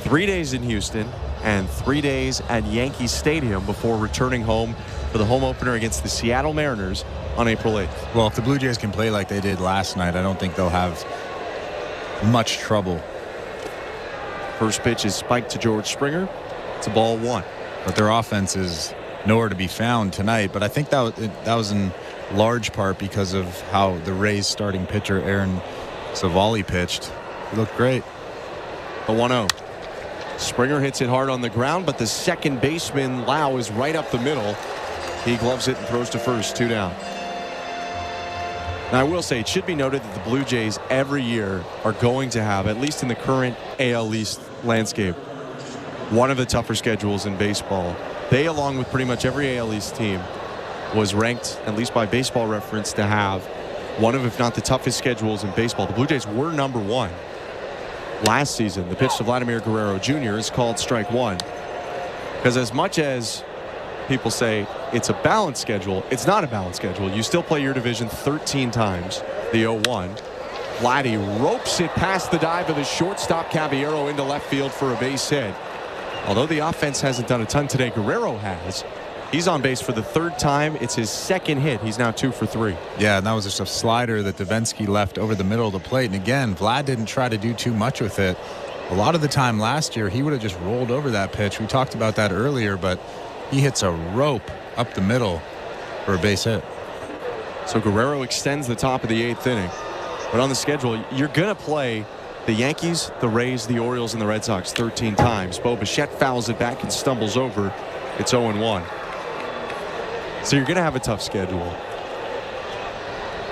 3 days in Houston, and 3 days at Yankee Stadium before returning home for the home opener against the Seattle Mariners on April 8th. Well, if the Blue Jays can play like they did last night, I don't think they'll have much trouble. First pitch is spiked to George Springer. It's a ball 1. But their offense is nowhere to be found tonight. But I think that was in large part because of how the Rays starting pitcher Aaron Savali pitched. He looked great. A 1-0. Springer hits it hard on the ground, but the second baseman Lau is right up the middle. He gloves it and throws to first, 2 down. Now, I will say, it should be noted that the Blue Jays every year are going to have, at least in the current AL East landscape, one of the tougher schedules in baseball. They, along with pretty much every AL East team, was ranked, at least by Baseball Reference, to have one of, if not the toughest schedules in baseball. The Blue Jays were number 1 last season. The pitch to Vladimir Guerrero Jr. is called strike 1. Because as much as people say it's a balanced schedule, it's not a balanced schedule. You still play your division 13 times, the 0-1. Vladdy ropes it past the dive of the shortstop Caballero into left field for a base hit. Although the offense hasn't done a ton today, Guerrero has. He's on base for the 3rd time. It's his 2nd hit. He's now 2 for 3. Yeah, and that was just a slider that Davinsky left over the middle of the plate. And again, Vlad didn't try to do too much with it. A lot of the time last year, he would have just rolled over that pitch. We talked about that earlier, but he hits a rope up the middle for a base hit. So Guerrero extends the top of the 8th inning. But on the schedule, you're going to play the Yankees, the Rays, the Orioles, and the Red Sox 13 times. Bo Bichette fouls it back and stumbles over. It's 0-1. So you're going to have a tough schedule.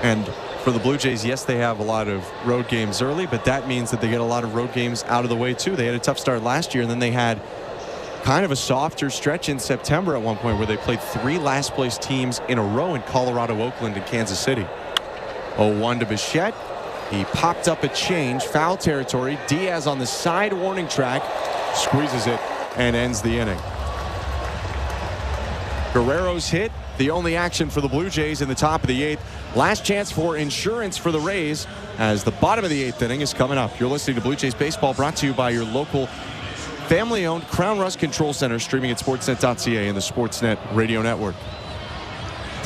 And for the Blue Jays, yes, they have a lot of road games early, but that means that they get a lot of road games out of the way, too. They had a tough start last year, and then they had kind of a softer stretch in September at one point where they played 3 last-place teams in a row in Colorado, Oakland, and Kansas City. 0-1 to Bichette. He popped up a change, foul territory. Diaz on the side warning track, squeezes it, and ends the inning. Guerrero's hit, the only action for the Blue Jays in the top of the 8th. Last chance for insurance for the Rays as the bottom of the 8th inning is coming up. You're listening to Blue Jays Baseball, brought to you by your local Family-owned Crown Rust Control Center, streaming at sportsnet.ca and the Sportsnet Radio Network.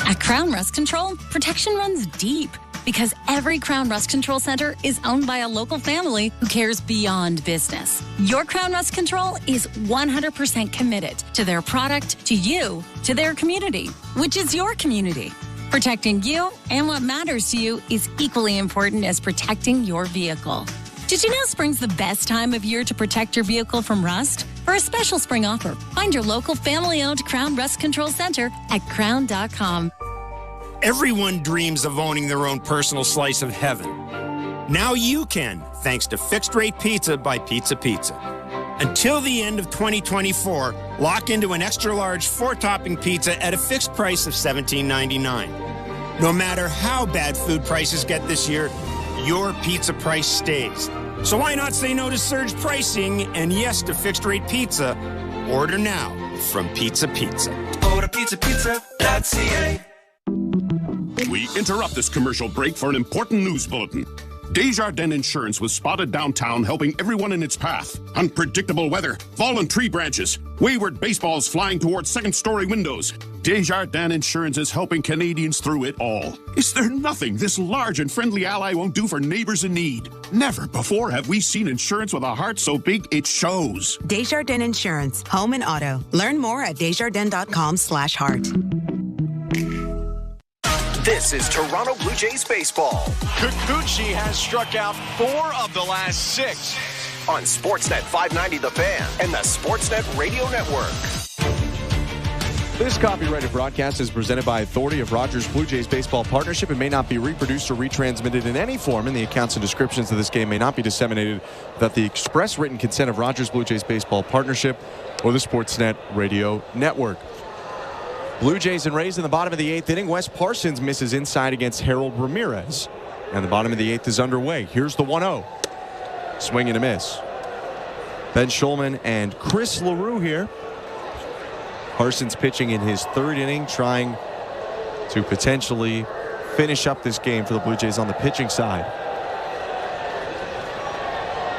At Crown Rust Control, protection runs deep because every Crown Rust Control Center is owned by a local family who cares beyond business. Your Crown Rust Control is 100% committed to their product, to you, to their community, which is your community. Protecting you and what matters to you is equally important as protecting your vehicle. Did you know spring's the best time of year to protect your vehicle from rust? For a special spring offer, find your local family-owned Crown Rust Control Center at crown.com. Everyone dreams of owning their own personal slice of heaven. Now you can, thanks to Fixed Rate Pizza by Pizza Pizza. Until the end of 2024, lock into an extra-large 4-topping pizza at a fixed price of $17.99. No matter how bad food prices get this year, your pizza price stays. So why not say no to surge pricing and yes to fixed-rate pizza? Order now from Pizza Pizza. Go to pizzapizza.ca. We interrupt this commercial break for an important news bulletin. Desjardins Insurance was spotted downtown helping everyone in its path. Unpredictable weather, fallen tree branches, wayward baseballs flying towards second-story windows. Desjardins Insurance is helping Canadians through it all. Is there nothing this large and friendly ally won't do for neighbors in need? Never before have we seen insurance with a heart so big it shows. Desjardins Insurance, home and auto. Learn more at desjardins.com/heart. This is Toronto Blue Jays baseball. Kikuchi has struck out 4 of the last 6. On Sportsnet 590 The Fan and the Sportsnet Radio Network. This copyrighted broadcast is presented by authority of Rogers Blue Jays Baseball Partnership and may not be reproduced or retransmitted in any form, and the accounts and descriptions of this game may not be disseminated without the express written consent of Rogers Blue Jays Baseball Partnership or the Sportsnet Radio Network. Blue Jays and Rays in the bottom of the 8th inning. Wes Parsons misses inside against Harold Ramirez. And the bottom of the 8th is underway. Here's the 1-0. Swing and a miss. Ben Schulman and Chris LaRue here. Parsons pitching in his 3rd inning, trying to potentially finish up this game for the Blue Jays on the pitching side.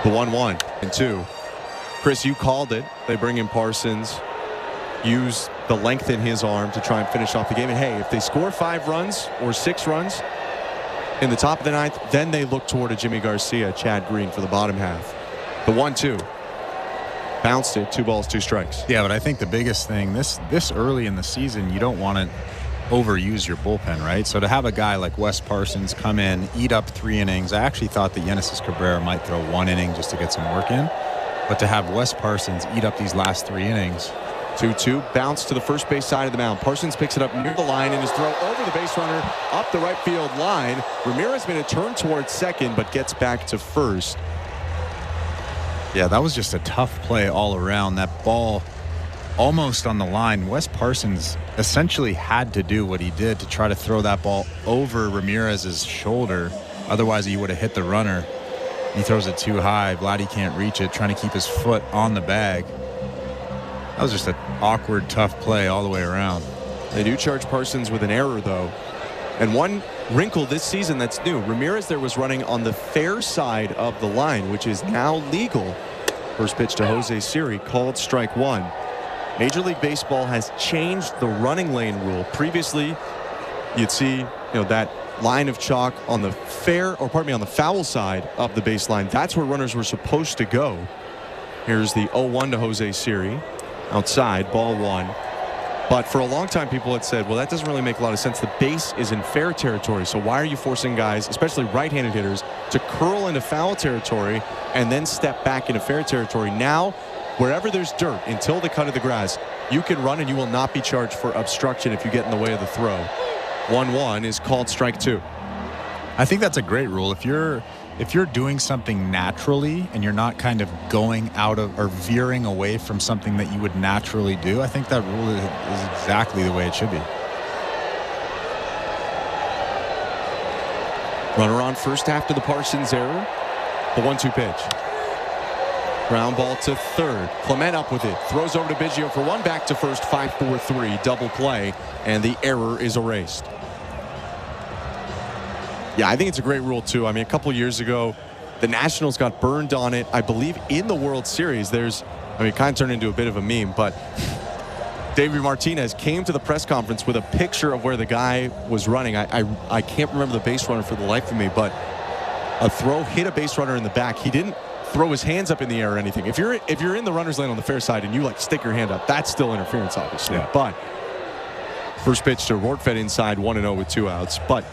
The 1-1 and 2. Chris, you called it. They bring in Parsons. Use the length in his arm to try and finish off the game. And hey, if they score 5 runs or 6 runs in the top of the 9th, then they look toward a Jimmy Garcia, Chad Green for the bottom half. The 1-2. Bounced it, 2 balls, 2 strikes. Yeah, but I think the biggest thing, this early in the season, you don't want to overuse your bullpen, right? So to have a guy like Wes Parsons come in, eat up 3 innings, I actually thought that Genesis Cabrera might throw 1 inning just to get some work in. But to have Wes Parsons eat up these last 3 innings, 2-2, bounce to the first base side of the mound. Parsons picks it up near the line and is thrown over the base runner up the right field line. Ramirez made a turn towards second, but gets back to first. Yeah, that was just a tough play all around. That ball almost on the line. Wes Parsons essentially had to do what he did to try to throw that ball over Ramirez's shoulder. Otherwise, he would have hit the runner. He throws it too high. Vladdy can't reach it, trying to keep his foot on the bag. That was just an awkward, tough play all the way around. They do charge Parsons with an error, though. And one wrinkle this season that's new. Ramirez there was running on the fair side of the line, which is now legal. First pitch to Jose Siri, called strike 1. Major League Baseball has changed the running lane rule. Previously, you'd see that line of chalk on the on the foul side of the baseline. That's where runners were supposed to go. Here's the 0-1 to Jose Siri. Outside, ball 1. But for a long time, people had said, well, that doesn't really make a lot of sense. The base is in fair territory, so why are you forcing guys, especially right-handed hitters, to curl into foul territory and then step back into fair territory? Now, wherever there's dirt, until the cut of the grass, you can run and you will not be charged for obstruction if you get in the way of the throw. 1-1 is called strike 2. I think that's a great rule. If you're doing something naturally and you're not kind of going out of or veering away from something that you would naturally do, I think that rule is exactly the way it should be. Runner on first after the Parsons error. The 1-2 pitch. Ground ball to third. Clement up with it. Throws over to Biggio for 1. Back to first. 5-4-3. Double play. And the error is erased. Yeah, I think it's a great rule, too. I mean, a couple years ago, the Nationals got burned on it. I believe in the World Series, there's I mean, it kind of turned into a bit of a meme, but David Martinez came to the press conference with a picture of where the guy was running. I can't remember the base runner for the life of me, but a throw hit a base runner in the back. He didn't throw his hands up in the air or anything. If you're in the runner's lane on the fair side and you like stick your hand up, that's still interference, obviously. Yeah. But first pitch to Rortvedt inside, 1-0 with 2 outs. But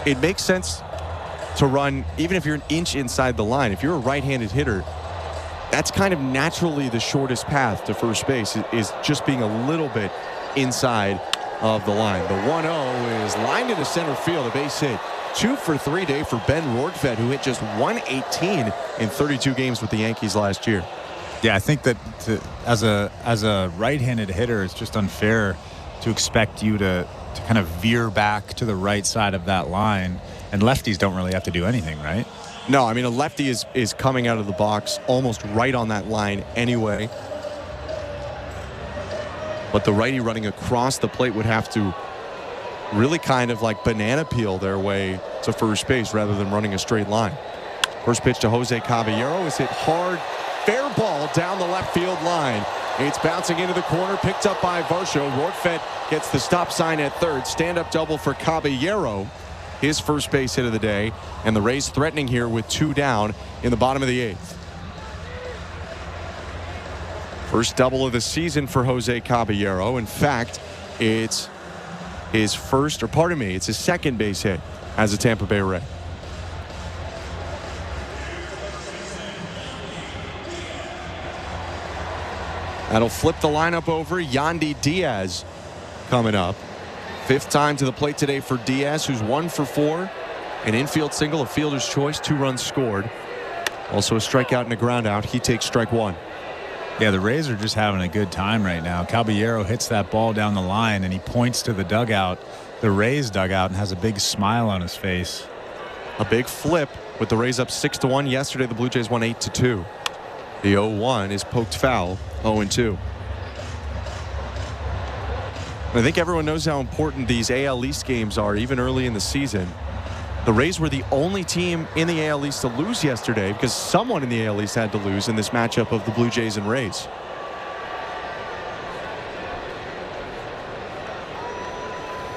it makes sense to run even if you're an inch inside the line. If you're a right-handed hitter, that's kind of naturally the shortest path to first base is just being a little bit inside of the line. The 1-0 is lined into center field, a base hit. 2 for 3 day for Ben Rortvedt, who hit just 118 in 32 games with the Yankees last year. Yeah, I think that as a right-handed hitter, it's just unfair to expect you to kind of veer back to the right side of that line, and lefties don't really have to do anything, right? No, I mean, a lefty is coming out of the box almost right on that line anyway. But the righty running across the plate would have to really kind of like banana peel their way to first base rather than running a straight line. First pitch to Jose Caballero is hit hard. Fair ball down the left field line. It's bouncing into the corner, picked up by Varsho. Rortvedt gets the stop sign at third. Stand-up double for Caballero. His first base hit of the day. And the Rays threatening here with 2 down in the bottom of the 8th. First double of the season for Jose Caballero. In fact, it's his it's his second base hit as a Tampa Bay Ray. That'll flip the lineup over. Yandy Diaz coming up. 5th time to the plate today for Diaz, who's 1 for 4. An infield single, a fielder's choice, 2 runs scored. Also a strikeout and a ground out. He takes strike 1. Yeah, the Rays are just having a good time right now. Caballero hits that ball down the line, and he points to the dugout, the Rays dugout, and has a big smile on his face. A big flip with the Rays up 6-1. Yesterday, the Blue Jays won 8-2. The 0-1 is poked foul, 0-2. I think everyone knows how important these AL East games are, even early in the season. The Rays were the only team in the AL East to lose yesterday because someone in the AL East had to lose in this matchup of the Blue Jays and Rays.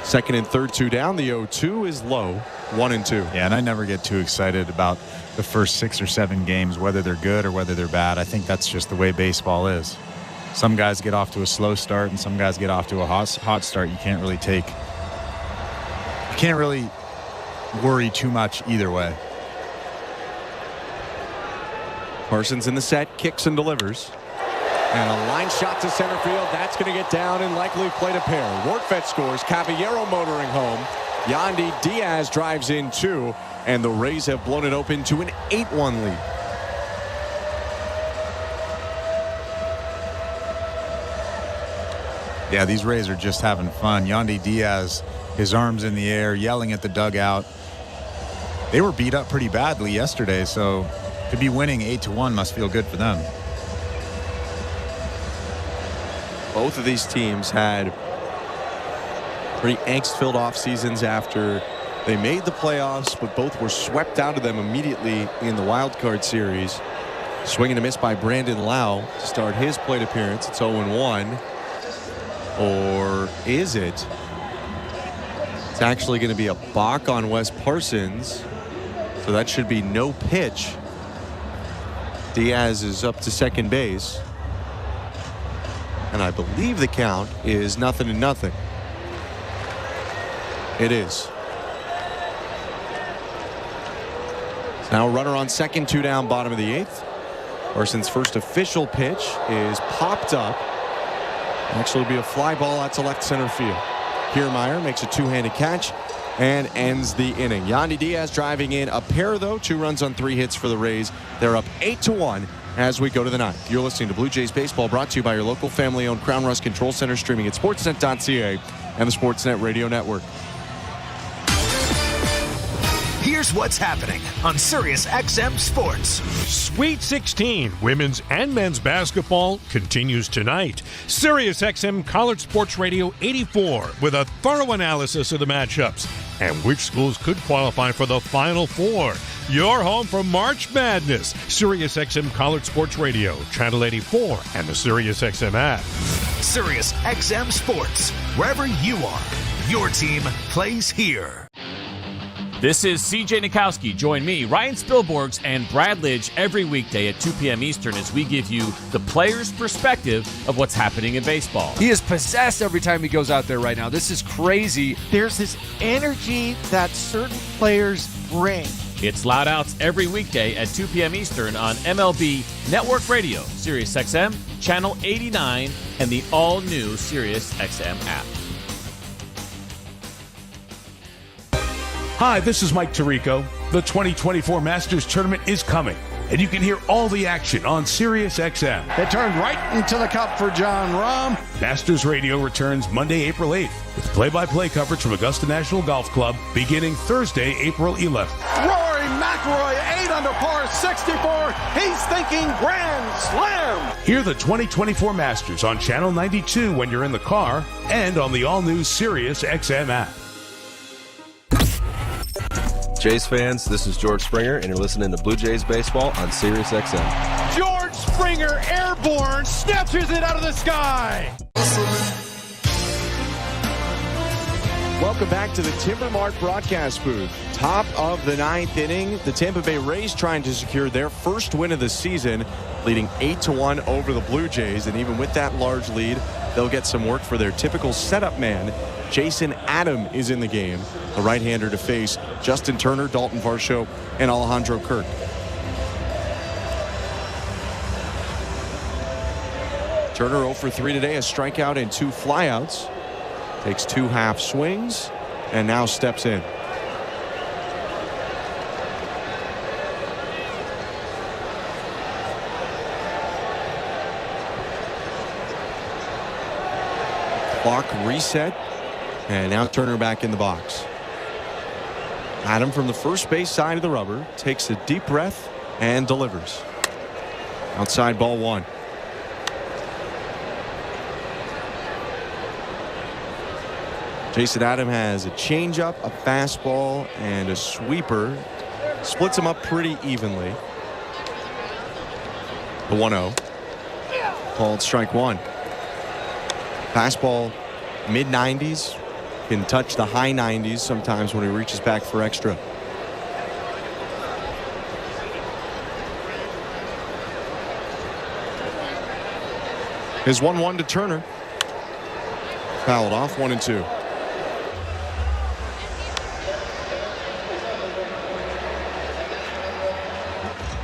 Second and third, 2 down. The 0-2 is low, 1-2. Yeah, and I never get too excited about the first 6 or 7 games, whether they're good or whether they're bad. I think that's just the way baseball is. Some guys get off to a slow start and some guys get off to a hot start. You can't really worry too much either way. Parsons in the set, kicks and delivers. And a line shot to center field. That's going to get down and likely play to pair. Rortvedt scores. Caballero motoring home. Yandy Diaz drives in 2. And the Rays have blown it open to an 8-1 lead. Yeah, these Rays are just having fun. Yandy Diaz, his arms in the air, yelling at the dugout. They were beat up pretty badly yesterday, so to be winning 8-1 must feel good for them. Both of these teams had pretty angst-filled off seasons after they made the playoffs, but both were swept out of them immediately in the wild card series. Swing and a miss by Brandon Lau to start his plate appearance. It's 0-1. Or is it? It's actually going to be a balk on Wes Parsons. So that should be no pitch. Diaz is up to second base. And I believe the count is 0-0. It is. So now a runner on second, 2 down, bottom of the 8th. Parsons' first official pitch is popped up. Actually, will be a fly ball out to left center field. Kiermaier makes a 2-handed catch and ends the inning. Yandy Diaz driving in a pair, though. 2 runs on 3 hits for the Rays. They're up 8-1 as we go to the 9th. You're listening to Blue Jays Baseball, brought to you by your local family-owned Crown Rust Control Center, streaming at sportsnet.ca and the Sportsnet Radio Network. Here's what's happening on Sirius XM Sports. Sweet 16 women's and men's basketball continues tonight. Sirius XM College Sports Radio 84 with a thorough analysis of the matchups. and which schools could qualify for the Final Four. Your home for March Madness. SiriusXM College Sports Radio, Channel 84, and the SiriusXM app. SiriusXM Sports. Wherever you are, your team plays here. This is CJ Nikowski. Join me, Ryan Spilborghs, and Brad Lidge every weekday at 2 p.m. Eastern as we give you the player's perspective of what's happening in baseball. He is possessed every time he goes out there right now. This is crazy. There's this energy that certain players bring. It's Loud Outs every weekday at 2 p.m. Eastern on MLB Network Radio, SiriusXM, Channel 89, and the all-new SiriusXM app. Hi, this is Mike Tirico. The 2024 Masters Tournament is coming, and you can hear all the action on SiriusXM. It turned right into the cup for John Rahm. Masters Radio returns Monday, April 8th, with play-by-play coverage from Augusta National Golf Club beginning Thursday, April 11th. Rory McIlroy, 8 under par, 64. He's thinking Grand Slam. Hear the 2024 Masters on Channel 92 when you're in the car and on the all-new SiriusXM app. Jays fans, this is George Springer, and you're listening to Blue Jays Baseball on SiriusXM. George Springer, airborne, snatches it out of the sky. Welcome back to the Timber Mart broadcast booth. Top of the 9th inning, the Tampa Bay Rays trying to secure their first win of the season, leading 8-1 over the Blue Jays. And even with that large lead, they'll get some work for their typical setup man. Jason Adam is in the game, the right-hander to face Justin Turner, Dalton Varsho, and Alejandro Kirk. Turner 0 for 3 today, a strikeout and 2 flyouts. Takes 2 half swings and now steps in. Clock reset, and now Turner back in the box. Adam from the first base side of the rubber takes a deep breath and delivers. Outside ball 1. Jason Adam has a changeup, a fastball, and a sweeper. Splits them up pretty evenly. The 1-0. Called strike 1. Fastball mid-90s. Can touch the high 90s sometimes when he reaches back for extra. His 1-1 to Turner. Fouled off, 1-2.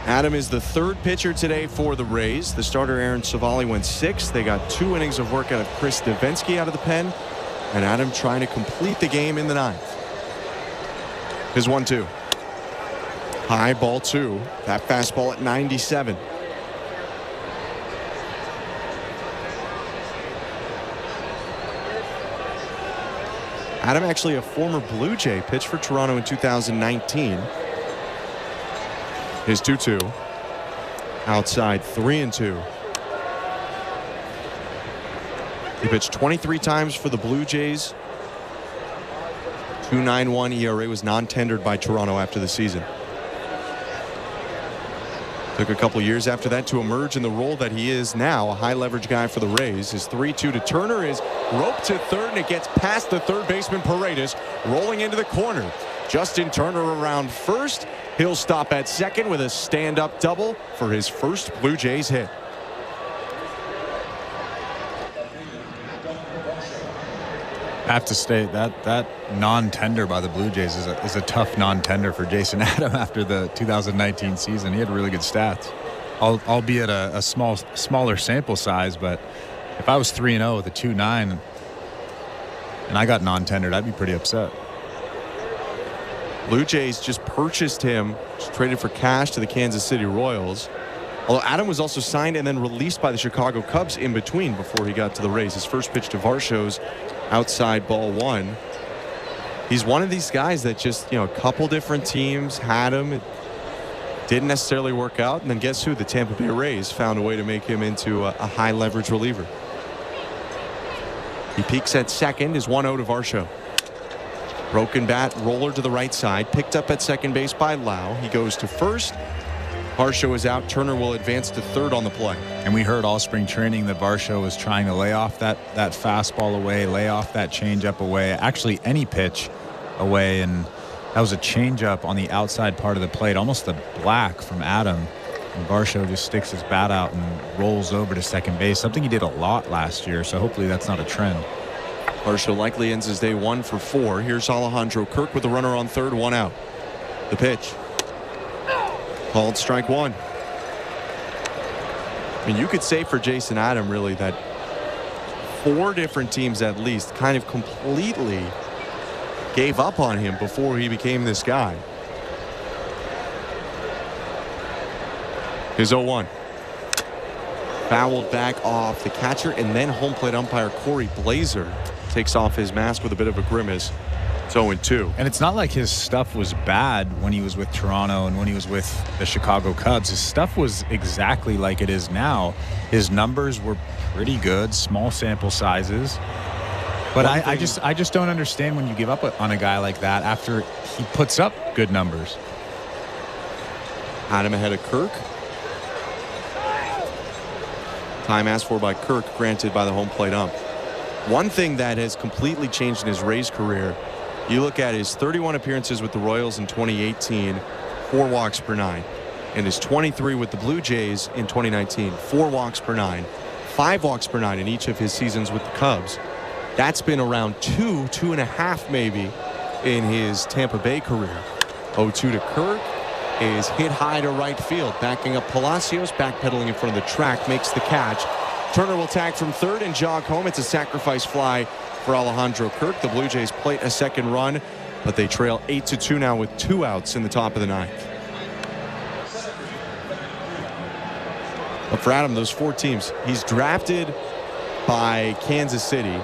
Adam is the third pitcher today for the Rays. The starter Aaron Savali went 6th. They got 2 innings of work out of Chris Davinsky out of the pen. And Adam trying to complete the game in the 9th. His 1-2. High ball 2. That fastball at 97. Adam actually a former Blue Jay, pitched for Toronto in 2019. His 2-2. Outside 3-2. He pitched 23 times for the Blue Jays. 2.91 ERA, was non-tendered by Toronto after the season. Took a couple years after that to emerge in the role that he is now, a high leverage guy for the Rays. His 3-2 to Turner is roped to third, and it gets past the third baseman Paredes, rolling into the corner. Justin Turner around first. He'll stop at second with a stand-up double for his first Blue Jays hit. I have to state that non-tender by the Blue Jays is a tough non-tender for Jason Adam after the 2019 season. He had really good stats, albeit a smaller sample size. But if I was 3-0 with a 2.9 and I got non-tendered, I'd be pretty upset. Blue Jays just purchased him, just traded for cash to the Kansas City Royals. Although Adam was also signed and then released by the Chicago Cubs in between before he got to the Rays. His first pitch to Varsho's outside ball 1. He's one of these guys that just, a couple different teams had him. It didn't necessarily work out. And then guess who? The Tampa Bay Rays found a way to make him into a high leverage reliever. He peaks at second, is 1-0 to Varsho. Broken bat, roller to the right side, picked up at second base by Lau. He goes to first. Varsho is out. Turner will advance to third on the play. And we heard all spring training that Varsho was trying to lay off that fastball away, lay off that changeup away, actually any pitch away. And that was a changeup on the outside part of the plate, almost a black from Adam. And Varsho just sticks his bat out and rolls over to second base, something he did a lot last year. So hopefully that's not a trend. Varsho likely ends his day 1 for 4. Here's Alejandro Kirk with a runner on third, 1 out. The pitch. Called strike 1. I mean, you could say for Jason Adam, really, that 4 different teams at least kind of completely gave up on him before he became this guy. His 0-1. Fouled back off the catcher, and then home plate umpire Corey Blazer takes off his mask with a bit of a grimace. It's 0-2. And it's not like his stuff was bad when he was with Toronto and when he was with the Chicago Cubs. His stuff was exactly like it is now. His numbers were pretty good, small sample sizes. But I just don't understand when you give up on a guy like that after he puts up good numbers. Adam ahead of Kirk. Time asked for by Kirk, granted by the home plate ump. One thing that has completely changed in his Rays career, you look at his 31 appearances with the Royals in 2018, 4 walks per 9. And his 23 with the Blue Jays in 2019, 4 walks per 9, 5 walks per 9 in each of his seasons with the Cubs. That's been around 2.5 maybe in his Tampa Bay career. 0-2 to Kirk is hit high to right field. Backing up Palacios, backpedaling in front of the track, makes the catch. Turner will tag from third and jog home. It's a sacrifice fly for Alejandro Kirk. The Blue Jays plate a second run, but they trail 8-2 now with 2 outs in the top of the 9th. But for Adam, those 4 teams, he's drafted by Kansas City.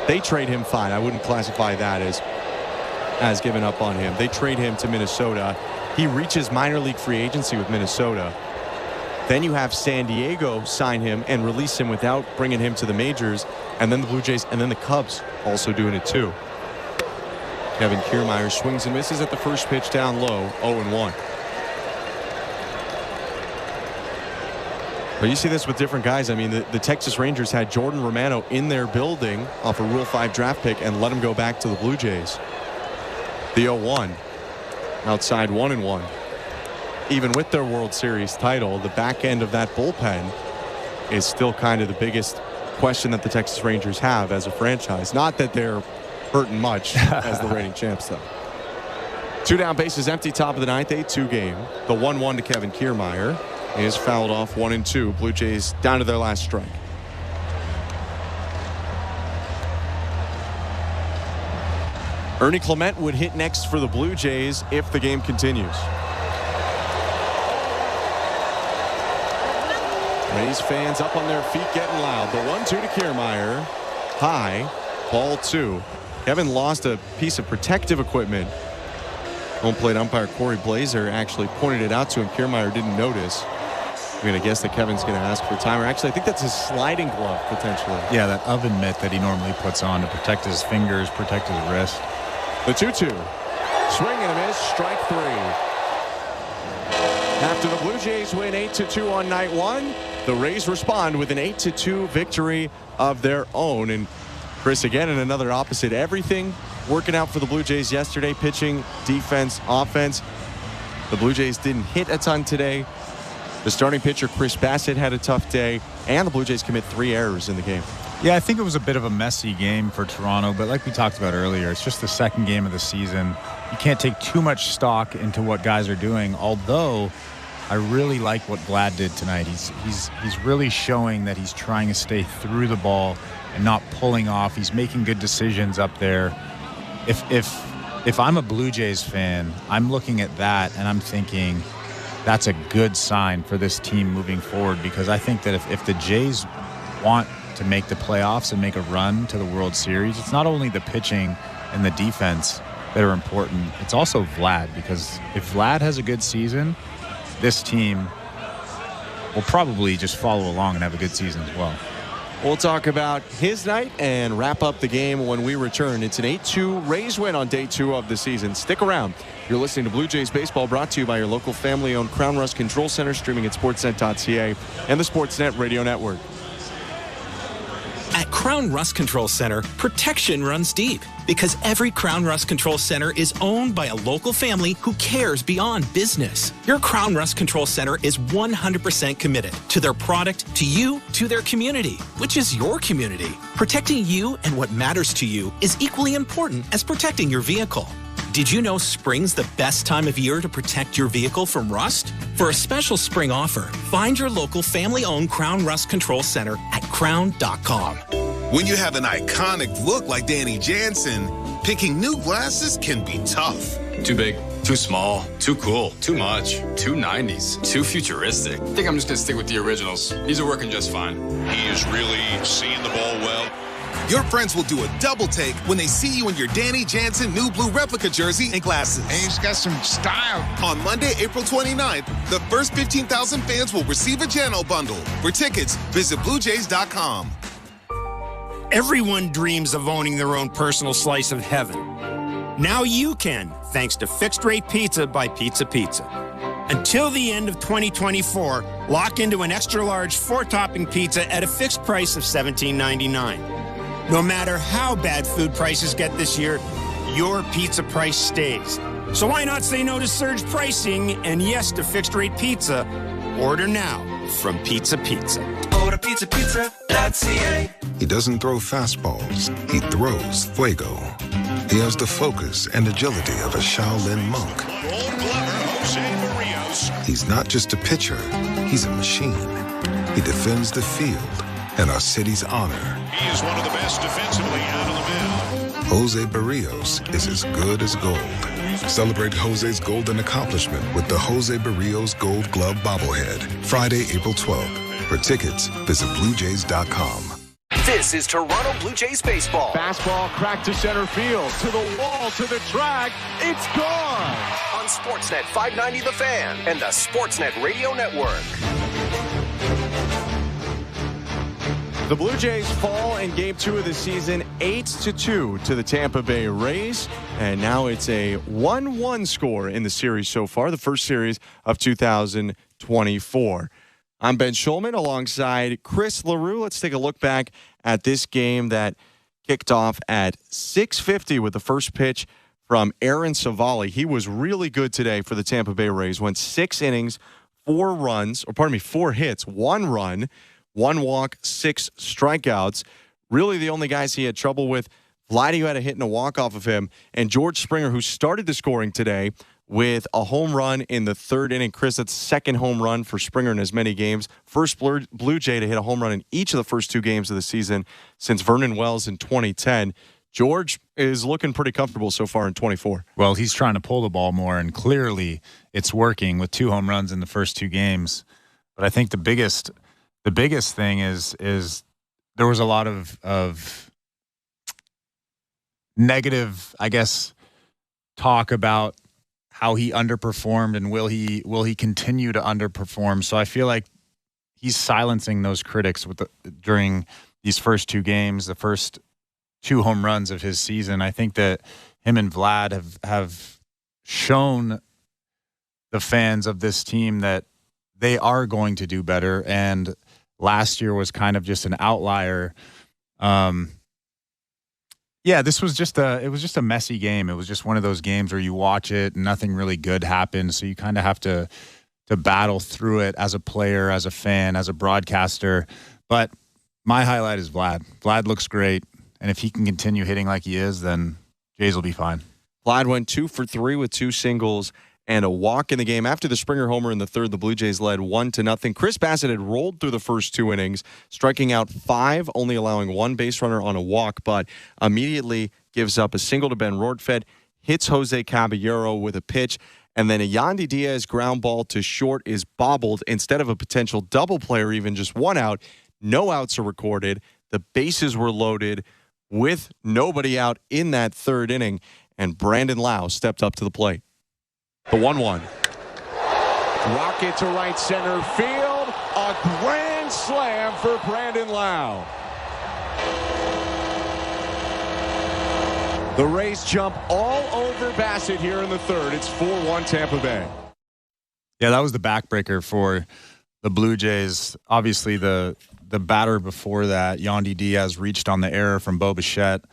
They trade him fine. I wouldn't classify that as giving up on him. They trade him to Minnesota. He reaches minor league free agency with Minnesota. Then you have San Diego sign him and release him without bringing him to the majors. And then the Blue Jays and then the Cubs also doing it too. Kevin Kiermaier swings and misses at the first pitch down low, 0-1. But you see this with different guys. I mean, the Texas Rangers had Jordan Romano in their building off a Rule 5 draft pick and let him go back to the Blue Jays. The 0-1. Outside 1-1. Even with their World Series title, the back end of that bullpen is still kind of the biggest question that the Texas Rangers have as a franchise. Not that they're hurting much as the reigning champs, though. 2 down, bases empty, top of the 9th, 8-2 game. The 1-1 to Kevin Kiermaier is fouled off, 1-2. Blue Jays down to their last strike. Ernie Clement would hit next for the Blue Jays if the game continues. Rays fans up on their feet getting loud. The 1-2 to Kiermaier. High. Ball 2. Kevin lost a piece of protective equipment. Home plate umpire Corey Blazer actually pointed it out to him. Kiermaier didn't notice. I'm going to guess that Kevin's going to ask for time. Or actually, I think that's his sliding glove, potentially. Yeah, that oven mitt that he normally puts on to protect his fingers, protect his wrist. The 2-2. Swing and a miss. Strike 3. After the Blue Jays win 8-2 on night 1, the Rays respond with an 8-2 victory of their own. And Chris, again, in another opposite. Everything working out for the Blue Jays yesterday. Pitching, defense, offense. The Blue Jays didn't hit a ton today. The starting pitcher, Chris Bassett, had a tough day. And the Blue Jays commit 3 errors in the game. Yeah, I think it was a bit of a messy game for Toronto, but like we talked about earlier, it's just the second game of the season. You can't take too much stock into what guys are doing, although I really like what Vlad did tonight. He's really showing that he's trying to stay through the ball and not pulling off. He's making good decisions up there. If I'm a Blue Jays fan, I'm looking at that and I'm thinking that's a good sign for this team moving forward, because I think that if the Jays want to make the playoffs and make a run to the World Series, it's not only the pitching and the defense that are important, it's also Vlad, because if Vlad has a good season, this team will probably just follow along and have a good season as well. We'll talk about his night and wrap up the game when we return. It's an 8-2 Rays win on day 2 of the season. Stick around. You're listening to Blue Jays Baseball, brought to you by your local family-owned Crown Rust Control Center, streaming at sportsnet.ca and the Sportsnet Radio Network. At Crown Rust Control Center, protection runs deep because every Crown Rust Control Center is owned by a local family who cares beyond business. Your Crown Rust Control Center is 100% committed to their product, to you, to their community, which is your community. Protecting you and what matters to you is equally important as protecting your vehicle. Did you know spring's the best time of year to protect your vehicle from rust? For a special spring offer, find your local family-owned Crown Rust Control Center at crown.com. When you have an iconic look like Danny Jansen, picking new glasses can be tough. Too big, too small, too cool, too much, too 90s, too futuristic. I think I'm just going to stick with the originals. These are working just fine. He is really seeing the ball well. Your friends will do a double take when they see you in your Danny Jansen new blue replica jersey and glasses. And he's got some style. On Monday, April 29th, the first 15,000 fans will receive a Jano bundle. For tickets, visit BlueJays.com. Everyone dreams of owning their own personal slice of heaven. Now you can, thanks to Fixed Rate Pizza by Pizza Pizza. Until the end of 2024, lock into an extra-large 4-topping pizza at a fixed price of $17.99. No matter how bad food prices get this year, your pizza price stays. So why not say no to surge pricing and yes to fixed-rate pizza? Order now from Pizza Pizza. Order pizzapizza.ca. He doesn't throw fastballs. He throws fuego. He has the focus and agility of a Shaolin monk. Gold glover Jose Barrios. He's not just a pitcher. He's a machine. He defends the field and our city's honor. He is one of the best defensively out on the mound. Jose Barrios is as good as gold. Celebrate Jose's golden accomplishment with the Jose Barrios Gold Glove Bobblehead. Friday, April 12th. For tickets, visit BlueJays.com. This is Toronto Blue Jays baseball. Fastball cracked to center field. To the wall, to the track. It's gone. On Sportsnet 590 The Fan and the Sportsnet Radio Network. The Blue Jays fall in Game 2 of the season 8-2 to the Tampa Bay Rays. And now it's a 1-1 score in the series so far, the first series of 2024. I'm Ben Schulman alongside Chris LaRue. Let's take a look back at this game that kicked off at 6:50 with the first pitch from Aaron Savali. He was really good today for the Tampa Bay Rays. Went 6 innings, 4 hits, 1 run, 1 walk, 6 strikeouts. Really the only guys he had trouble with, Vladdy, who had a hit and a walk off of him, and George Springer, who started the scoring today with a home run in the 3rd inning. Chris, that's the 2nd home run for Springer in as many games. First Blue Jay to hit a home run in each of the first 2 games of the season since Vernon Wells in 2010. George is looking pretty comfortable so far in 24. Well, he's trying to pull the ball more, and clearly it's working with 2 home runs in the first 2 games. But I think the biggest thing is there was a lot of negative, I guess, talk about how he underperformed and will he continue to underperform. So I feel like he's silencing those critics during these first 2 games, the first 2 home runs of his season. I think that him and Vlad have shown the fans of this team that they are going to do better, and last year was kind of just an outlier. This was just a messy game. It was just one of those games where you watch it and nothing really good happens. So you kind of have to battle through it as a player, as a fan, as a broadcaster. But my highlight is Vlad. Vlad looks great. And if he can continue hitting like he is, then Jays will be fine. Vlad went 2 for 3 with 2 singles and a walk in the game. After the Springer homer in the 3rd, the Blue Jays led 1-0. Chris Bassett had rolled through the first 2 innings, striking out 5, only allowing 1 base runner on a walk, but immediately gives up a single to Ben Rortvedt, hits Jose Caballero with a pitch, and then a Yandy Diaz ground ball to short is bobbled instead of a potential double play or even just 1 out. No outs are recorded. The bases were loaded with nobody out in that 3rd inning, and Brandon Lau stepped up to the plate. The 1-1. Rocket to right center field. A grand slam for Brandon Lau. The Rays jump all over Bassett here in the third. It's 4-1 Tampa Bay. Yeah, that was the backbreaker for the Blue Jays. Obviously, the batter before that, Yandy Diaz, reached on the error from Bo Bichette.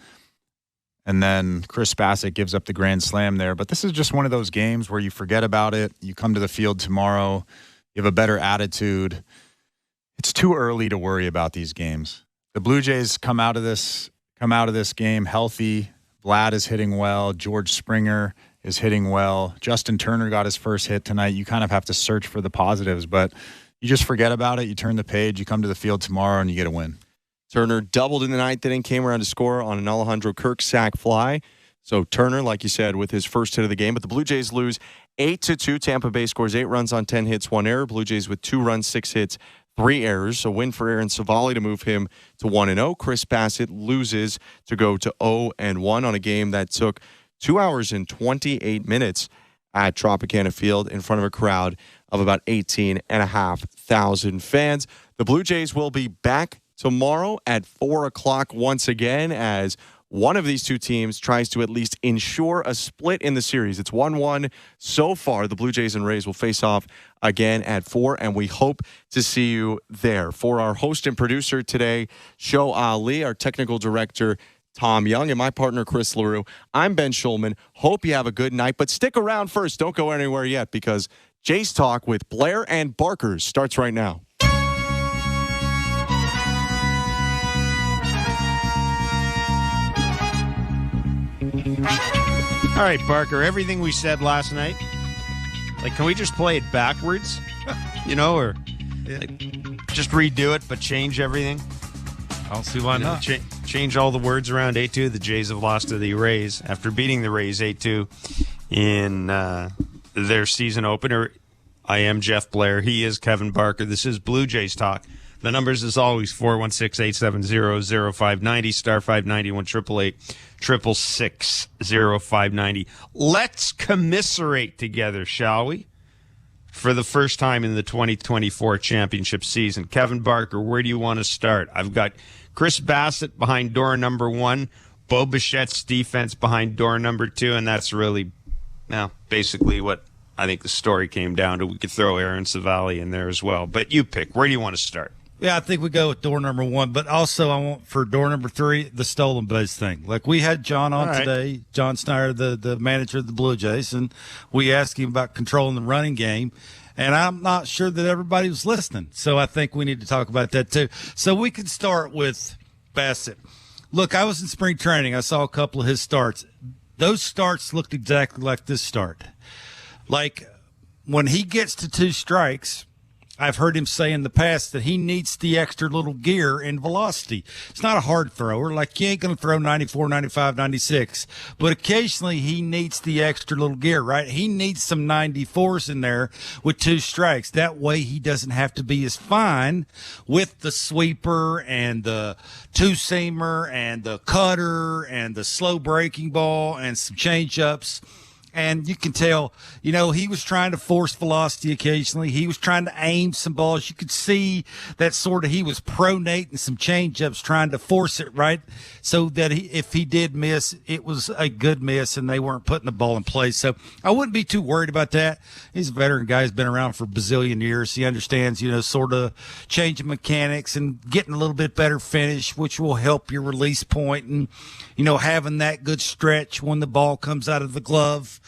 And then Chris Bassett gives up the grand slam there. But this is just one of those games where you forget about it. You come to the field tomorrow. You have a better attitude. It's too early to worry about these games. The Blue Jays come out of this game healthy. Vlad is hitting well. George Springer is hitting well. Justin Turner got his first hit tonight. You kind of have to search for the positives, but you just forget about it. You turn the page. You come to the field tomorrow, and you get a win. Turner doubled in the ninth inning, came around to score on an Alejandro Kirk sac fly. So Turner, like you said, with his first hit of the game. But the Blue Jays lose 8-2. Tampa Bay scores 8 runs on 10 hits, 1 error. Blue Jays with 2 runs, 6 hits, 3 errors. A win for Aaron Savali to move him to 1-0. Chris Bassett loses to go to 0-1 on a game that took 2 hours and 28 minutes at Tropicana Field in front of a crowd of about 18,500 fans. The Blue Jays will be back tomorrow at 4 o'clock once again as one of these two teams tries to at least ensure a split in the series. It's 1-1 so far. The Blue Jays and Rays will face off again at 4, and we hope to see you there. For our host and producer today, Sho Ali, our technical director, Tom Young, and my partner, Chris LaRue, I'm Ben Schulman. Hope you have a good night, but stick around first. Don't go anywhere yet because Jays Talk with Blair and Barker starts right now. All right, Barker, everything we said last night, like, can we just play it backwards? Or like, just redo it, but change everything? I don't see why not. Change all the words around. 8-2, the Jays have lost to the Rays after beating the Rays 8-2 in their season opener. I am Jeff Blair. He is Kevin Barker. This is Blue Jays Talk. The numbers, as always, 416-870-0590, star 591 888-666-0590. Let's commiserate together, shall we? For the first time in the 2024 championship season. Kevin Barker, where do you want to start? I've got Chris Bassett behind door number 1, Bo Bichette's defense behind door number 2, and that's really, basically what I think the story came down to. We could throw Aaron Savali in there as well. But you pick. Where do you want to start? Yeah, I think we go with door number 1, but also I want for door number 3, the stolen base thing. Like, we had John on today, John Snyder, the manager of the Blue Jays, and we asked him about controlling the running game, and I'm not sure that everybody was listening. So I think we need to talk about that too. So we could start with Bassett. Look, I was in spring training. I saw a couple of his starts. Those starts looked exactly like this start. Like, when he gets to 2 strikes, I've heard him say in the past that he needs the extra little gear and velocity. It's not a hard thrower. Like, you ain't going to throw 94, 95, 96. But occasionally he needs the extra little gear, right? He needs some 94s in there with 2 strikes. That way he doesn't have to be as fine with the sweeper and the two-seamer and the cutter and the slow breaking ball and some change-ups. And you can tell, he was trying to force velocity occasionally. He was trying to aim some balls. You could see that he was pronating some changeups, trying to force it, right? So that if he did miss, it was a good miss and they weren't putting the ball in place. So I wouldn't be too worried about that. He's a veteran guy. He's been around for a bazillion years. He understands, sort of changing mechanics and getting a little bit better finish, which will help your release point and, having that good stretch when the ball comes out of the glove.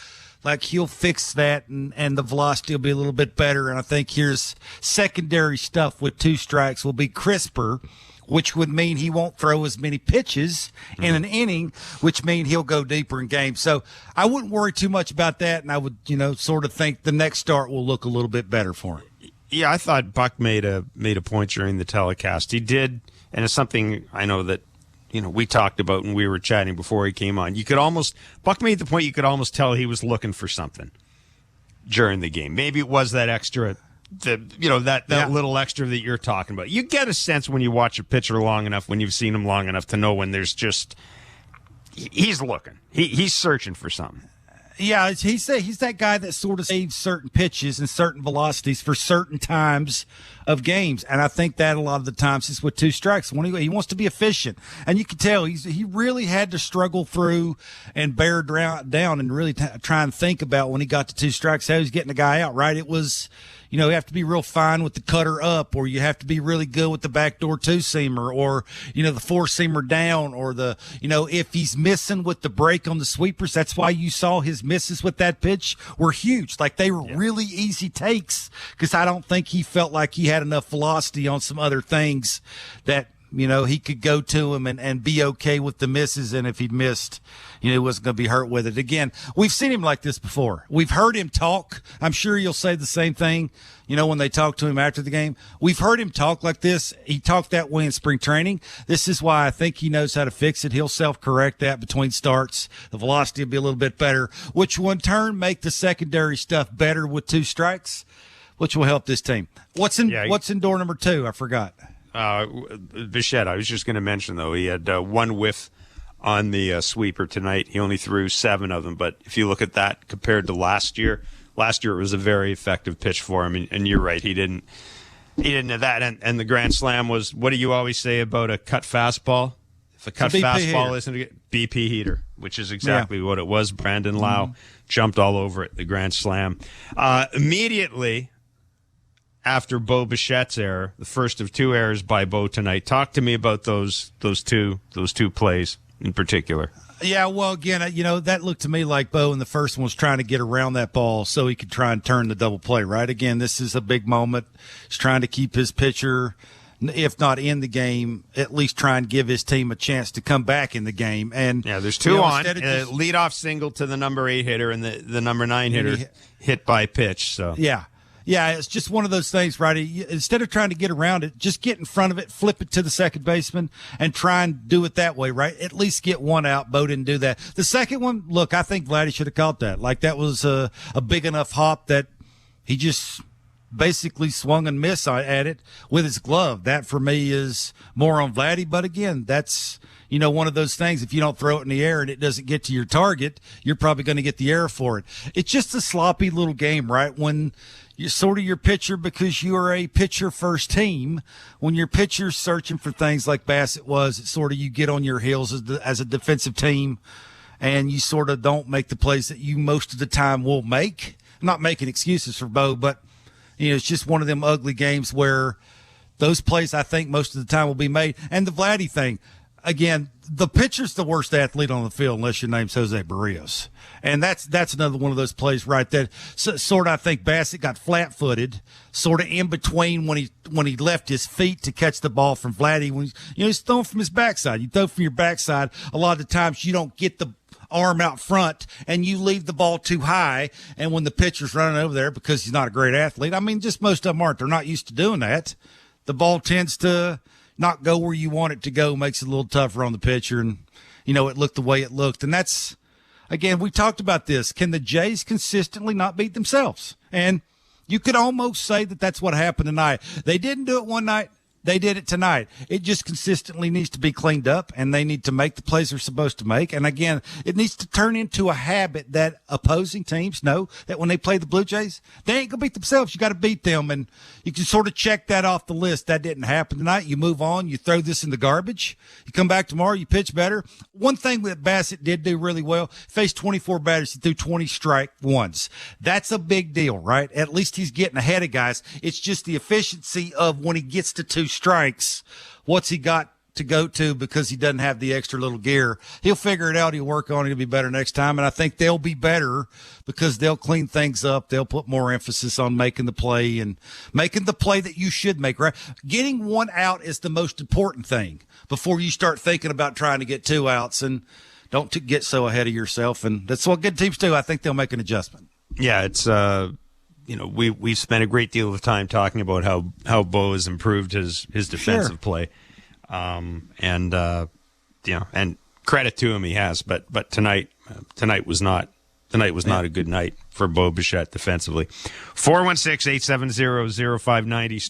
Like, he'll fix that and the velocity will be a little bit better. And I think here's secondary stuff with 2 strikes will be crisper, which would mean he won't throw as many pitches in an inning, which means he'll go deeper in games. So I wouldn't worry too much about that. And I would, sort of think the next start will look a little bit better for him. Yeah, I thought Buck made a point during the telecast. He did, and it's something I know that, we talked about when we were chatting before he came on. Buck made the point you could almost tell he was looking for something during the game. Maybe it was that extra, that little extra that you're talking about. You get a sense when you watch a pitcher long enough, when you've seen him long enough to know when there's just, he's looking. He's searching for something. Yeah, he's that guy that sort of saves certain pitches and certain velocities for certain times of games, and I think that a lot of the times is with two strikes. When he wants to be efficient, and you can tell he really had to struggle through and bear down and really try and think about when he got to two strikes how he's getting the guy out. Right? It was. You know, you have to be real fine with the cutter up, or you have to be really good with the backdoor two-seamer, or, you know, the four-seamer down, or if he's missing with the break on the sweepers, that's why you saw his misses with that pitch were huge. Like, they were really easy takes, because I don't think he felt like he had enough velocity on some other things that, you know, he could go to him and be okay with the misses, and if he'd missed, you know, he wasn't going to be hurt with it. Again, we've seen him like this before. We've heard him talk. I'm sure you'll say the same thing, you know, when they talk to him after the game. We've heard him talk like this. He talked that way in spring training. This is why I think he knows how to fix it. He'll self-correct that between starts. The velocity will be a little bit better, which will in turn make the secondary stuff better with two strikes, which will help this team. What's in door number 2? I forgot. Bichette, I was just going to mention, though, he had one whiff on the sweeper tonight. He only threw 7 of them, but if you look at that compared to last year it was a very effective pitch for him, and you're right, he didn't have that. And the grand slam was, what do you always say about a cut fastball? If a cut fastball isn't a BP heater, which is exactly what it was. Brandon Lau jumped all over it, the grand slam. Immediately after Bo Bichette's error, the first of 2 errors by Bo tonight. Talk to me about those two plays in particular. Yeah, well, again, you know, that looked to me like Bo in the first one was trying to get around that ball so he could try and turn the double play, right? Again, this is a big moment. He's trying to keep his pitcher, if not in the game, at least try and give his team a chance to come back in the game. And yeah, there's 2 on. Leadoff single to the number 8 hitter, and the number 9 hitter hit by pitch. So Yeah, it's just one of those things, right? Instead of trying to get around it, just get in front of it, flip it to the second baseman, and try and do it that way, right? At least get one out. Bo didn't do that. The second one, look, I think Vladdy should have caught that. Like, that was a big enough hop that he just basically swung and missed at it with his glove. That, for me, is more on Vladdy. But, again, that's, you know, one of those things. If you don't throw it in the air and it doesn't get to your target, you're probably going to get the error for it. It's just a sloppy little game, right? When you're sort of your pitcher, because you are a pitcher first team. When your pitcher's searching for things like Bassett was, it's sort of you get on your heels as a defensive team, and you sort of don't make the plays that you most of the time will make. I'm not making excuses for Bo, but, you know, it's just one of them ugly games where those plays I think most of the time will be made. And the Vladdy thing, again, the pitcher's the worst athlete on the field unless your name's Jose Barrios. And that's another one of those plays right there. So, sort of, I think Bassett got flat-footed, sort of in between when he left his feet to catch the ball from Vladdy. When he's throwing from his backside. You throw from your backside, a lot of the times you don't get the arm out front and you leave the ball too high. And when the pitcher's running over there, because he's not a great athlete, I mean, just most of them aren't. They're not used to doing that. The ball tends to not go where you want it to go, makes it a little tougher on the pitcher. And, you know, it looked the way it looked. And that's, again, we talked about this. Can the Jays consistently not beat themselves? And you could almost say that that's what happened tonight. They didn't do it one night. They did it tonight. It just consistently needs to be cleaned up, and they need to make the plays they're supposed to make. And, again, it needs to turn into a habit that opposing teams know that when they play the Blue Jays, they ain't going to beat themselves. You got to beat them, and you can sort of check that off the list. That didn't happen tonight. You move on. You throw this in the garbage. You come back tomorrow. You pitch better. One thing that Bassett did do really well, faced 24 batters. He threw 20 strike ones. That's a big deal, right? At least he's getting ahead of guys. It's just the efficiency of when he gets to 2 strikes, what's he got to go to because he doesn't have the extra little gear. He'll figure it out. He'll work on it. He'll be better next time. And I think they'll be better because they'll clean things up. They'll put more emphasis on making the play and making the play that you should make, right? Getting one out is the most important thing before you start thinking about trying to get 2 outs, and don't get so ahead of yourself. And that's what good teams do. I think they'll make an adjustment. Yeah, it's, you know, we've spent a great deal of time talking about how Bo has improved his defensive play, and you know, and credit to him, he has. But tonight was not a good night for Bo Bichette defensively. 416-870-0590.